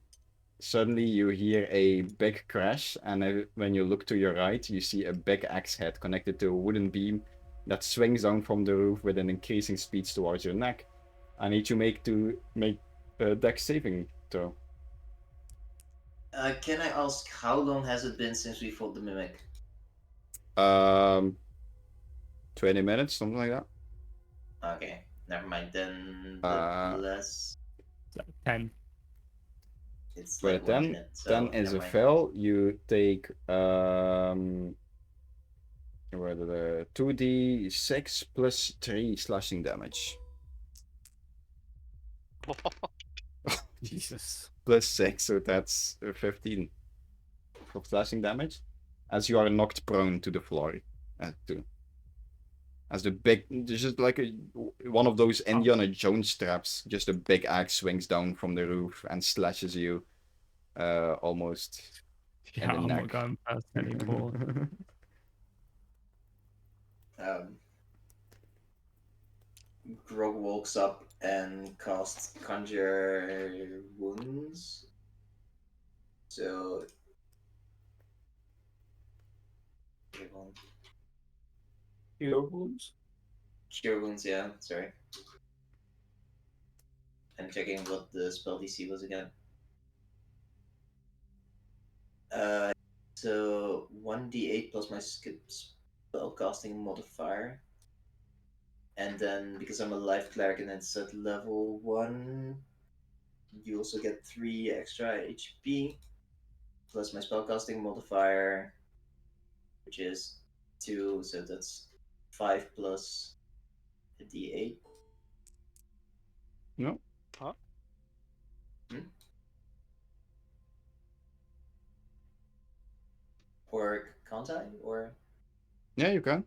Speaker 1: suddenly you hear a big crash, and when you look to your right, you see a big axe head connected to a wooden beam that swings down from the roof with an increasing speed towards your neck. I need you to make a dex saving throw.
Speaker 3: Can I ask how long has it been since we fought the mimic?
Speaker 1: 20 minutes, something like that.
Speaker 3: Okay, never mind. Then the less
Speaker 2: 10.
Speaker 3: it's
Speaker 1: Wait,
Speaker 3: like 1 minute. So
Speaker 1: 10 is
Speaker 3: never
Speaker 1: a
Speaker 3: mind.
Speaker 1: fail. You take where the 2d6 plus 3 slashing damage.
Speaker 2: Jesus.
Speaker 1: Plus 6, so that's 15 of slashing damage. As you are knocked prone to the floor. As the big, just like one of those Indiana Jones straps, just a big axe swings down from the roof and slashes you almost
Speaker 2: Yeah,
Speaker 1: in the
Speaker 2: I'm
Speaker 1: neck.
Speaker 2: not going past anymore.
Speaker 3: Grog walks up and casts Conjure Wounds. So.
Speaker 5: Cure wounds?
Speaker 3: Cure Wounds, yeah, sorry. I'm checking what the spell DC was again. So 1d8 plus my spellcasting modifier. And then because I'm a life cleric and it's at level 1, you also get 3 extra HP plus my spellcasting modifier, which is 2, so that's 5 plus a d8.
Speaker 1: No.
Speaker 7: Huh?
Speaker 3: Or can't I? Or
Speaker 1: Yeah, you can.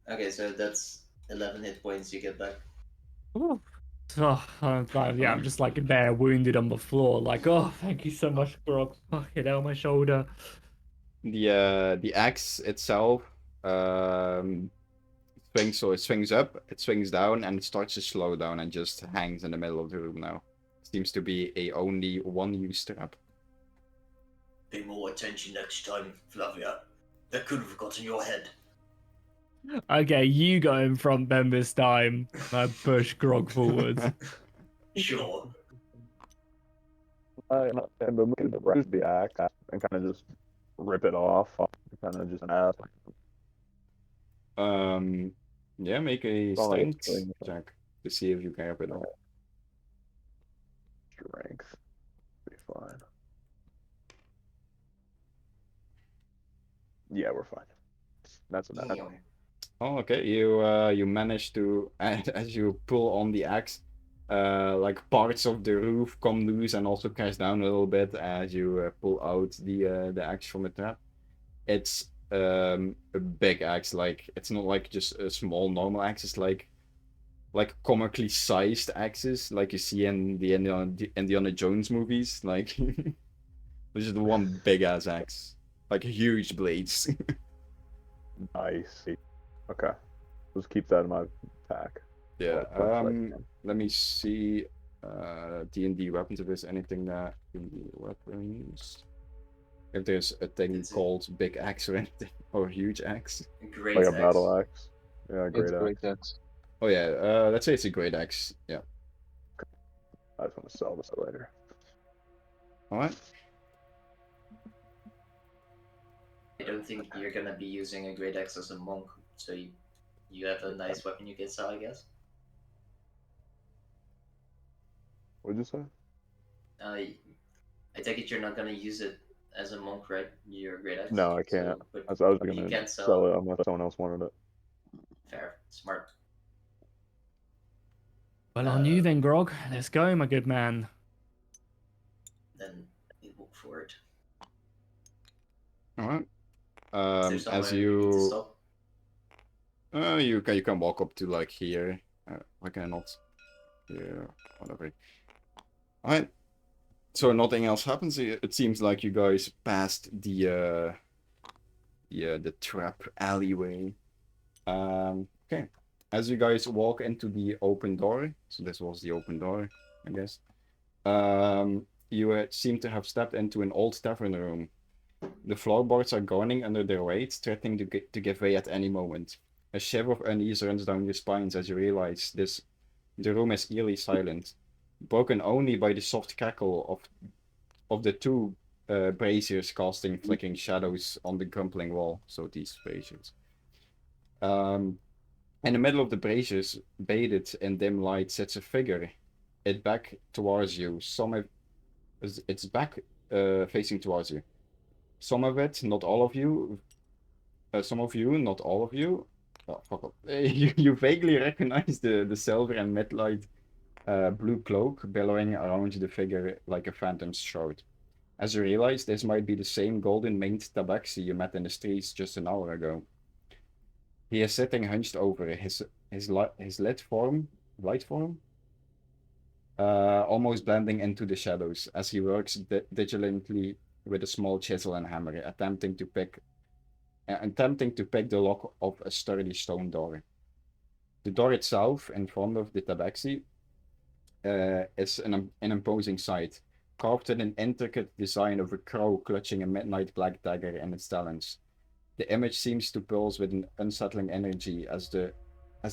Speaker 3: okay, so that's 11 hit points you get back.
Speaker 2: Ooh. Oh, I'm just like there, wounded on the floor. Like, oh, thank you so much, Grog. Fucking hell, my shoulder.
Speaker 1: The axe itself swings, so it swings up, it swings down, and it starts to slow down and just hangs in the middle of the room now. Seems to be a only one use trap.
Speaker 3: Pay more attention next time, Flavia. That could have gotten your head.
Speaker 2: Okay, you go in front then this time. I push Grog forwards.
Speaker 3: Sure.
Speaker 6: And then we can use the axe and kind of just rip it off. Kind of just ask.
Speaker 1: Yeah, make a
Speaker 6: It's not like
Speaker 1: strength
Speaker 6: it's killing
Speaker 1: check to see if you can rip it off.
Speaker 6: strength. Be fine. Yeah, we're fine. That's enough.
Speaker 3: Damn.
Speaker 1: Oh, okay. You manage to as you pull on the axe, like parts of the roof come loose and also crash down a little bit as you pull out the axe from the trap. It's a big axe. Like it's not like just a small normal axe. It's like comically sized axes, like you see in the Indiana Jones movies. Like this is the one big ass axe, like huge blades.
Speaker 6: Nice. Okay. Let's keep that in my pack.
Speaker 1: Yeah.
Speaker 6: Well,
Speaker 1: Let me see. D&D weapons. If there's anything that D&D weapons. If there's a thing
Speaker 3: It's a-
Speaker 1: called big axe or anything, or huge axe.
Speaker 3: Great
Speaker 6: like a
Speaker 3: axe.
Speaker 6: battle axe. Yeah,
Speaker 4: It's
Speaker 6: great axe.
Speaker 4: great axe.
Speaker 1: Oh yeah. Let's say it's a great axe. Yeah.
Speaker 6: I just want to sell this later.
Speaker 1: All right.
Speaker 3: I don't think you're gonna be using a great axe as a monk, so you have a nice weapon you can sell, I guess.
Speaker 6: What'd you say?
Speaker 3: I take it you're not gonna use it as a monk, right? Your great axe.
Speaker 6: No, I can't.
Speaker 3: but
Speaker 6: I was
Speaker 3: you
Speaker 6: gonna
Speaker 3: can
Speaker 6: sell it unless someone else wanted it.
Speaker 3: Fair, smart.
Speaker 2: Well, on you then, Grog. Let's go, my good man.
Speaker 3: Then we walk forward.
Speaker 1: All right.
Speaker 3: Is there somewhere
Speaker 1: As
Speaker 3: we need to
Speaker 1: you
Speaker 3: stop?
Speaker 1: you can walk up to like here. Why can I not? Here, whatever. All right. So nothing else happens. It seems like you guys passed the trap alleyway. Okay. As you guys walk into the open door, so this was the open door, I guess. You seem to have stepped into an old tavern room. The floorboards are groaning under their weight, threatening to give way at any moment. A shiver of unease runs down your spines as you realize the room is eerily silent, broken only by the soft crackle of the two braziers casting flickering shadows on the crumbling wall. So these braziers. In the middle of the braziers, bathed in dim light, sits a figure. It back towards you. It's back facing towards you. Some of it, not all of you. Some of you, not all of you. Oh, fuck off. You vaguely recognize the silver and midnight blue cloak billowing around the figure like a phantom's shroud. As you realize, this might be the same golden-maned tabaxi you met in the streets just an hour ago. He is sitting hunched over, his light form, almost blending into the shadows as he works vigilantly with a small chisel and hammer, attempting to pick the lock of a sturdy stone door. The door itself, in front of the tabaxi, is an imposing sight, carved in an intricate design of a crow clutching a midnight black dagger in its talons. The image seems to pulse with an unsettling energy as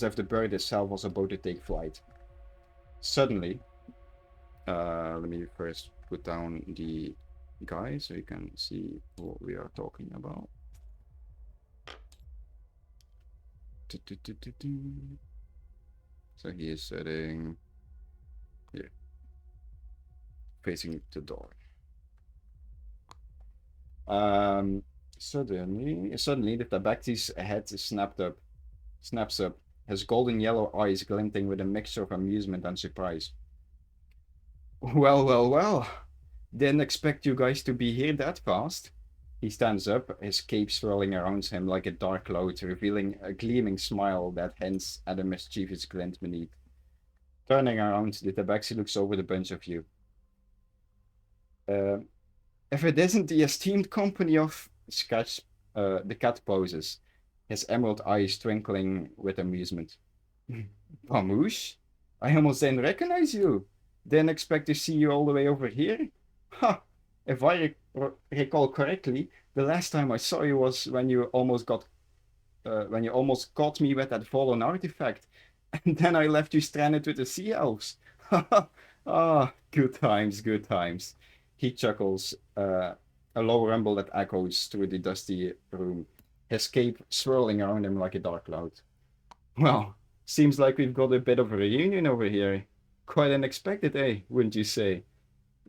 Speaker 1: if the bird itself was about to take flight. Suddenly, let me first put down the guy so you can see what we are talking about. So he is sitting here, facing the door. Suddenly, the tabaxi's head snaps up, his golden yellow eyes glinting with a mixture of amusement and surprise. Well. Didn't expect you guys to be here that fast. He stands up, his cape swirling around him like a dark cloud, revealing a gleaming smile that hints at a mischievous glint beneath. Turning around, the tabaxi looks over the bunch of you. If it isn't the esteemed company of Sketch, the cat poses, his emerald eyes twinkling with amusement. Vamoosh? I almost didn't recognize you. Didn't expect to see you all the way over here. Ha! If I recall correctly, the last time I saw you was when you almost caught me with that fallen artifact, and then I left you stranded with the sea elves. Ah, good times, good times. He chuckles, a low rumble that echoes through the dusty room, his cape swirling around him like a dark cloud. Well, seems like we've got a bit of a reunion over here. Quite unexpected, eh, wouldn't you say?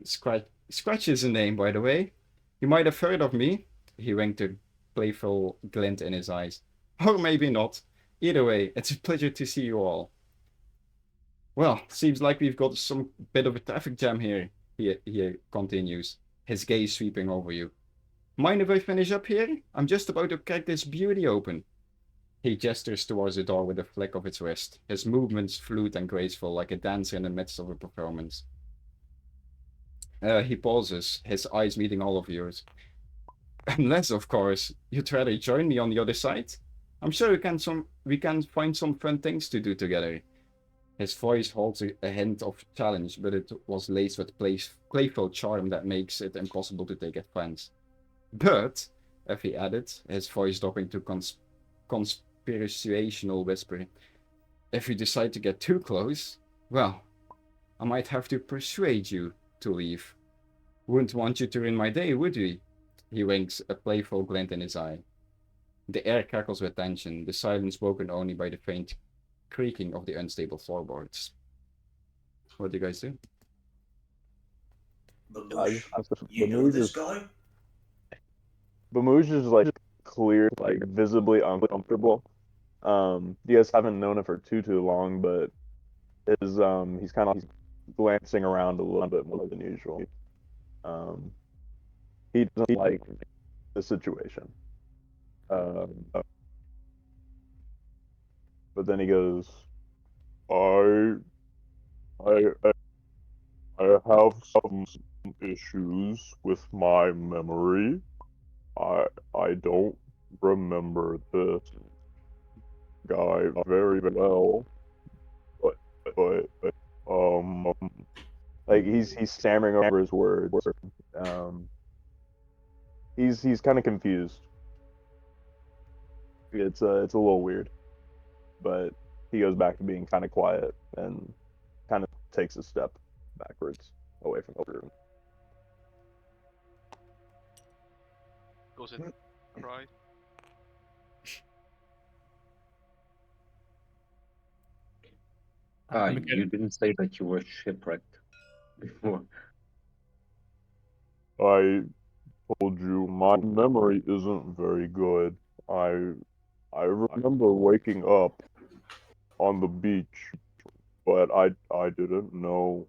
Speaker 1: Scratch is a name, by the way. You might have heard of me. He winked a playful glint in his eyes. Or maybe not. Either way, it's a pleasure to see you all. Well, seems like we've got some bit of a traffic jam here, he continues, his gaze sweeping over you. Mind if I finish up here? I'm just about to crack this beauty open. He gestures towards the door with a flick of his wrist, his movements fluid and graceful like a dancer in the midst of a performance. He pauses, his eyes meeting all of yours. Unless, of course, you'd rather join me on the other side. I'm sure we can find some fun things to do together. His voice holds a hint of challenge, but it was laced with playful charm that makes it impossible to take offense. But, Effie added, his voice dropping to conspirational whisper, if you decide to get too close, well, I might have to persuade you to leave. Wouldn't want you to ruin my day, would we? He winks, a playful glint in his eye. The air crackles with tension, the silence broken only by the faint creaking of the unstable floorboards. What do you guys do?
Speaker 6: Bamoosh is like clear, like visibly uncomfortable. You guys haven't known him for too long, but he's kind of glancing around a little bit more than usual. He doesn't like the situation. But then he goes, I have some issues with my memory. I don't remember this guy very well, but like he's stammering over his words. He's kind of confused. It's a little weird, but he goes back to being kind of quiet and kind of takes a step backwards away from the room.
Speaker 7: Goes it right?
Speaker 4: You didn't say that you were shipwrecked before.
Speaker 6: I told you my memory isn't very good. I remember waking up on the beach, but I didn't know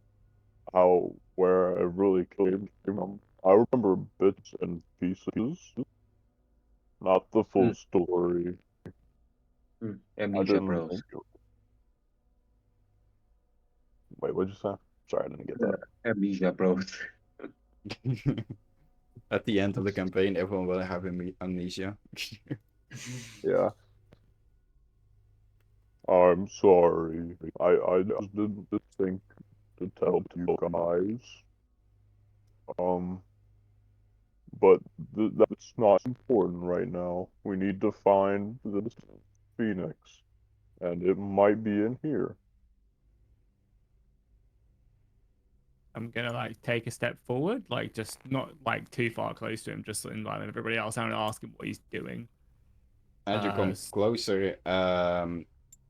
Speaker 6: where I really came from. I remember bits and pieces, not the full story. I
Speaker 4: Amnesia,
Speaker 6: didn't
Speaker 4: bros.
Speaker 6: think it... Wait, what'd you say? Sorry, I didn't get that.
Speaker 4: Amnesia, bros.
Speaker 1: At the end of the campaign, everyone will have amnesia.
Speaker 6: Yeah. I'm sorry. I just didn't think to tell you guys. But that's not important right now. We need to find this phoenix, and it might be in here.
Speaker 2: I'm gonna like take a step forward, like just not like too far close to him, just in line with everybody else. I'm gonna ask him what he's doing.
Speaker 1: As you come closer,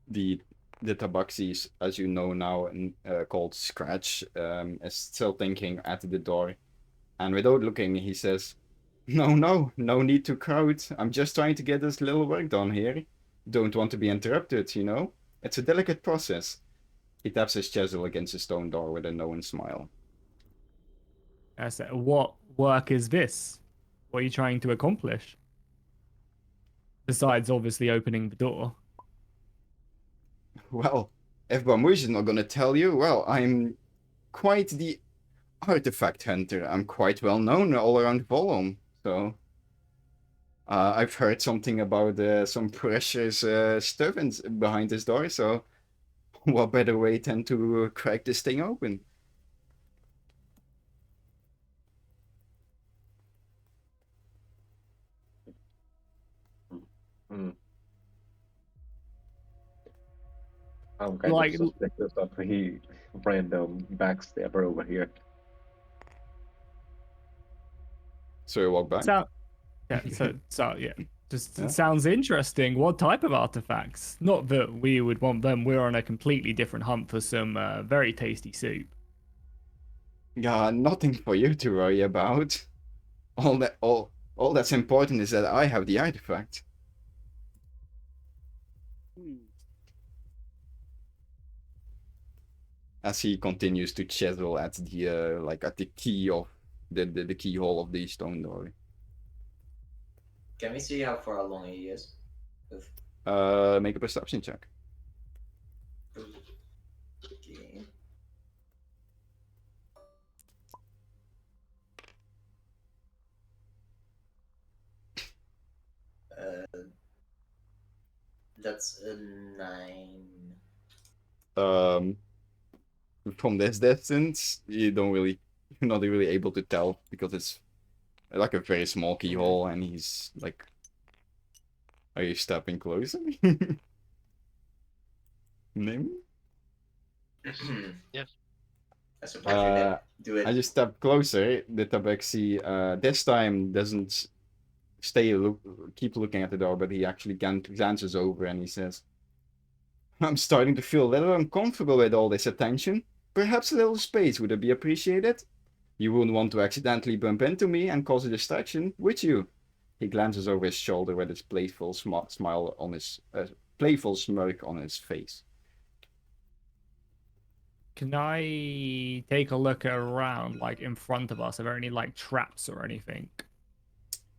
Speaker 1: the tabaxis, as you know now, called Scratch, is still thinking at the door. And without looking, he says, no need to crowd. I'm just trying to get this little work done here. Don't want to be interrupted, you know? It's a delicate process. He taps his chisel against the stone door with a knowing smile.
Speaker 2: I said, what work is this? What are you trying to accomplish? Besides obviously opening the door.
Speaker 1: Well, if Bamouche is not gonna tell you, well, I'm quite the artifact hunter. I'm quite well known all around Volon, so... I've heard something about some precious stuff behind this door, so what better way than to crack this thing open?
Speaker 4: I'm kind
Speaker 2: Like-
Speaker 4: of suspicious of the random backstabber over here.
Speaker 1: So you walk back.
Speaker 2: Yeah, yeah. Just
Speaker 1: Yeah.
Speaker 2: it sounds interesting. What type of artifacts? Not that we would want them. We're on a completely different hunt for some very tasty soup.
Speaker 1: Yeah, nothing for you to worry about. All that's important is that I have the artifact. As he continues to chisel at the at the key of the keyhole of the stone door.
Speaker 3: Can we see how far along he is? With...
Speaker 1: Make a perception check.
Speaker 3: Okay. That's a 9.
Speaker 1: From this distance, you're not really able to tell because it's like a very small keyhole, and he's like, are you stepping closer? Nim?
Speaker 7: Yes.
Speaker 3: I support your name. Do
Speaker 1: I
Speaker 3: it.
Speaker 1: just step closer. The tabaxi this time doesn't keep looking at the door, but he actually glances over and he says, I'm starting to feel a little uncomfortable with all this attention. Perhaps a little space would be appreciated. You wouldn't want to accidentally bump into me and cause a distraction, would you? He glances over his shoulder with his playful smile on his playful smirk on his face.
Speaker 2: Can I take a look around, like in front of us? Are there any like traps or anything?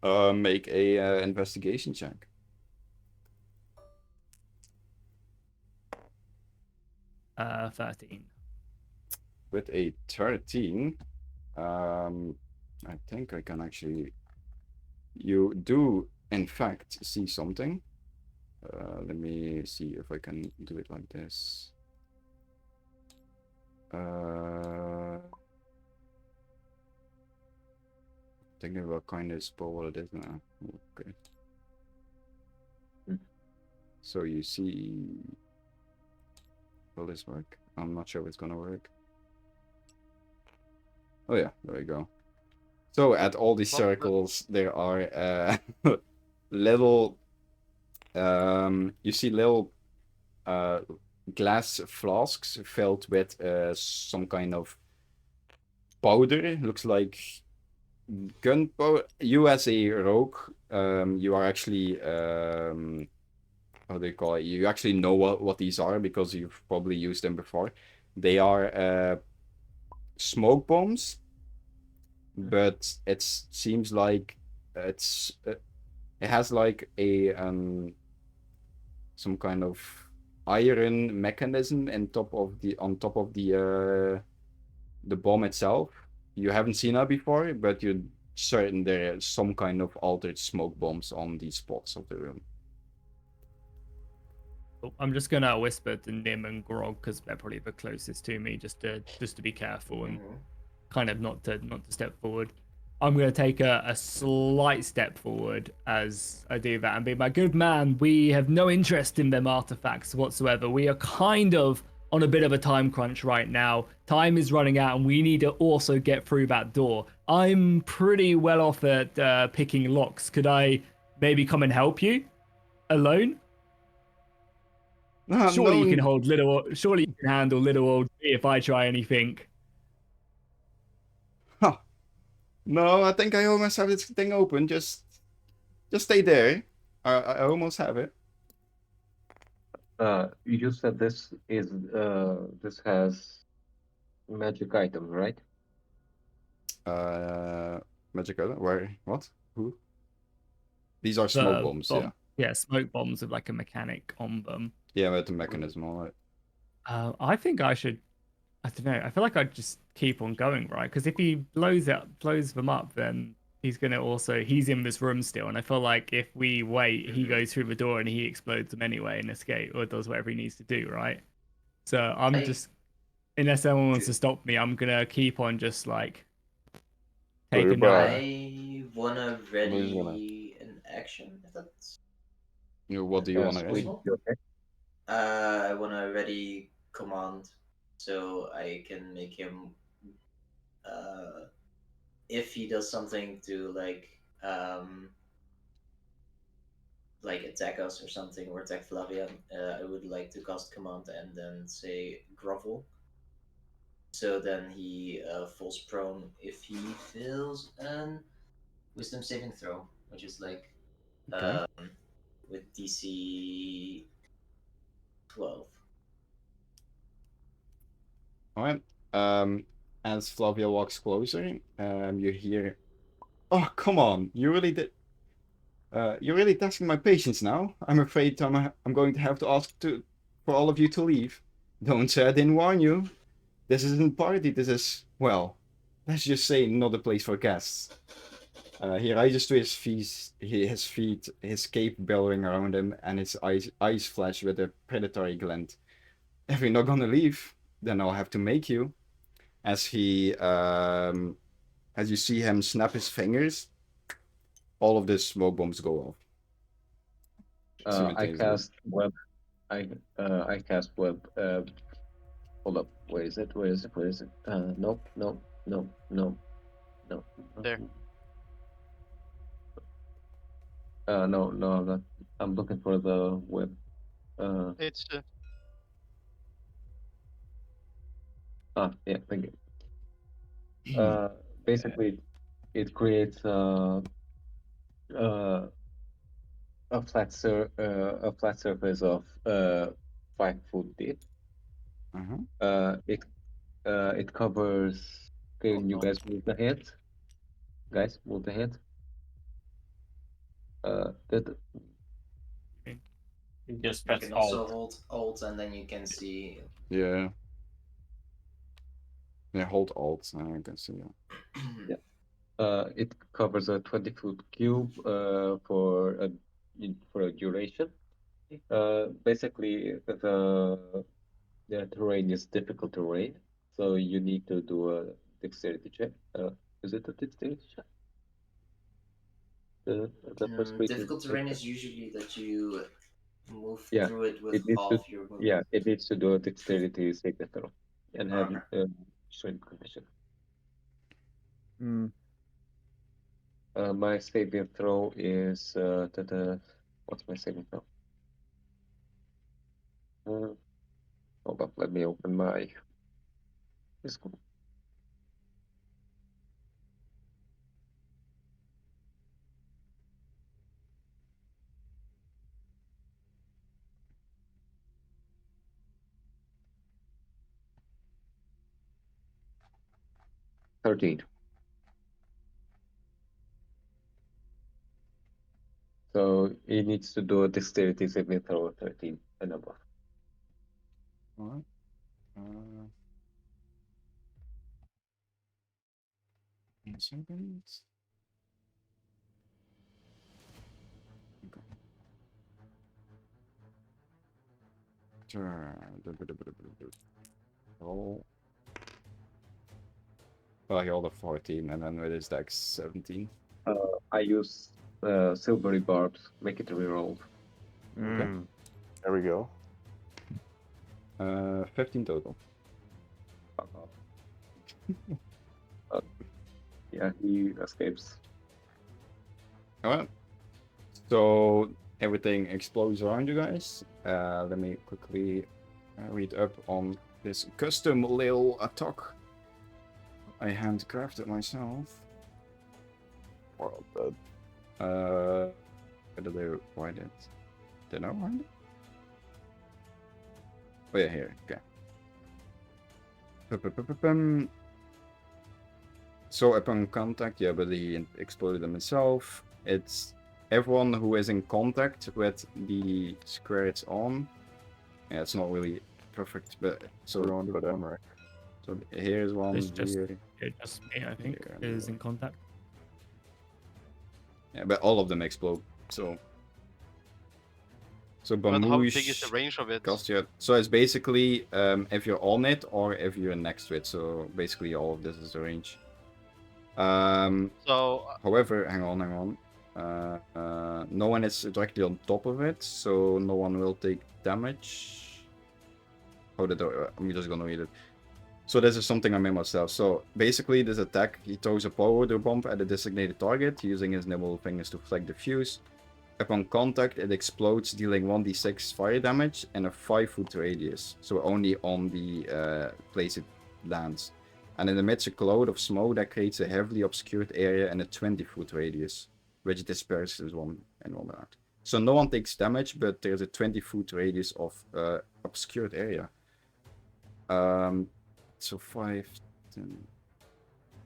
Speaker 1: Make a investigation check.
Speaker 2: 13.
Speaker 1: With a 13, I think I can actually. You do, in fact, see something. Let me see if I can do it like this. Thinking about kind of spell what it is now. Okay. So you see. Will this work? I'm not sure if it's gonna work. Oh yeah, there we go. So at all these circles, there are little. You see little glass flasks filled with some kind of powder. Looks like gunpowder. You as a rogue, you are actually how do you call it? You actually know what these are because you've probably used them before. They are smoke bombs, but it seems like it has like a some kind of iron mechanism on top of the bomb itself. You haven't seen that before, but you're certain there are some kind of altered smoke bombs on these spots of the room.
Speaker 2: I'm just gonna whisper to Nim and Grog because they're probably the closest to me, just to be careful and kind of not to step forward. I'm gonna take a slight step forward as I do that and be my good man. We have no interest in them artifacts whatsoever. We are kind of on a bit of a time crunch right now. Time is running out, and we need to also get through that door. I'm pretty well off at picking locks. Could I maybe come and help you alone? Surely you can hold little. Surely you can handle little old me if I try anything.
Speaker 1: Huh. No, I think I almost have this thing open. Just stay there. I almost have it.
Speaker 4: You said this has magic items, right?
Speaker 1: Magic item? Where? What? Who? These are smoke bombs, yeah.
Speaker 2: Yeah, smoke bombs with like a mechanic on them.
Speaker 1: Yeah, with the mechanism on it.
Speaker 2: I think I should. I don't know. I feel like I'd just keep on going, right? Because if he blows them up, then he's in this room still. And I feel like if we wait, he goes through the door and he explodes them anyway and escape or does whatever he needs to do, right? So unless someone wants to stop me, I'm gonna keep on just like taking.
Speaker 3: I wanna ready an action if that's.
Speaker 1: What do you want to
Speaker 4: Sweet,
Speaker 1: ready?
Speaker 4: you okay?
Speaker 3: I want to ready command, so I can make him. If he does something to like attack us or something, or attack Flavian, I would like to cast command and then say grovel. So then he falls prone if he fails an wisdom saving throw, which is like
Speaker 1: Okay.
Speaker 3: with DC 12.
Speaker 1: All right. As Flavia walks closer, you hear, "Oh, come on! You really did. You're really testing my patience now. I'm afraid I'm going to have to ask for all of you to leave. Don't say I didn't warn you. This isn't party. This is, well, let's just say not a place for guests." He rises to his feet, his cape billowing around him, and his eyes flash with a predatory glint. "If you're not gonna leave, then I'll have to make you." As as you see him snap his fingers, all of the smoke bombs go off.
Speaker 4: I
Speaker 1: Simultaneously.
Speaker 4: cast web. I cast web. Hold up. Where is it? Where is it? Where is it? Nope. Nope. Nope. Nope. No.
Speaker 7: There.
Speaker 4: No. No. I'm not. I'm looking for the web.
Speaker 7: It's
Speaker 4: Yeah. Thank you. Basically, it creates a flat surface of 5 foot deep. It covers. Can you guys move the head? Guys, move the head. That
Speaker 5: You just
Speaker 3: You
Speaker 5: press
Speaker 3: can also
Speaker 5: Alt.
Speaker 3: hold Alt, and then you can see.
Speaker 1: Yeah. Yeah, hold Alt. I can see.
Speaker 4: it covers a 20-foot cube for a duration. Basically, the terrain is difficult terrain, so you need to do a dexterity check. Is it a dexterity check? The first creature
Speaker 3: Difficult terrain is usually that you move
Speaker 4: Yeah,
Speaker 3: through it with
Speaker 4: it needs to.
Speaker 3: half your movement.
Speaker 4: Yeah, it needs to do a dexterity saving throw and have
Speaker 3: Okay.
Speaker 4: strength condition.
Speaker 6: Mm.
Speaker 4: My saving throw is what's my saving throw? Hold up, let me open my school. $13. So he needs to do a dexterity saving throw of 13 and above.
Speaker 1: Alright. 1 second. Okay. Roll. Well, he rolled a 14, and then with his dex 17.
Speaker 4: I use silvery barbs, make it reroll.
Speaker 1: Okay.
Speaker 6: There we go.
Speaker 1: 15 total.
Speaker 4: Fuck off. Yeah, he escapes.
Speaker 1: Alright. So everything explodes around you guys. Let me quickly read up on this custom little attack I handcrafted myself.
Speaker 6: Well, dead.
Speaker 1: Where did they write it? Did I write it? Oh yeah, here. Okay. So upon contact, yeah, but he exploded them himself. It's everyone who is in contact with the square it's on. Yeah, it's not really perfect, but so
Speaker 6: We're going to Emmerich.
Speaker 1: So here's one
Speaker 2: It's just-
Speaker 1: here.
Speaker 2: Just me, I think,
Speaker 1: Here,
Speaker 2: is in contact.
Speaker 1: Yeah, but all of them explode. So
Speaker 7: But how big is the
Speaker 1: Bamoosh,
Speaker 7: range of it?
Speaker 1: Gostya. So it's basically if you're on it or if you're next to it. So basically all of this is the range.
Speaker 7: So
Speaker 1: However, hang on. No one is directly on top of it, so no one will take damage. Oh, I'm just gonna read it. So this is something I made myself. So basically, this attack, he throws a powder bomb at a designated target, using his nimble fingers to flick the fuse. Upon contact, it explodes, dealing 1d6 fire damage and a 5-foot radius. So only on the place it lands. And it emits a cloud of smoke that creates a heavily obscured area in a 20-foot radius, which disperses one and one out. So no one takes damage, but there's a 20-foot radius of obscured area. So 5, 10.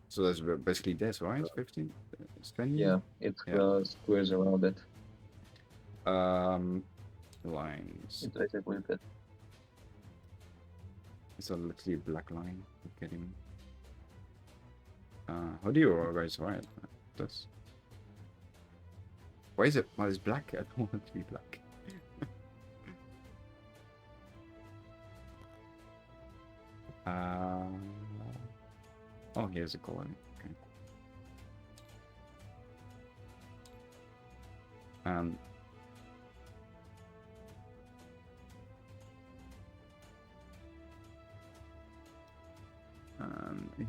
Speaker 1: So that's basically this, right? 15? It's 20?
Speaker 4: Yeah, it squares around it.
Speaker 1: Lines.
Speaker 4: It's basically a bit.
Speaker 1: It's a literally black line. Get him. How do you guys write this? Why is it? Why is black? I don't want it to be black. Oh, here's a column. Okay. And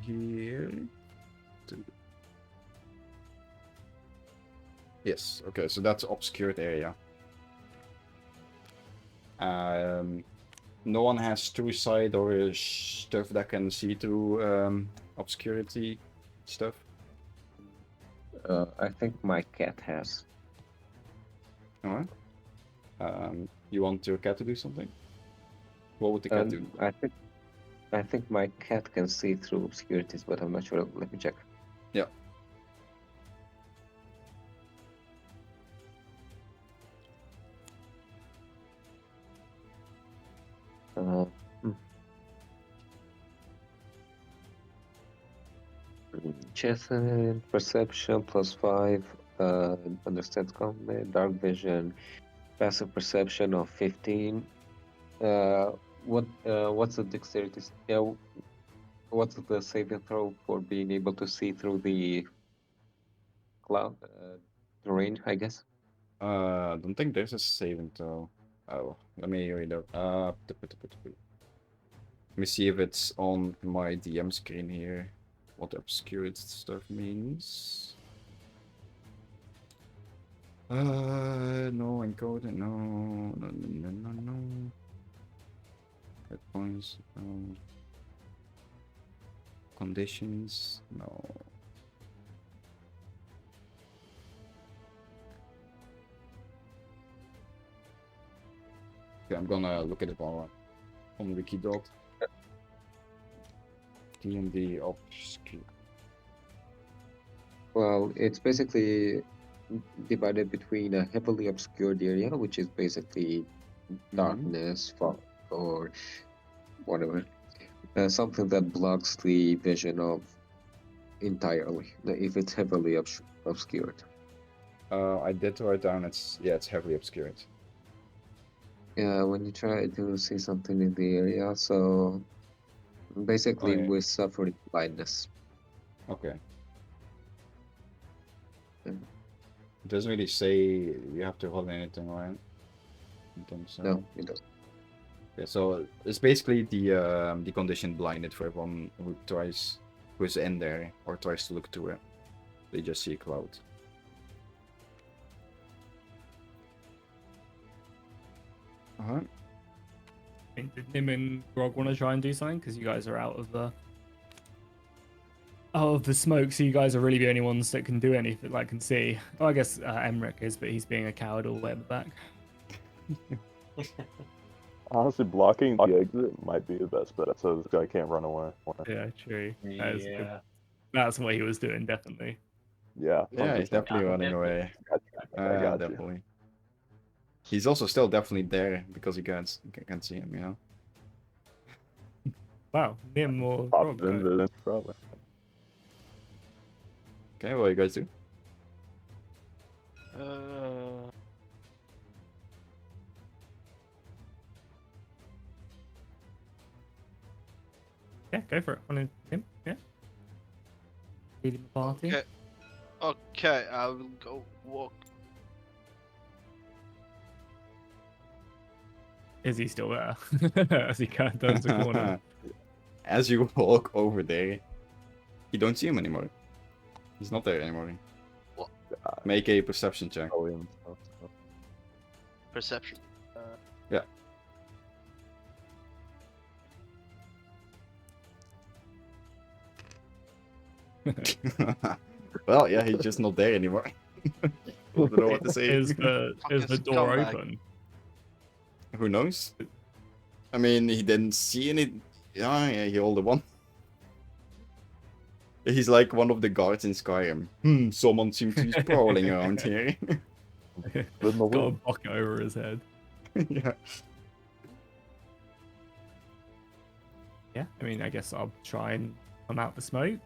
Speaker 1: here. Yes. Okay. So that's obscured area. No one has true sight or stuff that can see through obscurity stuff.
Speaker 4: I think my cat has.
Speaker 1: Alright. You want your cat to do something? What would the cat do?
Speaker 4: I think my cat can see through obscurities, but I'm not sure. Let me check.
Speaker 1: Yeah.
Speaker 4: Chesson, perception +5, understands combat, dark vision, passive perception of 15. What's the dexterity? What's the saving throw for being able to see through the cloud terrain? I guess.
Speaker 1: I don't think there's a saving throw. Oh, let me read out. Let me see if it's on my DM screen here. What obscured stuff means. No encoded. No. Hit points. No. Conditions. No. Okay, I'm gonna look at it on Wikidot. D&D obscure.
Speaker 4: Well, it's basically divided between a heavily obscured area, which is basically darkness, fog, or whatever. Something that blocks the vision of entirely, if it's heavily obscured.
Speaker 1: I did write down it's heavily obscured.
Speaker 4: Yeah, when you try to see something in the area, so basically we're suffering blindness.
Speaker 1: Okay.
Speaker 4: Yeah.
Speaker 1: It doesn't really say you have to hold anything, right? I think so.
Speaker 4: No, it doesn't.
Speaker 1: Yeah, so it's basically the condition blinded for everyone who's in there or tries to look through it. They just see a cloud.
Speaker 2: Did Nim and Grog want to try and do something? Because you guys are out of the smoke, so you guys are really the only ones that can do anything, like can see. Oh, I guess Emmerich is, but he's being a coward all the way at the back.
Speaker 6: Honestly, blocking the exit might be the best bet, so this guy can't run away.
Speaker 2: Yeah, true.
Speaker 5: Yeah.
Speaker 2: That's what he was doing, definitely.
Speaker 6: Yeah.
Speaker 1: Yeah, he's definitely running away.
Speaker 6: I got you.
Speaker 1: Definitely. He's also still definitely there because you can't see him, you know?
Speaker 2: Wow, Nim or
Speaker 6: Popped
Speaker 2: Grog.
Speaker 6: in the probably.
Speaker 1: Okay, what do you guys do?
Speaker 2: Yeah, go for it. On him. Yeah. Leading the party.
Speaker 7: Okay. Okay, I will go walk.
Speaker 2: Is he still there? As he kind of turns the corner.
Speaker 1: As you walk over there, you don't see him anymore. He's not there anymore. Make a perception check.
Speaker 7: Perception.
Speaker 1: Yeah. Well, yeah, he's just not there anymore. I don't know what to say.
Speaker 2: Is the
Speaker 7: Fucking
Speaker 2: door
Speaker 7: scumbag.
Speaker 2: open?
Speaker 1: Who knows? I mean, he didn't see any. Yeah, he rolled a 1. He's like one of the guards in Skyrim. Someone seems to be prowling around here.
Speaker 2: Got a bucket over his head.
Speaker 1: Yeah.
Speaker 2: Yeah, I mean, I guess I'll try and come out the smoke.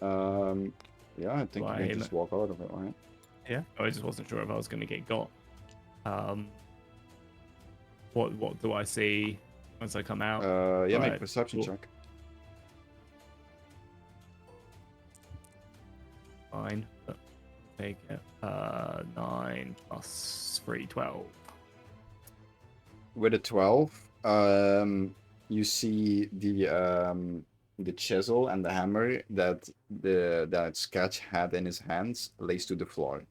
Speaker 1: Yeah, I think you can just walk out of it, right?
Speaker 2: Yeah, I just wasn't sure if I was going to get got. What do I see once I come out?
Speaker 1: Yeah, make a
Speaker 2: Right,
Speaker 1: perception
Speaker 2: cool.
Speaker 1: check.
Speaker 2: Fine. But take it. 9 plus 3, 12.
Speaker 1: With a 12, you see the chisel and the hammer that Scratch had in his hands lays to the floor,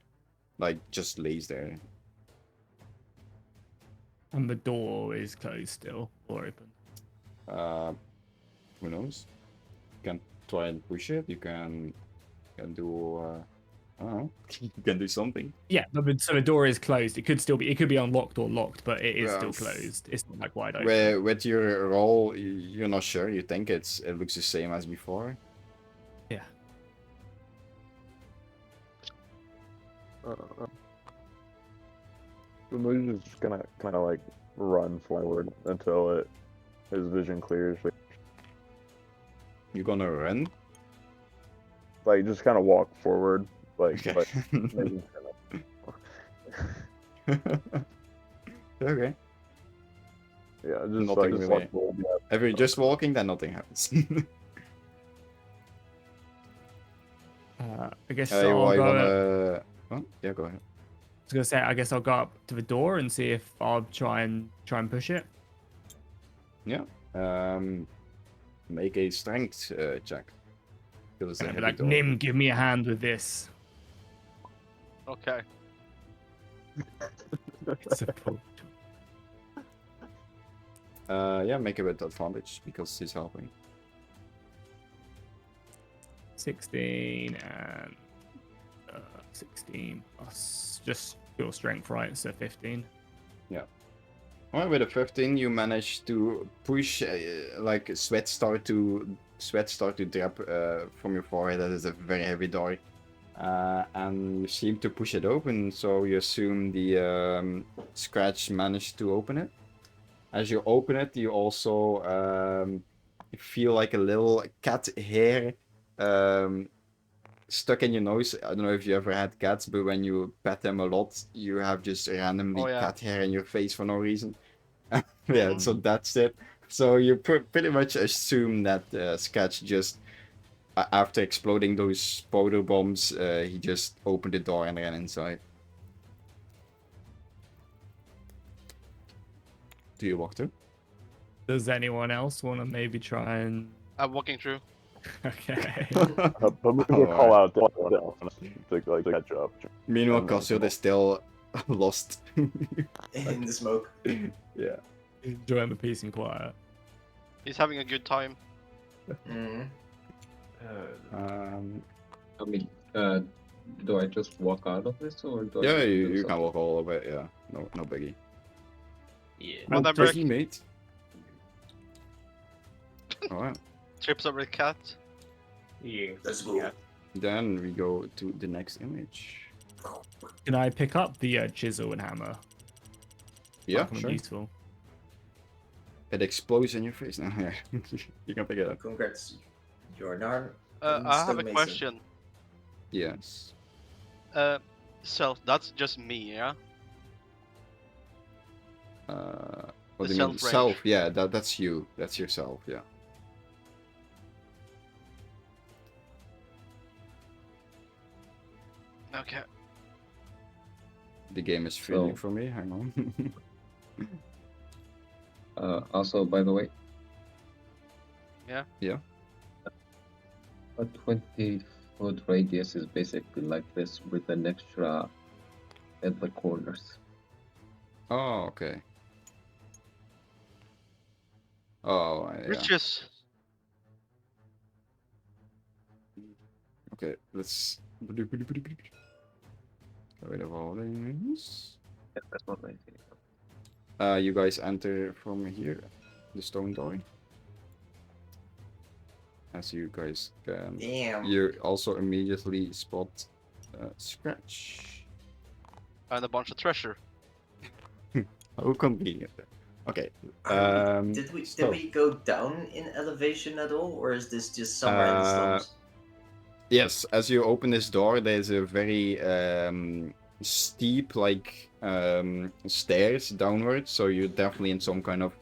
Speaker 1: like just lays there.
Speaker 2: And the door is closed still, or open.
Speaker 1: Who knows? You can try and push it. You can do. I don't know. You can do something.
Speaker 2: Yeah, so the door is closed. It could be unlocked or locked, but it is
Speaker 1: Yeah.
Speaker 2: still closed. It's not like wide open.
Speaker 1: With your roll, you're not sure. You think it looks the same as before.
Speaker 2: Yeah.
Speaker 6: The moose is just gonna kind of like run forward until his vision clears.
Speaker 1: You're gonna run.
Speaker 6: Like just kind of walk forward, like.
Speaker 1: Okay.
Speaker 6: Maybe
Speaker 1: Okay.
Speaker 6: yeah, just
Speaker 1: Nothing
Speaker 6: like
Speaker 1: really.
Speaker 6: walk forward, yeah.
Speaker 1: If you're just walking, then nothing happens.
Speaker 2: I guess
Speaker 1: Hey,
Speaker 2: I'll
Speaker 1: why you
Speaker 2: go.
Speaker 1: wanna? Oh, yeah, go ahead.
Speaker 2: I was gonna say, I guess I'll go up to the door and see if I'll try and push it.
Speaker 1: Yeah. Make a strength check. Because
Speaker 2: And I'll be like, Nim, give me a hand with this.
Speaker 7: Okay.
Speaker 2: Simple.
Speaker 1: Yeah, make it with advantage because he's helping.
Speaker 2: 16 and 16 plus just pure strength, right? So 15.
Speaker 1: Well, with a 15, you manage to push, like sweat start to drip from your forehead. That is a very heavy door, and you seem to push it open. So you assume the Scratch managed to open it. As you open it, you also feel like a little cat hair stuck in your nose. I don't know if you ever had cats, but when you pet them a lot, you have just randomly
Speaker 7: Oh, yeah.
Speaker 1: cat hair in your face for no reason. Yeah, so that's it. So you pretty much assume that Sketch just, after exploding those powder bombs, he just opened the door and ran inside. Do you walk through?
Speaker 2: Does anyone else want to maybe try and?
Speaker 7: I'm walking through.
Speaker 2: Okay.
Speaker 6: But we will
Speaker 1: Alright.
Speaker 6: call out to like catch up.
Speaker 1: Meanwhile,
Speaker 6: And then-
Speaker 1: Cassius is still lost.
Speaker 3: In the smoke.
Speaker 1: Yeah.
Speaker 2: Enjoying the peace and quiet.
Speaker 7: He's having a good time.
Speaker 3: Mm-hmm.
Speaker 4: I mean, do I just walk out of this, or do I
Speaker 1: Yeah,
Speaker 4: need to do
Speaker 1: you can
Speaker 4: something?
Speaker 1: walk all the way. Yeah, no biggie.
Speaker 3: Yeah.
Speaker 7: Well, then
Speaker 1: Just
Speaker 7: break.
Speaker 1: mate. Alright.
Speaker 7: Trips over the cat.
Speaker 5: Yeah.
Speaker 3: Let's go.
Speaker 1: Then we go to the next image.
Speaker 2: Can I pick up the chisel and hammer?
Speaker 1: Yeah,
Speaker 2: Something
Speaker 1: sure.
Speaker 2: Useful.
Speaker 1: It explodes in your face. No, yeah. You can pick it up.
Speaker 3: Congrats, Jordan.
Speaker 7: I have a question.
Speaker 1: Yes.
Speaker 7: Self, that's just me, yeah?
Speaker 1: What
Speaker 7: The
Speaker 1: do you mean?
Speaker 7: self-range.
Speaker 1: Self, yeah, that's you. That's yourself, yeah.
Speaker 7: Okay.
Speaker 1: The game is freezing for me. Hang on.
Speaker 4: Also, by the way,
Speaker 1: Yeah.
Speaker 4: a 20-foot radius is basically like this with an extra at the corners.
Speaker 1: Oh, okay. Oh,
Speaker 7: It's
Speaker 1: yeah.
Speaker 7: just
Speaker 1: Okay, let's get rid of all these.
Speaker 4: Yeah, that's what I think.
Speaker 1: You guys enter from here, the stone door. As you guys can,
Speaker 3: Damn.
Speaker 1: you also immediately spot Scratch.
Speaker 7: and a bunch of treasure.
Speaker 1: How convenient. Okay.
Speaker 3: Did we
Speaker 1: so,
Speaker 3: go down in elevation at all, or is this just somewhere in the slums?
Speaker 1: Yes, as you open this door, there's a very steep, stairs downwards. So you're definitely in some kind of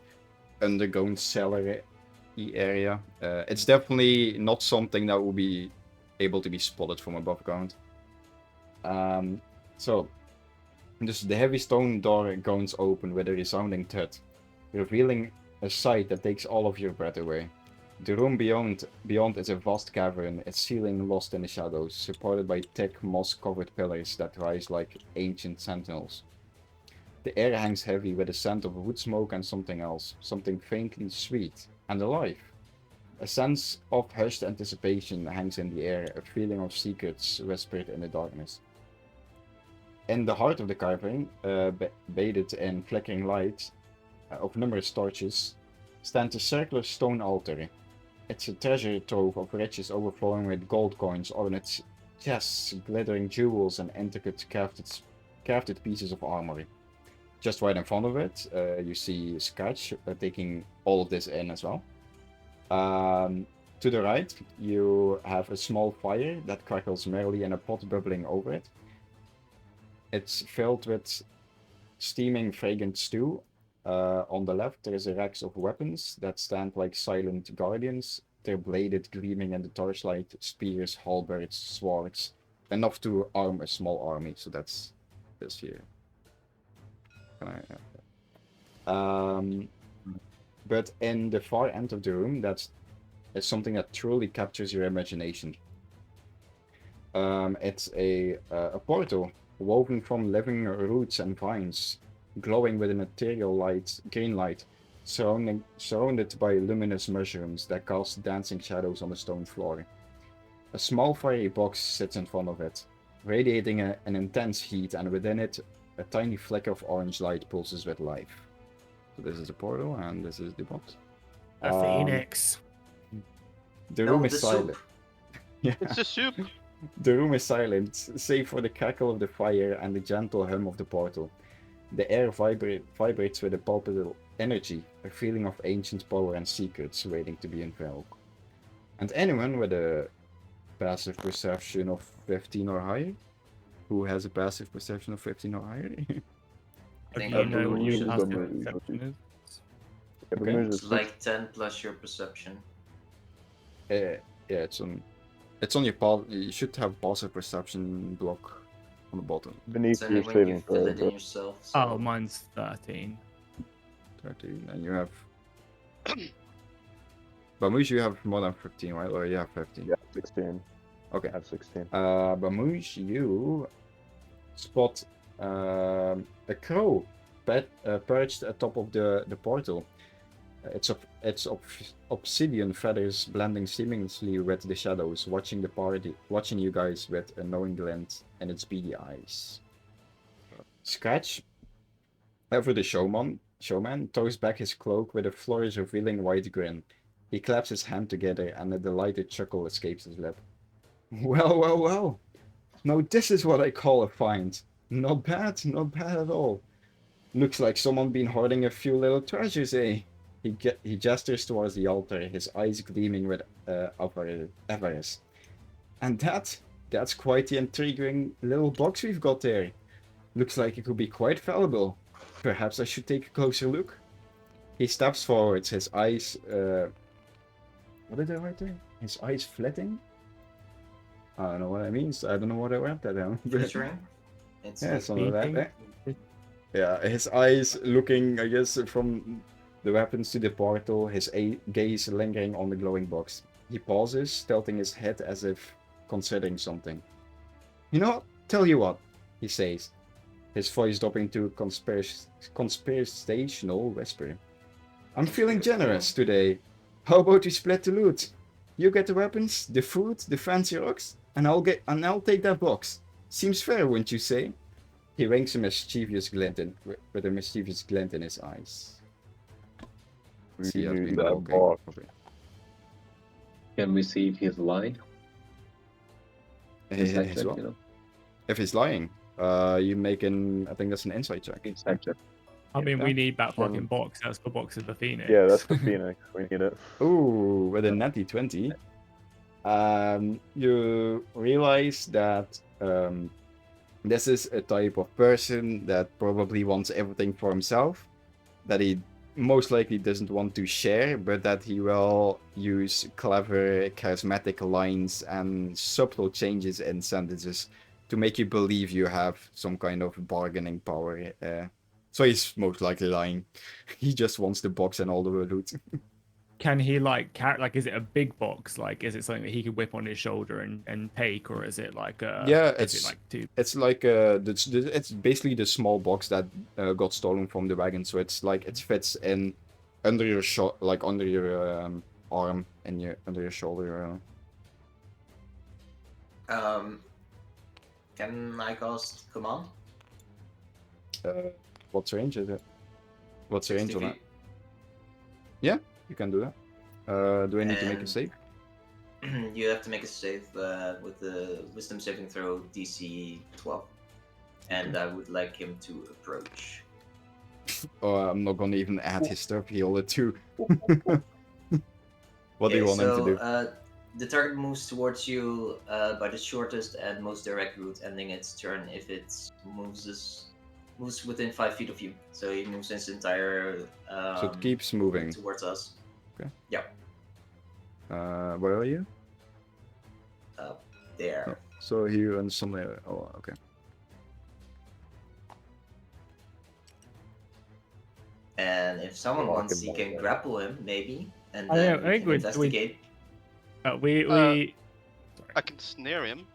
Speaker 1: underground cellar area. It's definitely not something that will be able to be spotted from above ground. So, just the heavy stone door goes open with a resounding thud, revealing a sight that takes all of your breath away. The room beyond is a vast cavern, its ceiling lost in the shadows, supported by thick, moss-covered pillars that rise like ancient sentinels. The air hangs heavy with a scent of wood smoke and something else, something faintly sweet and alive. A sense of hushed anticipation hangs in the air, a feeling of secrets whispered in the darkness. In the heart of the cavern, bathed in flickering light of numerous torches, stands a circular stone altar. It's a treasure trove of riches overflowing with gold coins, ornate chests, glittering jewels, and intricate crafted pieces of armor. Just right in front of it, you see Scratch taking all of this in as well. To the right, you have a small fire that crackles merrily and a pot bubbling over it. It's filled with steaming, fragrant stew. On the left, there is a racks of weapons that stand like silent guardians, their bladed gleaming in the torchlight, spears, halberds, swords, enough to arm a small army. So that's this here. But in the far end of the room, that's something that truly captures your imagination. It's a portal woven from living roots and vines, glowing with an ethereal light, green light, surrounded by luminous mushrooms that cast dancing shadows on the stone floor. A small fiery box sits in front of it, radiating an intense heat, and within it, a tiny flicker of orange light pulses with life. So this is the portal, and this is the box.
Speaker 2: A phoenix.
Speaker 1: The
Speaker 3: No,
Speaker 1: room
Speaker 3: the
Speaker 1: is silent.
Speaker 3: soup.
Speaker 1: Yeah.
Speaker 7: It's a soup.
Speaker 1: The room is silent, save for the crackle of the fire and the gentle hum of the portal. The air vibrates with a palpable energy, a feeling of ancient power and secrets waiting to be unveiled. And anyone with a passive perception of 15 or higher? Who has a passive perception of 15 or higher?
Speaker 3: I think
Speaker 2: You know what
Speaker 6: believe
Speaker 2: your
Speaker 6: it's
Speaker 2: passive
Speaker 6: the
Speaker 2: perception is?
Speaker 6: Yeah,
Speaker 1: Okay.
Speaker 6: Bermuda's
Speaker 3: It's like 10 plus your perception.
Speaker 1: Yeah, it's on your path. You should have passive perception block on the bottom.
Speaker 6: beneath
Speaker 3: It's only
Speaker 6: your
Speaker 3: when you
Speaker 6: saving
Speaker 3: fill
Speaker 6: throw.
Speaker 3: it in
Speaker 6: But
Speaker 3: yourself. So.
Speaker 2: Oh, mine's 13.
Speaker 1: 13, and you have. Bamouche, you have more than 15, right? Or you have 15?
Speaker 6: yeah, 16.
Speaker 1: Okay.
Speaker 6: I have 16.
Speaker 1: Bamouche, you spot a crow perched atop of the portal. It's obsidian feathers blending seamlessly with the shadows, watching you guys with a knowing glint in its beady eyes. Scratch, ever the showman, throws back his cloak with a flourish revealing white grin. He claps his hand together and a delighted chuckle escapes his lip. Well, well, well. Now this is what I call a find. Not bad at all. Looks like someone been hoarding a few little treasures, eh? He gestures towards the altar, his eyes gleaming with avarice. And that's quite the intriguing little box we've got there. Looks like it could be quite valuable. Perhaps I should take a closer look. He steps forwards, his eyes... what did I write there? His eyes flitting? I don't know what that means. I don't know what I wrapped that down.
Speaker 3: Glittering. It's
Speaker 1: Yeah,
Speaker 3: like
Speaker 1: something like that.
Speaker 2: Beeping.
Speaker 1: Yeah, his eyes looking, I guess, from the weapons to the portal, his gaze lingering on the glowing box. He pauses, tilting his head as if considering something. You know, tell you what, he says, his voice dropping to conspirational whisper. I'm feeling generous today. How about we split the loot? You get the weapons, the food, the fancy rocks, and I'll take that box. Seems fair, wouldn't you say? He winks a mischievous glint with a mischievous glint in his eyes.
Speaker 6: We
Speaker 1: See, has
Speaker 6: need
Speaker 1: been
Speaker 6: that
Speaker 1: walking.
Speaker 6: box.
Speaker 4: Can we see if he's lying? Inside check,
Speaker 1: What?
Speaker 4: you know?
Speaker 1: If he's lying, you make I think that's an insight check.
Speaker 4: Inside check.
Speaker 2: I mean,
Speaker 1: Yeah.
Speaker 2: we need that fucking box. That's the box of the Phoenix.
Speaker 6: Yeah, that's the Phoenix. We need it.
Speaker 1: Ooh, with a natty 20. You realize that this is a type of person that probably wants everything for himself, that he most likely doesn't want to share, but that he will use clever, charismatic lines and subtle changes in sentences to make you believe you have some kind of bargaining power. So he's most likely lying. He just wants the box and all the loot.
Speaker 2: Can he like carry? Like, is it a big box? Like, is it something that he could whip on his shoulder and take, or is it like
Speaker 1: Yeah,
Speaker 2: is it like two?
Speaker 1: it's like it's basically the small box that got stolen from the wagon. So it's like it fits in under your like under your arm and under your shoulder.
Speaker 3: Can I cast command?
Speaker 1: What's range is it? What's the range
Speaker 3: 60
Speaker 1: on that?
Speaker 3: feet.
Speaker 1: Yeah, you can do that. Do I need to make a
Speaker 3: And-
Speaker 1: save?
Speaker 3: You have to make a save with the wisdom saving throw DC 12. And I would like him to approach.
Speaker 1: Oh, I'm not gonna even add his stuff. Heal it too. What do you want him to do?
Speaker 3: The target moves towards you by the shortest and most direct route, ending its turn if it moves within 5 feet of you. So he moves his entire
Speaker 1: So it keeps moving.
Speaker 3: towards us.
Speaker 1: Okay.
Speaker 3: Yep.
Speaker 1: Where are you?
Speaker 3: There.
Speaker 1: So he runs somewhere. Oh, okay.
Speaker 3: And if someone
Speaker 6: Walk
Speaker 3: wants,
Speaker 6: him
Speaker 3: he can
Speaker 6: back.
Speaker 3: grapple him, maybe, and
Speaker 2: I
Speaker 3: then
Speaker 2: don't- I
Speaker 3: we
Speaker 2: think
Speaker 3: can
Speaker 2: we-
Speaker 3: investigate.
Speaker 2: We
Speaker 7: I can snare him.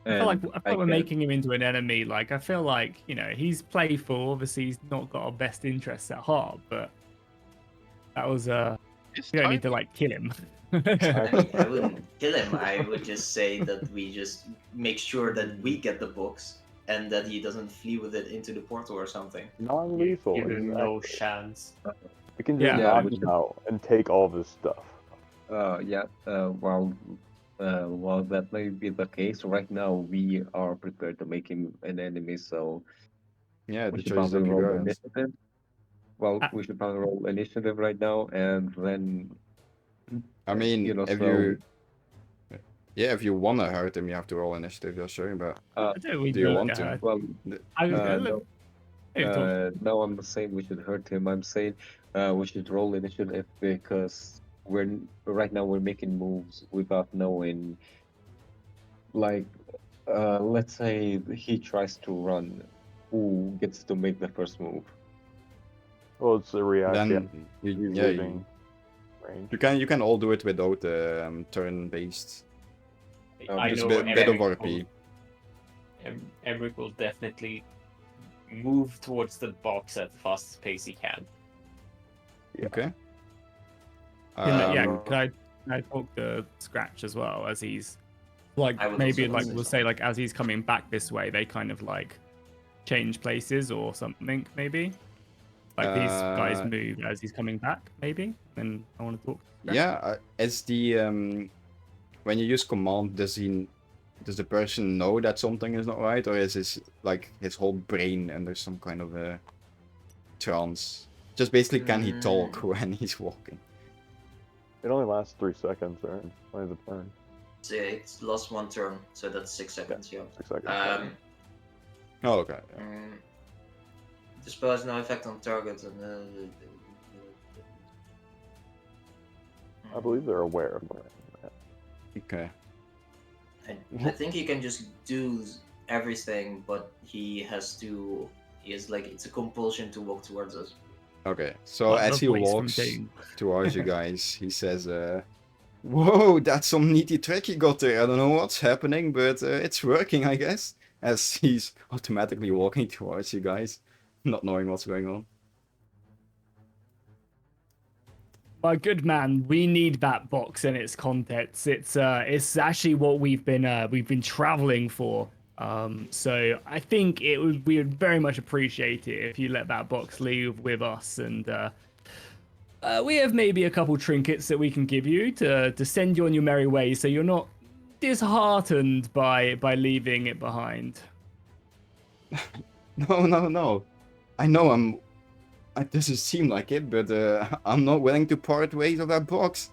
Speaker 2: I feel like
Speaker 4: And
Speaker 2: we're
Speaker 4: can-
Speaker 2: making him into an enemy. Like, I feel like, you know, he's playful. Obviously, he's not got our best interests at heart, but that was
Speaker 7: It's
Speaker 2: you don't need to
Speaker 7: tiny.
Speaker 2: like kill him.
Speaker 3: I mean, I wouldn't kill him. I would just say that we just make sure that we get the box and that he doesn't flee with it into the portal or something.
Speaker 6: Non-lethal.
Speaker 5: Give him no
Speaker 6: exactly.
Speaker 5: chance.
Speaker 6: We can just
Speaker 2: Yeah.
Speaker 6: knock
Speaker 4: we
Speaker 6: him out and take all of his stuff.
Speaker 4: While that may be the case, right now we are prepared to make him an enemy, so
Speaker 1: Yeah,
Speaker 4: we
Speaker 1: the
Speaker 4: should
Speaker 1: choice is
Speaker 4: probably
Speaker 1: up to you
Speaker 4: roll
Speaker 1: guys.
Speaker 4: initiative. Well,
Speaker 2: Ah.
Speaker 4: we should probably roll initiative right now, and then
Speaker 1: I mean,
Speaker 4: you know,
Speaker 1: if
Speaker 4: so
Speaker 1: you, yeah, if you wanna hurt him, you have to roll initiative. Yeah, sure, but
Speaker 2: I don't we
Speaker 1: do you
Speaker 2: need
Speaker 1: want
Speaker 2: to
Speaker 1: to?
Speaker 2: hurt-
Speaker 4: well,
Speaker 2: I was gonna
Speaker 4: no,
Speaker 2: maybe talk-
Speaker 4: no, I'm not saying we should hurt him. I'm saying we should roll initiative because right now we're making moves without knowing. Like, let's say he tries to run, who gets to make the first move?
Speaker 6: Well, it's a reaction.
Speaker 1: Then
Speaker 6: He's
Speaker 1: you, yeah,
Speaker 6: losing range.
Speaker 1: you can all do it without turn-based.
Speaker 5: I
Speaker 1: Just
Speaker 5: know
Speaker 1: bit of
Speaker 5: Emric
Speaker 1: RP.
Speaker 5: Emric will definitely move towards the box at the fastest pace he can.
Speaker 6: Yeah.
Speaker 1: Okay.
Speaker 2: Can I talk to Scratch as well as he's like
Speaker 3: I would
Speaker 2: maybe
Speaker 3: also
Speaker 2: like
Speaker 3: say
Speaker 2: we'll
Speaker 3: so.
Speaker 2: say like as he's coming back this way, they kind of like change places or something maybe. Like these guys
Speaker 1: Uh,
Speaker 2: move as he's coming back, maybe. And I want to talk. to Scratch.
Speaker 1: Yeah, is the when you use command, does the person know that something is not right, or is his whole brain under some kind of a trance? Just basically, can he talk when he's walking?
Speaker 6: It only lasts 3 seconds, right? Only the turn.
Speaker 3: So it's lost 1 turn, so that's 6 seconds. Yeah.
Speaker 6: 6 seconds.
Speaker 1: Oh, okay. yeah.
Speaker 3: The spell has no effect on target. And,
Speaker 6: I believe they're aware of that.
Speaker 1: Okay.
Speaker 3: I think he can just do everything, but he has to. He is like it's a compulsion to walk towards us.
Speaker 1: Okay, so
Speaker 2: Like
Speaker 1: as
Speaker 2: the
Speaker 1: he
Speaker 2: voice from
Speaker 1: walks
Speaker 2: Doom.
Speaker 1: towards you guys, he says, "Whoa, that's some neaty trick you got there. I don't know what's happening, but it's working, I guess." As he's automatically walking towards you guys, not knowing what's going on.
Speaker 2: My good man, we need that box and its contents. It's actually what we've been traveling for. So I think we would very much appreciate it if you let that box leave with us, and we have maybe a couple trinkets that we can give you to send you on your merry way, so you're not disheartened by leaving it behind.
Speaker 1: No. I know it doesn't seem like it, but I'm not willing to part ways with that box.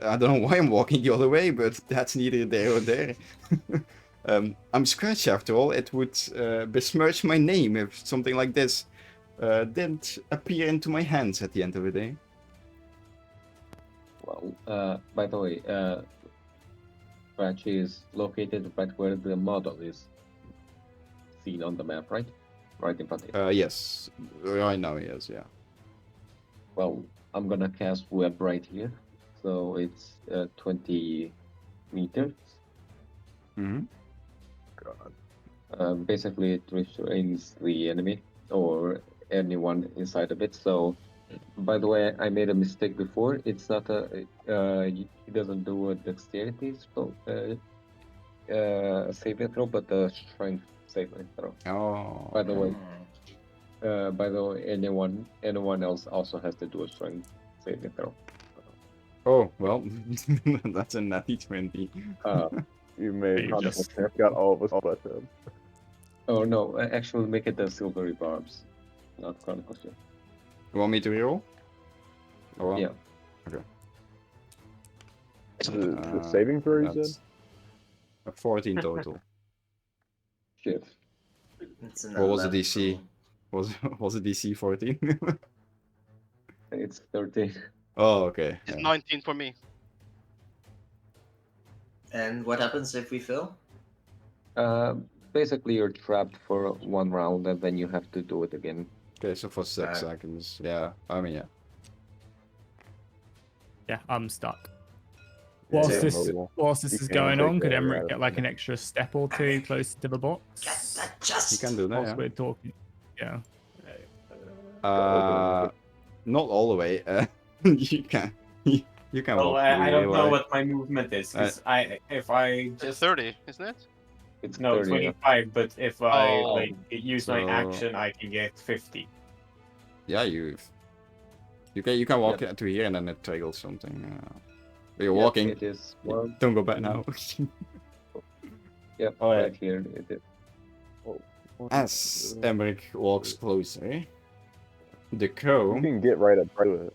Speaker 1: I don't know why I'm walking the other way, but that's neither there or there. I'm Scratch after all. It would besmirch my name if something like this didn't appear into my hands at the end of the day.
Speaker 4: Well, by the way, Scratch is located right where the model is seen on the map, right? Right in front of you.
Speaker 1: Yes. Right now, yes, yeah.
Speaker 4: Well, I'm gonna cast web right here, so it's 20 meters.
Speaker 1: Mm-hmm.
Speaker 6: God.
Speaker 4: Basically, it restrains the enemy or anyone inside of it. So, by the way, I made a mistake before. It's not he doesn't do a dexterity spell, saving throw, but a strength saving throw.
Speaker 1: Oh.
Speaker 4: By the way,
Speaker 3: Hmm.
Speaker 4: anyone else also has to do a strength saving throw.
Speaker 1: Oh, well, that's a natty 20.
Speaker 6: You made
Speaker 2: Hey,
Speaker 6: Chronicles
Speaker 2: just-
Speaker 6: Champ got all of us but him.
Speaker 4: Oh no, actually make it the silvery barbs, not Chronicles.
Speaker 1: You want me to reroll? Or what?
Speaker 4: Yeah.
Speaker 1: Okay.
Speaker 6: The saving throw, you
Speaker 1: That's
Speaker 6: said?
Speaker 1: a 14 total.
Speaker 4: Shit.
Speaker 3: It's an
Speaker 1: What was the
Speaker 3: 11
Speaker 1: DC?
Speaker 3: total.
Speaker 1: Was it DC 14?
Speaker 4: It's 13.
Speaker 1: Oh, okay.
Speaker 7: It's
Speaker 1: Yeah.
Speaker 7: 19 for me.
Speaker 3: And what happens if we fail?
Speaker 4: Basically, you're trapped for one round, and then you have to do it again.
Speaker 1: Okay, so for 6 seconds. Yeah, I mean, yeah.
Speaker 2: Yeah, I'm stuck.
Speaker 6: Yeah,
Speaker 2: Whilst
Speaker 3: Yeah.
Speaker 2: this
Speaker 6: You
Speaker 2: is
Speaker 6: can't
Speaker 2: going
Speaker 6: take
Speaker 2: on, could
Speaker 6: that
Speaker 2: Emmerich
Speaker 6: right
Speaker 2: get
Speaker 6: up
Speaker 2: like
Speaker 6: there.
Speaker 2: an extra step or two closer to the
Speaker 3: Get
Speaker 2: box?
Speaker 3: that
Speaker 1: You
Speaker 3: just.
Speaker 1: can do that,
Speaker 2: Whilst
Speaker 1: yeah.
Speaker 2: we're talking. Yeah.
Speaker 1: Not all the way. You can. You can
Speaker 5: Well,
Speaker 1: walk
Speaker 5: I don't know
Speaker 1: right?
Speaker 5: what my movement is because if I
Speaker 7: It's
Speaker 5: just
Speaker 7: 30, isn't it?
Speaker 4: It's
Speaker 5: no
Speaker 4: 30.
Speaker 5: 25, but if I
Speaker 7: Oh.
Speaker 5: like use my
Speaker 1: So-
Speaker 5: action, I can get 50.
Speaker 1: Yeah, you can walk to here and then it triggers something. But you're walking.
Speaker 4: It is one.
Speaker 1: Don't go back now.
Speaker 4: Yep,
Speaker 1: Oh, yeah.
Speaker 4: right here. It is.
Speaker 1: As Emmerich walks closer, the
Speaker 6: You
Speaker 1: crow,
Speaker 6: can get right up to it.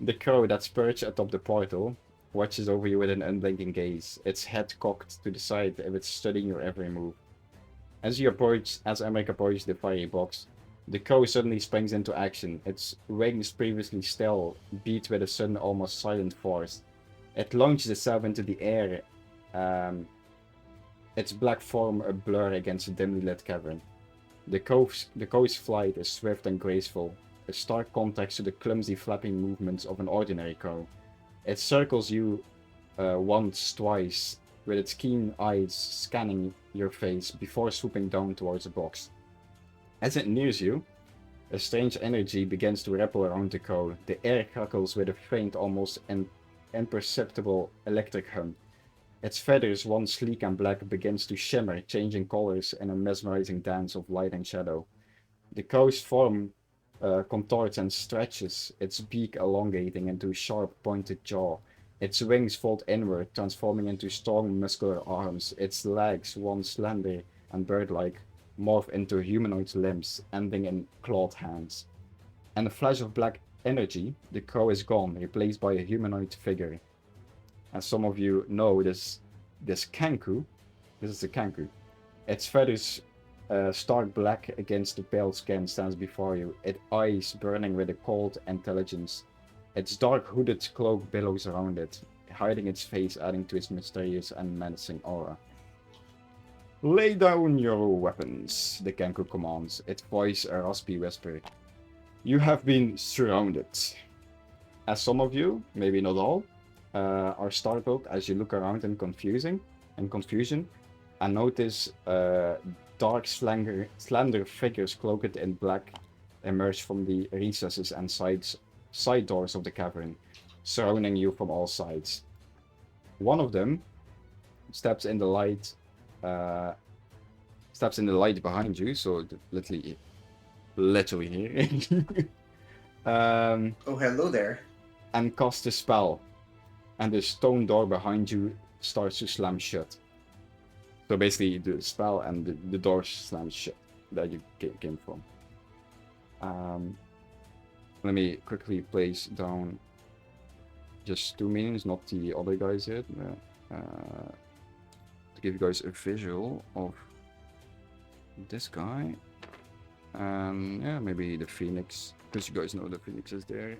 Speaker 1: the crow that's perched atop the portal, watches over you with an unblinking gaze, its head cocked to the side as it's studying your every move. As Emmerich approaches the fiery box, the crow suddenly springs into action. Its wings, previously still, beat with a sudden, almost silent force. It launches itself into the air, its black form a blur against a dimly lit cavern. The crow's flight is swift and graceful, a stark contrast to the clumsy flapping movements of an ordinary crow. It circles you once, twice, with its keen eyes scanning your face before swooping down towards the box. As it nears you, a strange energy begins to ripple around the crow. The air crackles with a faint, almost imperceptible electric hum. Its feathers, once sleek and black, begins to shimmer, changing colors in a mesmerizing dance of light and shadow. The crow's form contorts and stretches, its beak elongating into a sharp, pointed jaw. Its wings fold inward, transforming into strong, muscular arms. Its legs, once slender and bird-like, morph into humanoid limbs, ending in clawed hands. And a flash of black energy, the crow is gone, replaced by a humanoid figure. As some of you know, this kanku, this is the kanku. Its feathers stark black against the pale skin stands before you, its eyes burning with a cold intelligence. Its dark hooded cloak billows around it, hiding its face, adding to its mysterious and menacing aura. Lay down your weapons, the Kenku commands, its voice a raspy whisper. You have been surrounded. As some of you, maybe not all, are startled as you look around in confusion, and notice dark, slender figures cloaked in black emerge from the recesses and side doors of the cavern, surrounding you from all sides. One of them steps in the light behind you, so literally here.
Speaker 3: Oh, hello there.
Speaker 1: And casts a spell, and the stone door behind you starts to slam shut. So basically, the spell and the door slams shut that you came from. Let me quickly place down just 2 minions, not the other guys yet. To give you guys a visual of this guy. And yeah, maybe the Phoenix, because you guys know the Phoenix is there.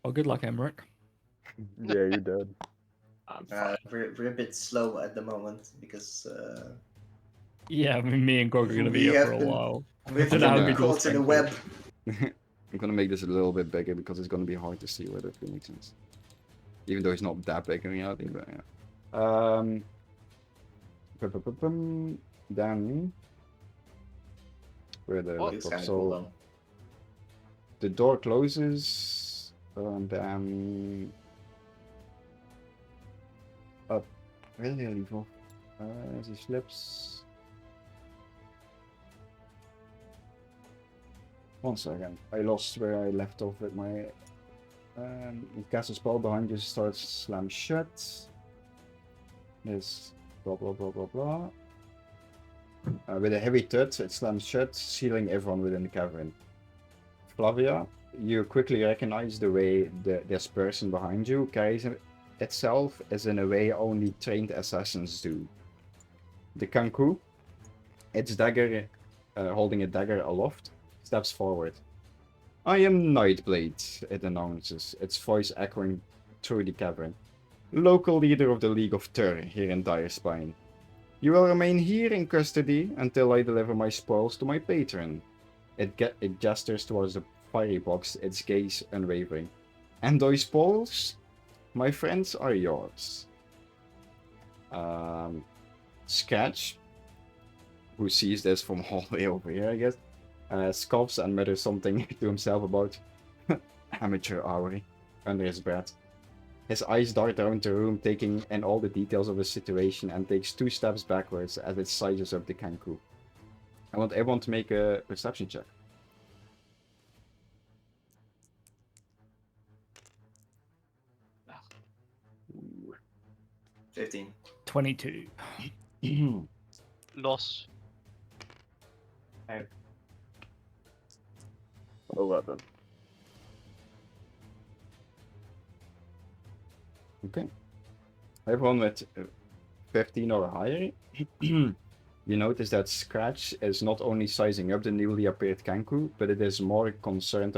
Speaker 2: Oh, good luck, Emmerich.
Speaker 6: Yeah, you're dead.
Speaker 3: We're a bit slow at the moment because
Speaker 2: Yeah, I mean, me and Grog are going to be
Speaker 3: We
Speaker 2: here
Speaker 3: have
Speaker 2: for a
Speaker 3: been-
Speaker 2: while.
Speaker 3: we've
Speaker 2: Don't know how
Speaker 3: been
Speaker 2: many doors
Speaker 3: caught in a
Speaker 2: can
Speaker 3: web.
Speaker 1: I'm gonna make this a little bit bigger because it's gonna be hard to see where the Phoenix is. Even though it's not that big in reality, but yeah. Then where the
Speaker 7: What?
Speaker 3: It's
Speaker 1: laptop.
Speaker 3: kind of
Speaker 1: So
Speaker 3: cool though.
Speaker 1: the door closes, and then up. Where did I leave off? She slips. 1 second. I lost where I left off with my. The castle spell behind you starts slam shut. There's blah blah blah blah blah. With a heavy thud, it slams shut, sealing everyone within the cavern. Flavia, you quickly recognize the way this person behind you carries itself as in a way only trained assassins do. The Kanku, its dagger, holding a dagger aloft, steps forward. I am Nightblade, it announces, its voice echoing through the cavern. Local leader of the League of Tur here in Dire Spine. You will remain here in custody until I deliver my spoils to my patron. It gestures towards the fiery box, its gaze unwavering. And those spoils, my friends, are yours. Sketch, who sees this from all the way over here, I guess, scoffs and mutters something to himself about amateur hour under his breath. His eyes dart around the room, taking in all the details of the situation, and takes 2 steps backwards as it sizes up the Kanku. I want everyone to make a perception check.
Speaker 3: 15.
Speaker 2: 22.
Speaker 7: Loss.
Speaker 6: 11.
Speaker 1: Okay. Everyone with 15 or higher, you notice that Scratch is not only sizing up the newly appeared Kanku, but it is more concerned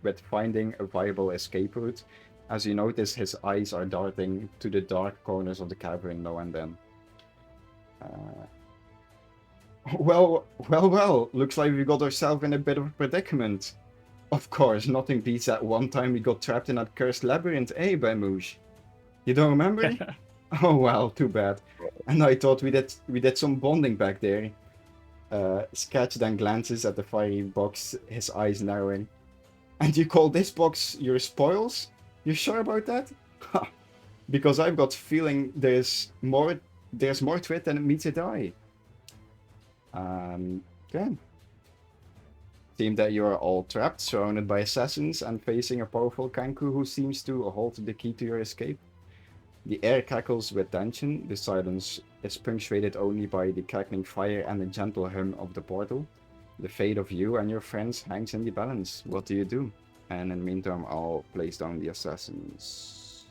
Speaker 1: with finding a viable escape route, as you notice his eyes are darting to the dark corners of the cavern now and then. Well, looks like we got ourselves in a bit of a predicament. Of course, nothing beats that one time we got trapped in that cursed labyrinth, eh, Bamouche? You don't remember? Oh well, too bad. And I thought we did some bonding back there. Sketch then glances at the fiery box, his eyes narrowing. And you call this box your spoils? You sure about that? Because I've got feeling there's more to it than it meets the eye. Okay. Seems that you are all trapped, surrounded by assassins, and facing a powerful Kanku who seems to hold the key to your escape. The air crackles with tension, the silence is punctuated only by the crackling fire and the gentle hum of the portal. The fate of you and your friends hangs in the balance. What do you do? And in the meantime, I'll place down the assassins.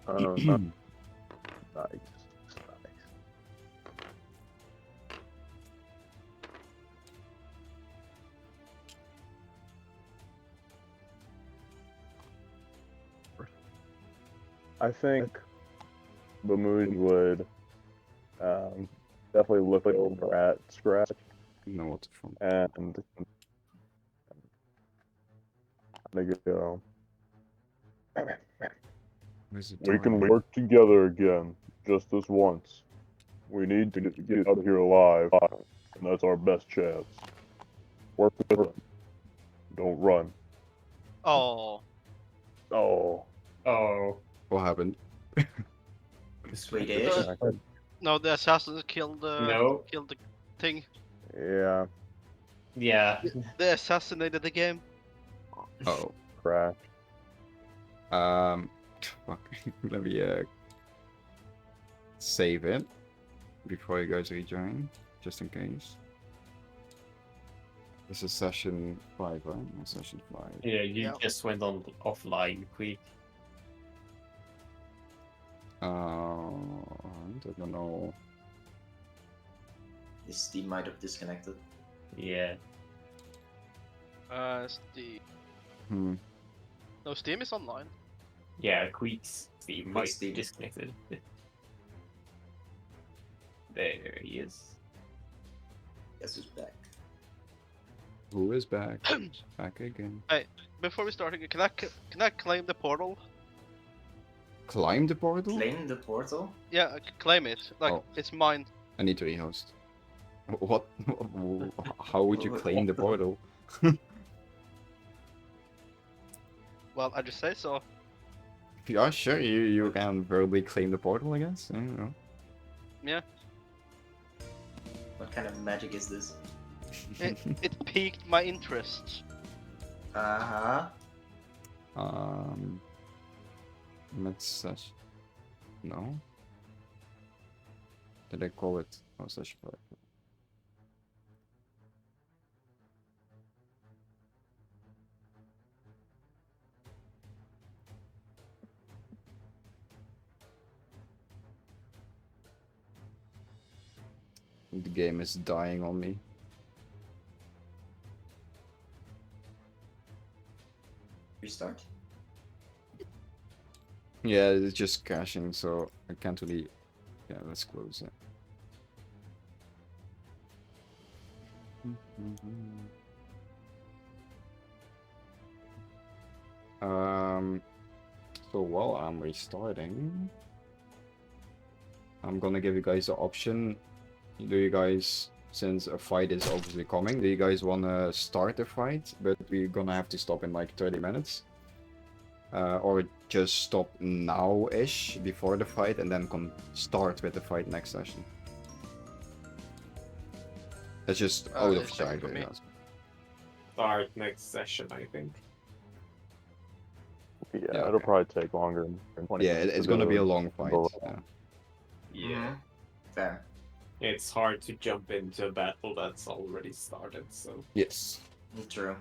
Speaker 6: Nice. I think Bamooj would definitely look over at Scratch
Speaker 1: No, what the fuck?
Speaker 6: and go.
Speaker 1: Where's the
Speaker 6: We can
Speaker 1: door?
Speaker 6: work together again, just this once. We need to get out of here alive, and that's our best chance. Work with them. Don't run.
Speaker 7: Oh,
Speaker 6: Oh.
Speaker 5: Oh,
Speaker 1: What happened?
Speaker 3: Swedish.
Speaker 7: no, the assassins killed
Speaker 5: no.
Speaker 7: the thing.
Speaker 6: Yeah,
Speaker 5: Yeah.
Speaker 7: They assassinated the game.
Speaker 1: Oh.
Speaker 6: crash.
Speaker 1: Fuck. Let me save it before you guys rejoin, just in case. This is session 5, right? No, session 5.
Speaker 5: Yeah, you
Speaker 7: Yeah.
Speaker 5: just went on offline quick.
Speaker 1: I don't know.
Speaker 3: Steam might have disconnected.
Speaker 5: Yeah.
Speaker 7: Steam.
Speaker 1: Hmm.
Speaker 7: No, Steam is online.
Speaker 5: Yeah, Quick's Steam
Speaker 3: Quick
Speaker 5: might
Speaker 3: Steam.
Speaker 5: be disconnected. There he is.
Speaker 3: Guess who's back?
Speaker 1: Who is back? Back again.
Speaker 7: Before we start, can I claim the portal?
Speaker 1: Climb the portal?
Speaker 3: Claim the portal?
Speaker 7: Yeah, I can claim it. Like
Speaker 1: Oh.
Speaker 7: it's mine.
Speaker 1: I need to rehost. What? How would you claim the portal?
Speaker 7: Well, I just say so.
Speaker 1: Yeah, sure, you can verbally claim the portal, I guess. I don't know.
Speaker 7: Yeah.
Speaker 3: What kind of magic is this?
Speaker 7: It piqued my interest.
Speaker 3: Uh-huh.
Speaker 1: Mid-session. No? Did I call it? Oh, session 5. The game is dying on me.
Speaker 3: Restart?
Speaker 1: Yeah, it's just crashing, so I can't really... Yeah, let's close it. So while I'm restarting, I'm gonna give you guys the option. Do you guys, since a fight is obviously coming, do you guys wanna start a fight, but we're gonna have to stop in like 30 minutes? Or just stop now-ish before the fight and then start with the fight next session? That's just out of
Speaker 7: it's second
Speaker 1: sight,
Speaker 7: for me.
Speaker 1: yes.
Speaker 5: Start next session, I think.
Speaker 6: Yeah,
Speaker 1: Yeah,
Speaker 6: it'll
Speaker 1: okay.
Speaker 6: probably take longer than 20
Speaker 1: Yeah,
Speaker 6: minutes
Speaker 1: it's
Speaker 6: to
Speaker 1: gonna
Speaker 6: do
Speaker 1: be a
Speaker 6: it.
Speaker 1: long fight.
Speaker 6: But-
Speaker 1: Yeah.
Speaker 5: Yeah.
Speaker 3: Fair.
Speaker 5: It's hard to jump into a battle that's already started, so.
Speaker 1: Yes.
Speaker 3: True.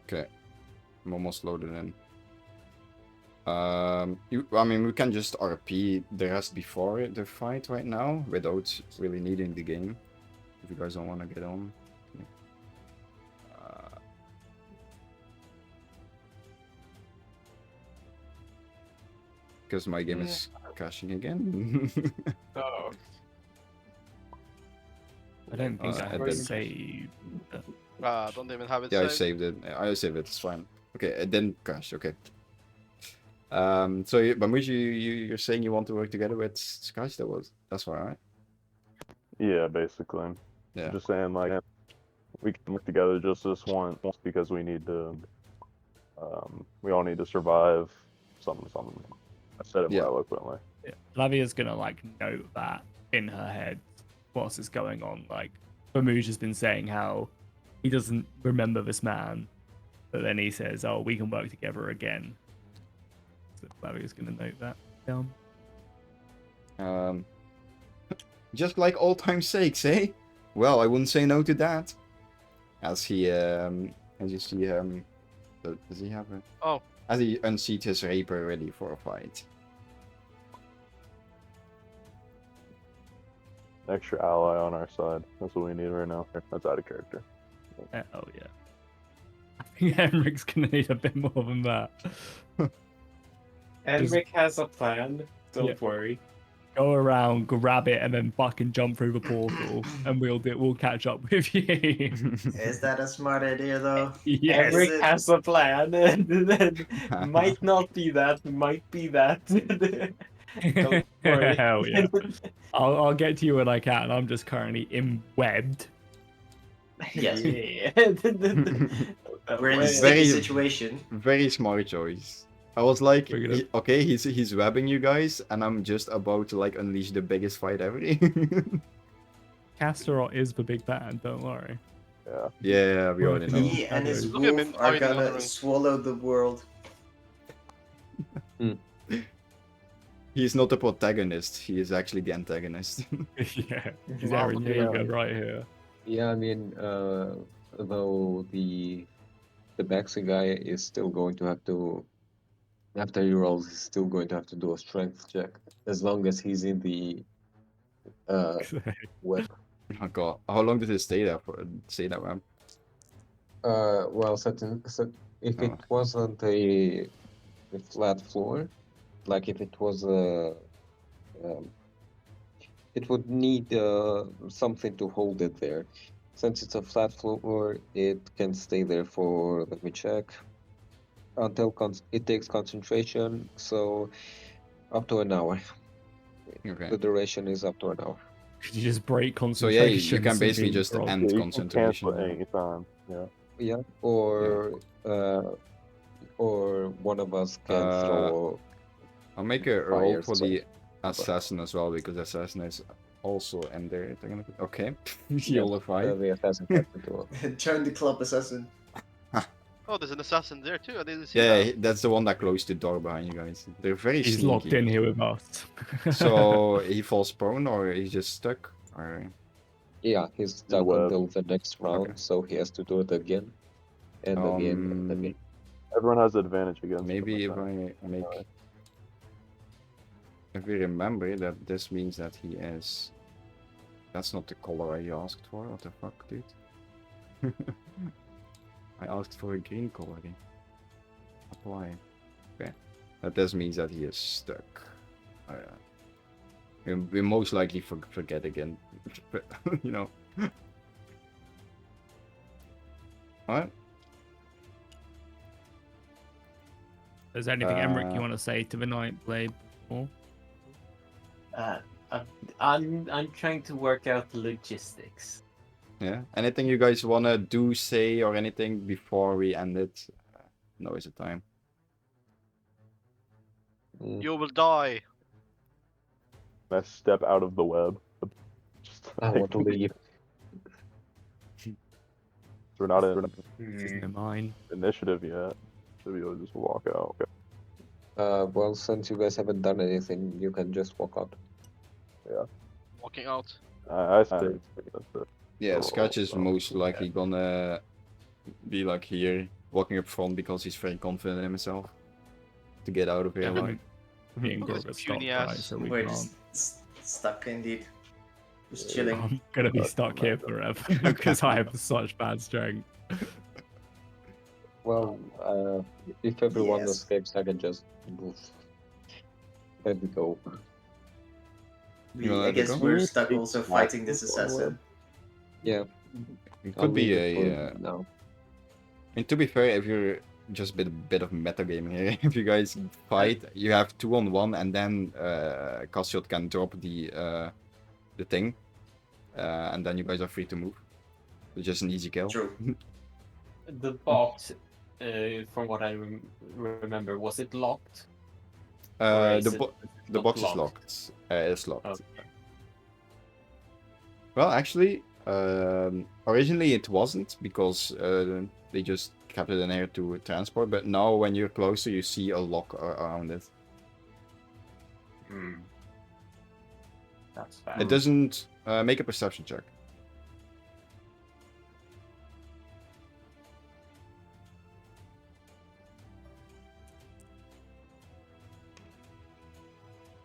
Speaker 1: Okay. I'm almost loaded in. I mean, we can just RP the rest before the fight right now, without really needing the game. If you guys don't want to get on. Okay. Because my game is crashing again.
Speaker 5: Oh.
Speaker 2: I don't think I
Speaker 1: I
Speaker 2: have
Speaker 1: didn't.
Speaker 2: saved.
Speaker 7: Don't even have it
Speaker 1: Yeah, I
Speaker 7: saved.
Speaker 1: saved it. I saved it. It's fine. Okay, it didn't crash. Okay. So, Bamuj, you're saying you want to work together with Scratch? That's all right.
Speaker 6: Yeah, basically.
Speaker 1: Yeah.
Speaker 6: Just saying, like, we can work together just this once because we need to. We all need to survive. Something. I said it
Speaker 1: Yeah.
Speaker 6: more eloquently.
Speaker 2: Yeah. Lavia's gonna like note that in her head whilst it's going on. Like, Bamuj has been saying how he doesn't remember this man, but then he says, "Oh, we can work together again." So Lavia's gonna note that down.
Speaker 1: Just like old time's sakes, eh? Well, I wouldn't say no to that. As you see him, does he have a?
Speaker 7: Oh.
Speaker 1: As he unseat his rapier ready for a fight.
Speaker 6: Extra ally on our side. That's what we need right now. That's out of character.
Speaker 2: Oh yeah. I think Emmeric's gonna need a bit more than that.
Speaker 5: Henrik has a plan. Don't
Speaker 2: Yeah.
Speaker 5: worry.
Speaker 2: Go around, grab it, and then fucking jump through the portal, and we'll catch up with you.
Speaker 3: Is that a smart idea though?
Speaker 2: Yes.
Speaker 3: Is
Speaker 5: Henrik
Speaker 3: it?
Speaker 5: has a plan. Might not be that. Might be that. Don't worry.
Speaker 2: Hell yeah. I'll get to you when I can. I'm just currently webbed.
Speaker 3: Yes.
Speaker 5: Yeah.
Speaker 3: We're in a
Speaker 1: Very-
Speaker 3: sticky situation.
Speaker 1: Very smart choice. I was like,
Speaker 2: We're gonna-
Speaker 1: okay, he's webbing you guys, and I'm just about to like unleash the biggest fight ever.
Speaker 2: Castorot is the big bad, don't worry.
Speaker 6: Yeah.
Speaker 1: Yeah, we already know.
Speaker 3: He and his
Speaker 7: Look at him
Speaker 3: wolf are
Speaker 7: hiding
Speaker 3: gonna
Speaker 7: under-
Speaker 3: swallow the world.
Speaker 1: He's not the protagonist. He is actually the antagonist.
Speaker 2: Yeah, he's
Speaker 5: Wow,
Speaker 2: Aaron
Speaker 4: yeah.
Speaker 2: Yeager right here.
Speaker 4: Yeah, I mean, though the Baxi guy is still going to have to, after he rolls, he's still going to have to do a strength check as long as he's in the web.
Speaker 1: Oh god, how long did it stay there for? Stay there, man?
Speaker 4: Well, if it wasn't a flat floor, like if it was it would need something to hold it there. Since it's a flat floor, it can stay there for, let me check, until it takes concentration, so up to an hour.
Speaker 1: Okay.
Speaker 4: The duration is up to an hour.
Speaker 2: Could you just break
Speaker 1: So yeah,
Speaker 2: concentration?
Speaker 1: you can basically just
Speaker 2: roll?
Speaker 1: end
Speaker 6: Yeah, you can
Speaker 1: concentration.
Speaker 6: cancel it anytime. Yeah.
Speaker 4: Yeah, or one of us can throw.
Speaker 1: I'll make a roll
Speaker 4: Fire
Speaker 1: for
Speaker 4: sword.
Speaker 1: the assassin as well, because assassin is also in there. Okay,
Speaker 4: Yeah,
Speaker 1: you'll fight.
Speaker 4: the assassin can do it.
Speaker 3: Join the club, assassin.
Speaker 7: Oh, there's an assassin there too. I didn't see
Speaker 1: Yeah,
Speaker 7: that.
Speaker 1: that's the one that closed the door behind you guys. They're very
Speaker 2: He's
Speaker 1: sneaky.
Speaker 2: locked in here with us.
Speaker 1: So he falls prone, or he's just stuck, or
Speaker 4: Yeah, he's stuck
Speaker 6: web.
Speaker 4: until the next round,
Speaker 1: Okay.
Speaker 4: so he has to do it again and again and again.
Speaker 6: Everyone has advantage against.
Speaker 1: maybe if
Speaker 6: them,
Speaker 1: I make. If we remember that this means that he is. That's not the color I asked for. What the fuck, dude? I asked for a green coloring. Apply. Okay. That just means that he is stuck. We most likely forget again. But, you know. Alright.
Speaker 2: Is there anything, Emmerich, you
Speaker 1: Uh,
Speaker 2: want to say to the Nightblade? Or
Speaker 5: I'm trying to work out the logistics.
Speaker 1: Yeah. Anything you guys wanna do, say, or anything before we end it? Now is the time.
Speaker 4: Mm.
Speaker 7: You will die.
Speaker 6: I step out of the web. Just
Speaker 4: I want to
Speaker 6: like,
Speaker 4: leave.
Speaker 6: we're not in
Speaker 2: this isn't mine.
Speaker 6: initiative yet. Should be able to just walk out.
Speaker 4: Well, since you guys haven't done anything, you can just walk out.
Speaker 7: Walking out.
Speaker 6: I stay. That's it.
Speaker 1: Yeah,
Speaker 6: Oh,
Speaker 1: Scratch is
Speaker 6: oh,
Speaker 1: most likely gonna be like here, walking up front because he's very confident in himself to get out of here.
Speaker 2: Yeah,
Speaker 1: Like,
Speaker 2: Me and
Speaker 7: Look at
Speaker 2: Grog are
Speaker 7: this
Speaker 2: stuck,
Speaker 7: puny
Speaker 2: right?
Speaker 7: ass.
Speaker 2: So we
Speaker 3: We're
Speaker 2: can't.
Speaker 3: just stuck indeed. Just chilling.
Speaker 2: I'm gonna be stuck here forever because I have such bad strength.
Speaker 4: Well, if everyone
Speaker 3: Yes.
Speaker 4: escapes, I can just move. There we go.
Speaker 1: You wanna
Speaker 3: I
Speaker 1: let it
Speaker 3: guess
Speaker 1: go?
Speaker 3: we're stuck also fighting this assassin.
Speaker 4: Yeah.
Speaker 1: it
Speaker 4: I'll
Speaker 1: could be
Speaker 4: leave it
Speaker 1: a.
Speaker 4: for now.
Speaker 1: And to be fair, if you're just a bit of metagaming here, if you guys fight, you have 2-on-1, and then Cassiot can drop the thing, and then you guys are free to move. It's just an easy kill.
Speaker 3: True.
Speaker 5: The box, from what I remember, was it locked? Or is
Speaker 1: The
Speaker 5: it
Speaker 1: the
Speaker 5: not
Speaker 1: box is
Speaker 5: locked?
Speaker 1: locked. It's locked.
Speaker 5: Okay.
Speaker 1: Well, actually, originally it wasn't because they just kept it in here to transport. But now, when you're closer, you see a lock around it.
Speaker 5: That's bad.
Speaker 1: It doesn't make a perception check.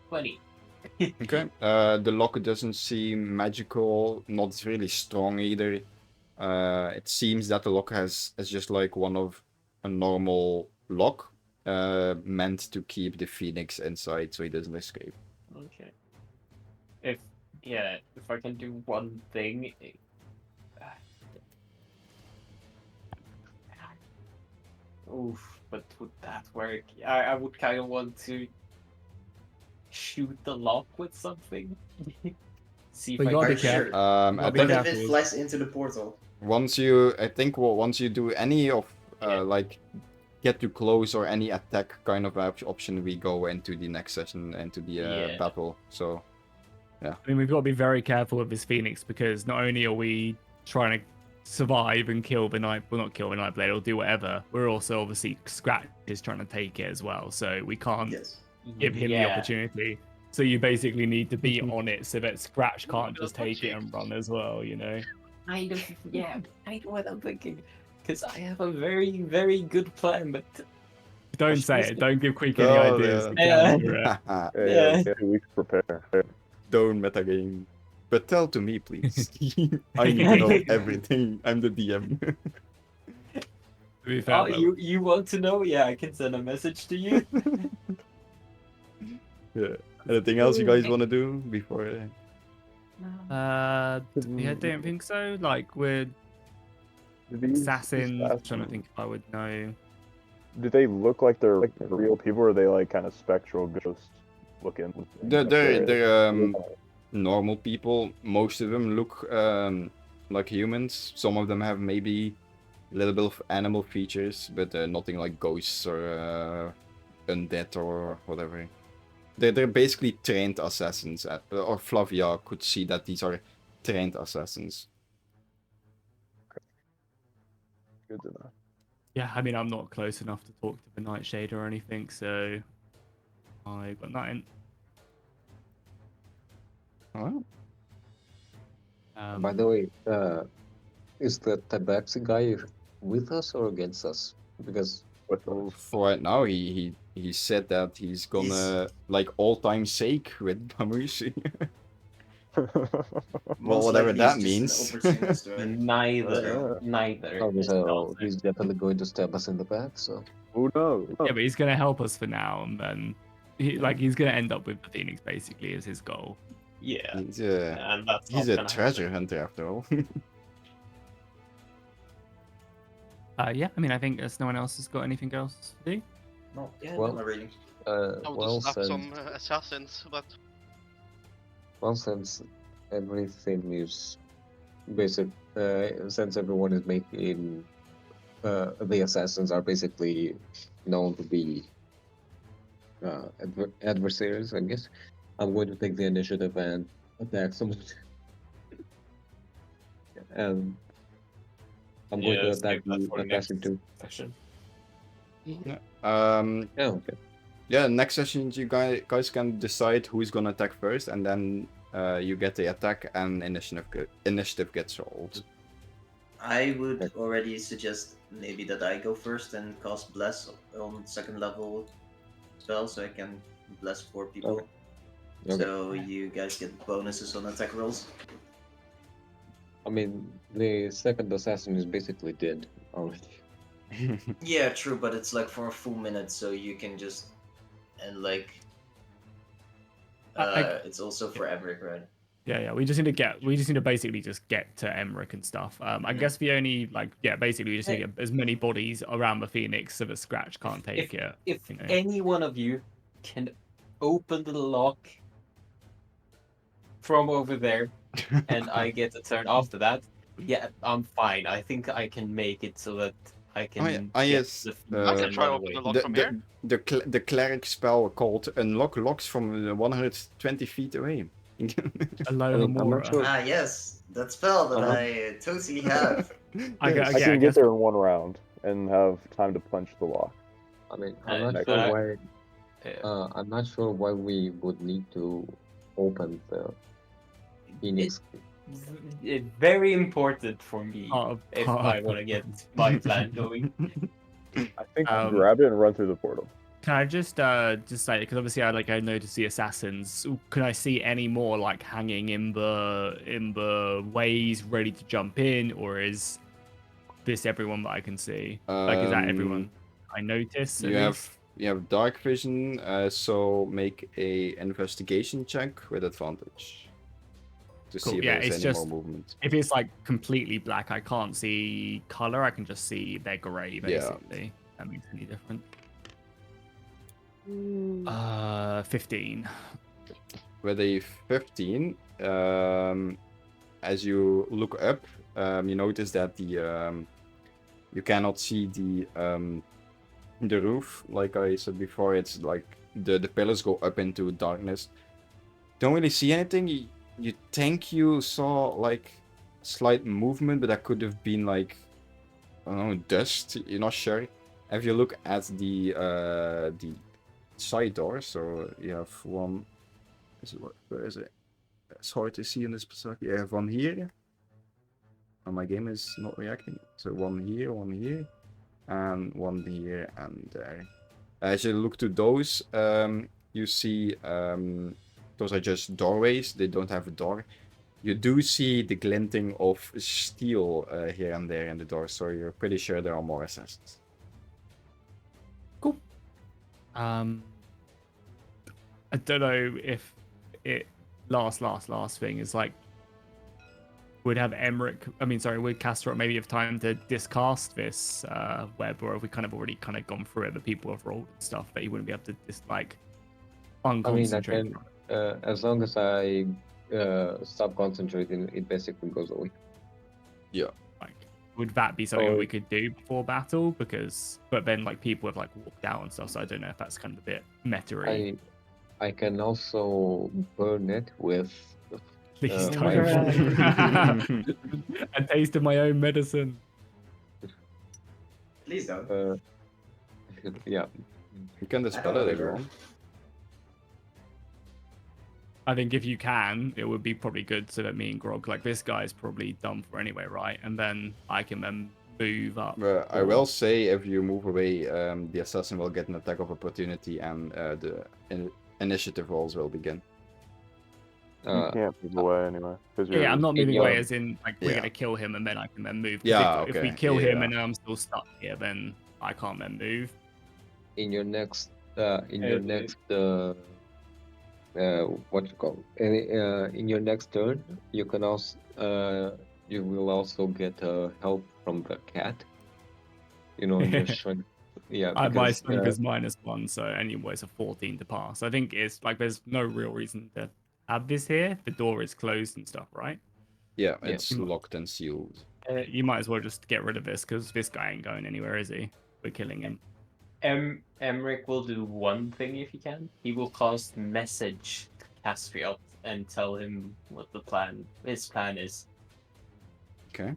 Speaker 5: Funny.
Speaker 1: Okay. The lock doesn't seem magical, not really strong either. It seems that the lock is just like one of a normal lock, meant to keep the phoenix inside so he doesn't escape.
Speaker 5: Okay. If I can do one thing. Oof, but would that work? I would kind of want to shoot the lock with something. See if
Speaker 2: But you
Speaker 5: I
Speaker 2: gotta
Speaker 5: can
Speaker 2: be
Speaker 3: Sure.
Speaker 2: careful.
Speaker 1: I
Speaker 2: Gotta be
Speaker 3: What
Speaker 1: think
Speaker 3: if it
Speaker 2: careful.
Speaker 3: flies into the portal?
Speaker 1: once you do any of
Speaker 5: Yeah.
Speaker 1: like get too close or any attack kind of option, we go into the next session, into the
Speaker 5: Yeah.
Speaker 1: battle. So
Speaker 2: I mean, we've got to be very careful with this Phoenix because not only are we trying to survive and kill the night, well, not kill the Nightblade or do whatever, we're also obviously Scratch is trying to take it as well. So we can't
Speaker 3: Yes.
Speaker 2: give him the opportunity. So you basically need to be on it so that Scratch can't just take it and run as well, you know?
Speaker 5: Kind of, yeah. I know what I'm thinking. Because I have a very, very good plan, but
Speaker 2: Don't
Speaker 5: Watch
Speaker 2: say
Speaker 5: this.
Speaker 2: it. Don't give Quick any
Speaker 1: Oh,
Speaker 2: ideas to
Speaker 5: yeah.
Speaker 2: counter it.
Speaker 6: Yeah,
Speaker 5: Yeah.
Speaker 6: 2 weeks to prepare.
Speaker 1: Don't metagame. But tell to me, please. I need to know everything. I'm the DM.
Speaker 2: To be fair,
Speaker 5: Oh,
Speaker 2: though.
Speaker 5: you want to know? Yeah, I can send a message to you.
Speaker 1: Yeah. Anything else you guys want to do before?
Speaker 2: Yeah, I don't think so. Like, we're
Speaker 6: These
Speaker 2: assassins.
Speaker 6: assassins,
Speaker 2: Trying to think if I would know.
Speaker 6: do they look like they're like real people, or are they like kind of spectral ghosts looking?
Speaker 1: They're normal people. Most of them look like humans. Some of them have maybe a little bit of animal features, but nothing like ghosts or undead or whatever. They're basically trained assassins, or Flavia could see that these are trained assassins.
Speaker 6: Good to know.
Speaker 2: Yeah, I mean, I'm not close enough to talk to the Nightshade or anything, so I got nothing.
Speaker 1: Oh.
Speaker 4: By the way, is the Tabaxi guy with us or against us? Because
Speaker 1: For right now, he said that he's gonna like all time sake with Bamushi.
Speaker 3: Most
Speaker 1: whatever
Speaker 3: likely
Speaker 1: that
Speaker 3: he's just an
Speaker 1: means.
Speaker 3: opportunist, right?
Speaker 5: Neither.
Speaker 4: okay,
Speaker 5: is
Speaker 4: so
Speaker 5: out there.
Speaker 4: he's definitely going to stab us in the back. So
Speaker 6: Who knows?
Speaker 2: Yeah, but he's gonna help us for now, and then he's gonna end up with the Phoenix basically as his goal.
Speaker 5: Yeah,
Speaker 1: He's
Speaker 5: and that's
Speaker 1: he's
Speaker 5: not
Speaker 1: a
Speaker 5: gonna
Speaker 1: treasure
Speaker 5: happen.
Speaker 1: hunter after all.
Speaker 2: Yeah, I mean, I think there's no one else has got anything else to do.
Speaker 3: No, yeah,
Speaker 4: Well,
Speaker 3: not really.
Speaker 7: I would
Speaker 4: well,
Speaker 7: slap
Speaker 4: since,
Speaker 7: some assassins, but
Speaker 4: since everything is basic, since everyone is making, the assassins are basically known to be adversaries, I guess. I'm going to take the initiative and attack someone. And I'm going to attack
Speaker 5: save that
Speaker 4: the
Speaker 5: for
Speaker 4: assassin
Speaker 5: next
Speaker 4: too.
Speaker 5: session.
Speaker 1: Yeah,
Speaker 4: okay.
Speaker 1: yeah. Next session, you guys can decide who's gonna attack first, and then you get the attack, and initiative gets rolled.
Speaker 3: I would already suggest maybe that I go first and cast Bless on second level spell, so I can bless 4 people.
Speaker 4: Okay.
Speaker 3: So you guys get bonuses on attack rolls.
Speaker 4: I mean, the second assassin is basically dead already.
Speaker 3: Yeah, true, but it's like for a full minute, so you can just and like it's also for Emmerich, right?
Speaker 2: Yeah. We just need to basically just get to Emmerich and stuff. I guess the only basically we just need to get as many bodies around the Phoenix so that Scratch can't take it.
Speaker 5: If
Speaker 2: you know.
Speaker 5: any one of you can open the lock from over there, and I get a turn after that, yeah, I'm fine. I think I can make it so that I can
Speaker 1: yes.
Speaker 7: I can
Speaker 5: and
Speaker 7: try
Speaker 5: run
Speaker 7: open
Speaker 5: away.
Speaker 7: the lock from here.
Speaker 1: The cleric spell called unlock locks from 120 feet away.
Speaker 2: Aloha
Speaker 4: I'm not
Speaker 2: Mora.
Speaker 4: sure.
Speaker 3: Ah, yes, that spell that I totally have.
Speaker 6: I can
Speaker 2: I
Speaker 6: get
Speaker 2: guess
Speaker 6: there in 1 round and have time to punch the lock.
Speaker 4: I mean, I'm not
Speaker 5: but
Speaker 4: sure
Speaker 5: I-
Speaker 4: why.
Speaker 5: Yeah.
Speaker 4: I'm not sure why we would need to open the Phoenix.
Speaker 5: It's very important for me if
Speaker 2: Part
Speaker 5: I
Speaker 2: of
Speaker 5: want to
Speaker 2: the-
Speaker 5: get my plan going.
Speaker 6: I think
Speaker 2: Um,
Speaker 6: grab it and run through the portal.
Speaker 2: Can I just say, because obviously I noticed the assassins. Can I see any more like hanging in the ways, ready to jump in, or is this everyone that I can see? Like, is that everyone I notice at least?
Speaker 1: You have dark vision, so make a investigation check with advantage to see
Speaker 2: Cool.
Speaker 1: if
Speaker 2: Yeah,
Speaker 1: there's
Speaker 2: it's
Speaker 1: any more
Speaker 2: just
Speaker 1: movement.
Speaker 2: if it's like completely black, I can't see color. I can just see they're gray, basically. That makes any difference. 15.
Speaker 1: With a 15, as you look up, you notice that you cannot see the roof. Like I said before, it's like the pillars go up into darkness. Don't really see anything. You think you saw like slight movement, but that could have been like, I don't know, dust. You're not sure. If you look at the side door, so you have one. Where is it? It's hard to see in this perspective. You have one here. Oh, my game is not reacting. So one here, and one here and there. As you look to those, you see those are just doorways. They don't have a door. You do see the glinting of steel here and there in the door, so you're pretty sure there are more assassins.
Speaker 2: Cool. I don't know if it last thing is like would Castor maybe have time to discast this web, or have we kind of already gone through it? The people have rolled and stuff that he wouldn't be able to just like unconcentrate.
Speaker 4: I mean, I can, as long as I stop concentrating, it basically goes away.
Speaker 1: Yeah.
Speaker 2: Like, would that be something we could do before battle? But then like people have like walked out and stuff, so I don't know if that's kind of a bit meta-y.
Speaker 4: I can also burn it with.
Speaker 2: Please
Speaker 4: fire.
Speaker 2: don't. A taste of my own medicine.
Speaker 3: Please don't.
Speaker 4: Yeah.
Speaker 1: You can dispel it if you want.
Speaker 2: I think if you can, it would be probably good so that me and Grog, like this guy's probably done for anyway, right? And then I can then move up.
Speaker 1: I will say if you move away, the assassin will get an attack of opportunity and the initiative rolls will begin.
Speaker 6: You can't move away anyway.
Speaker 2: Yeah, I'm not moving
Speaker 4: Yeah.
Speaker 2: away as in like we're
Speaker 1: Yeah.
Speaker 2: gonna kill him and then I can then move. 'Cause
Speaker 1: Yeah,
Speaker 2: if we
Speaker 1: okay.
Speaker 2: kill him
Speaker 1: Yeah.
Speaker 2: and I'm still stuck here, then I can't then move.
Speaker 4: In your next what you call in your next turn, you can also you will also get help from the cat. You know, in your strength. Yeah,
Speaker 2: My
Speaker 4: because
Speaker 2: strength is -1, so anyway, it's a 14 to pass. I think it's like there's no real reason to have this here. The door is closed and stuff, right?
Speaker 1: Yeah,
Speaker 4: Yeah.
Speaker 1: it's locked and sealed.
Speaker 2: You might as well just get rid of this because this guy ain't going anywhere, is he? We're killing him.
Speaker 5: Emmerich will do one thing if he can. He will cast message to Castriot and tell him what his plan is.
Speaker 1: Okay.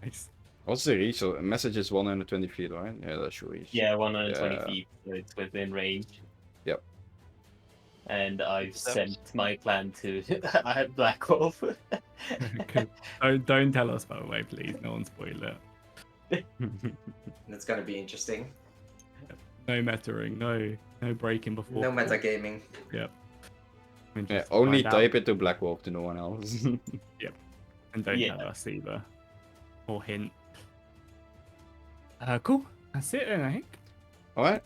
Speaker 2: Nice.
Speaker 1: What's the reach? So a message is 120 feet, right? Yeah, that's your reach.
Speaker 5: Yeah, 120
Speaker 1: Yeah.
Speaker 5: feet, so it's within range.
Speaker 1: Yep.
Speaker 5: And I've sent my plan to Black Wolf.
Speaker 2: Don't tell us, by the way, please. No one spoil it.
Speaker 3: That's gonna be interesting.
Speaker 2: No metaing, no breaking before.
Speaker 3: No metagaming.
Speaker 2: Yep.
Speaker 1: Yeah, only type it to Black Wolf to no one else.
Speaker 2: And don't
Speaker 5: Yeah.
Speaker 2: tell us either. Or hint. Cool. That's it then, I think.
Speaker 1: Alright.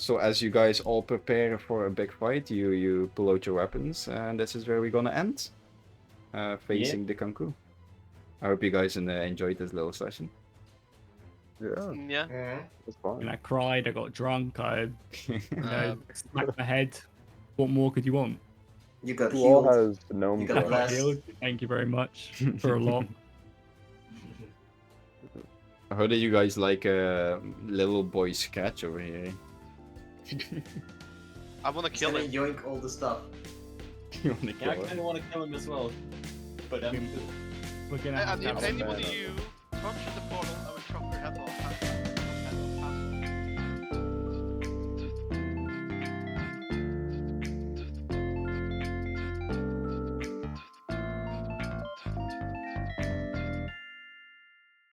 Speaker 1: So as you guys all prepare for a big fight, you pull out your weapons, and this is where we're gonna end. Facing the Kanku. I hope you guys enjoyed this little session.
Speaker 6: Yeah,
Speaker 7: Yeah.
Speaker 6: it's
Speaker 2: And
Speaker 6: fine.
Speaker 2: I cried, I got drunk, I smacked my head. What more could you want?
Speaker 3: You got
Speaker 6: Who all
Speaker 3: healed.
Speaker 6: has gnome
Speaker 3: You got
Speaker 2: I
Speaker 6: blood?
Speaker 2: got
Speaker 3: blessed.
Speaker 2: healed. Thank you very much for a lot.
Speaker 1: How did you guys like a little boy sketch over here?
Speaker 7: I wanna
Speaker 3: He's
Speaker 7: kill
Speaker 3: gonna
Speaker 7: him.
Speaker 3: yoink all the stuff.
Speaker 1: You wanna
Speaker 5: Yeah, I
Speaker 1: kill
Speaker 5: kind
Speaker 1: him?
Speaker 5: of want to kill him as well. But
Speaker 2: We're gonna have to
Speaker 7: If
Speaker 2: have
Speaker 6: a
Speaker 7: anyone
Speaker 6: man
Speaker 7: of you touch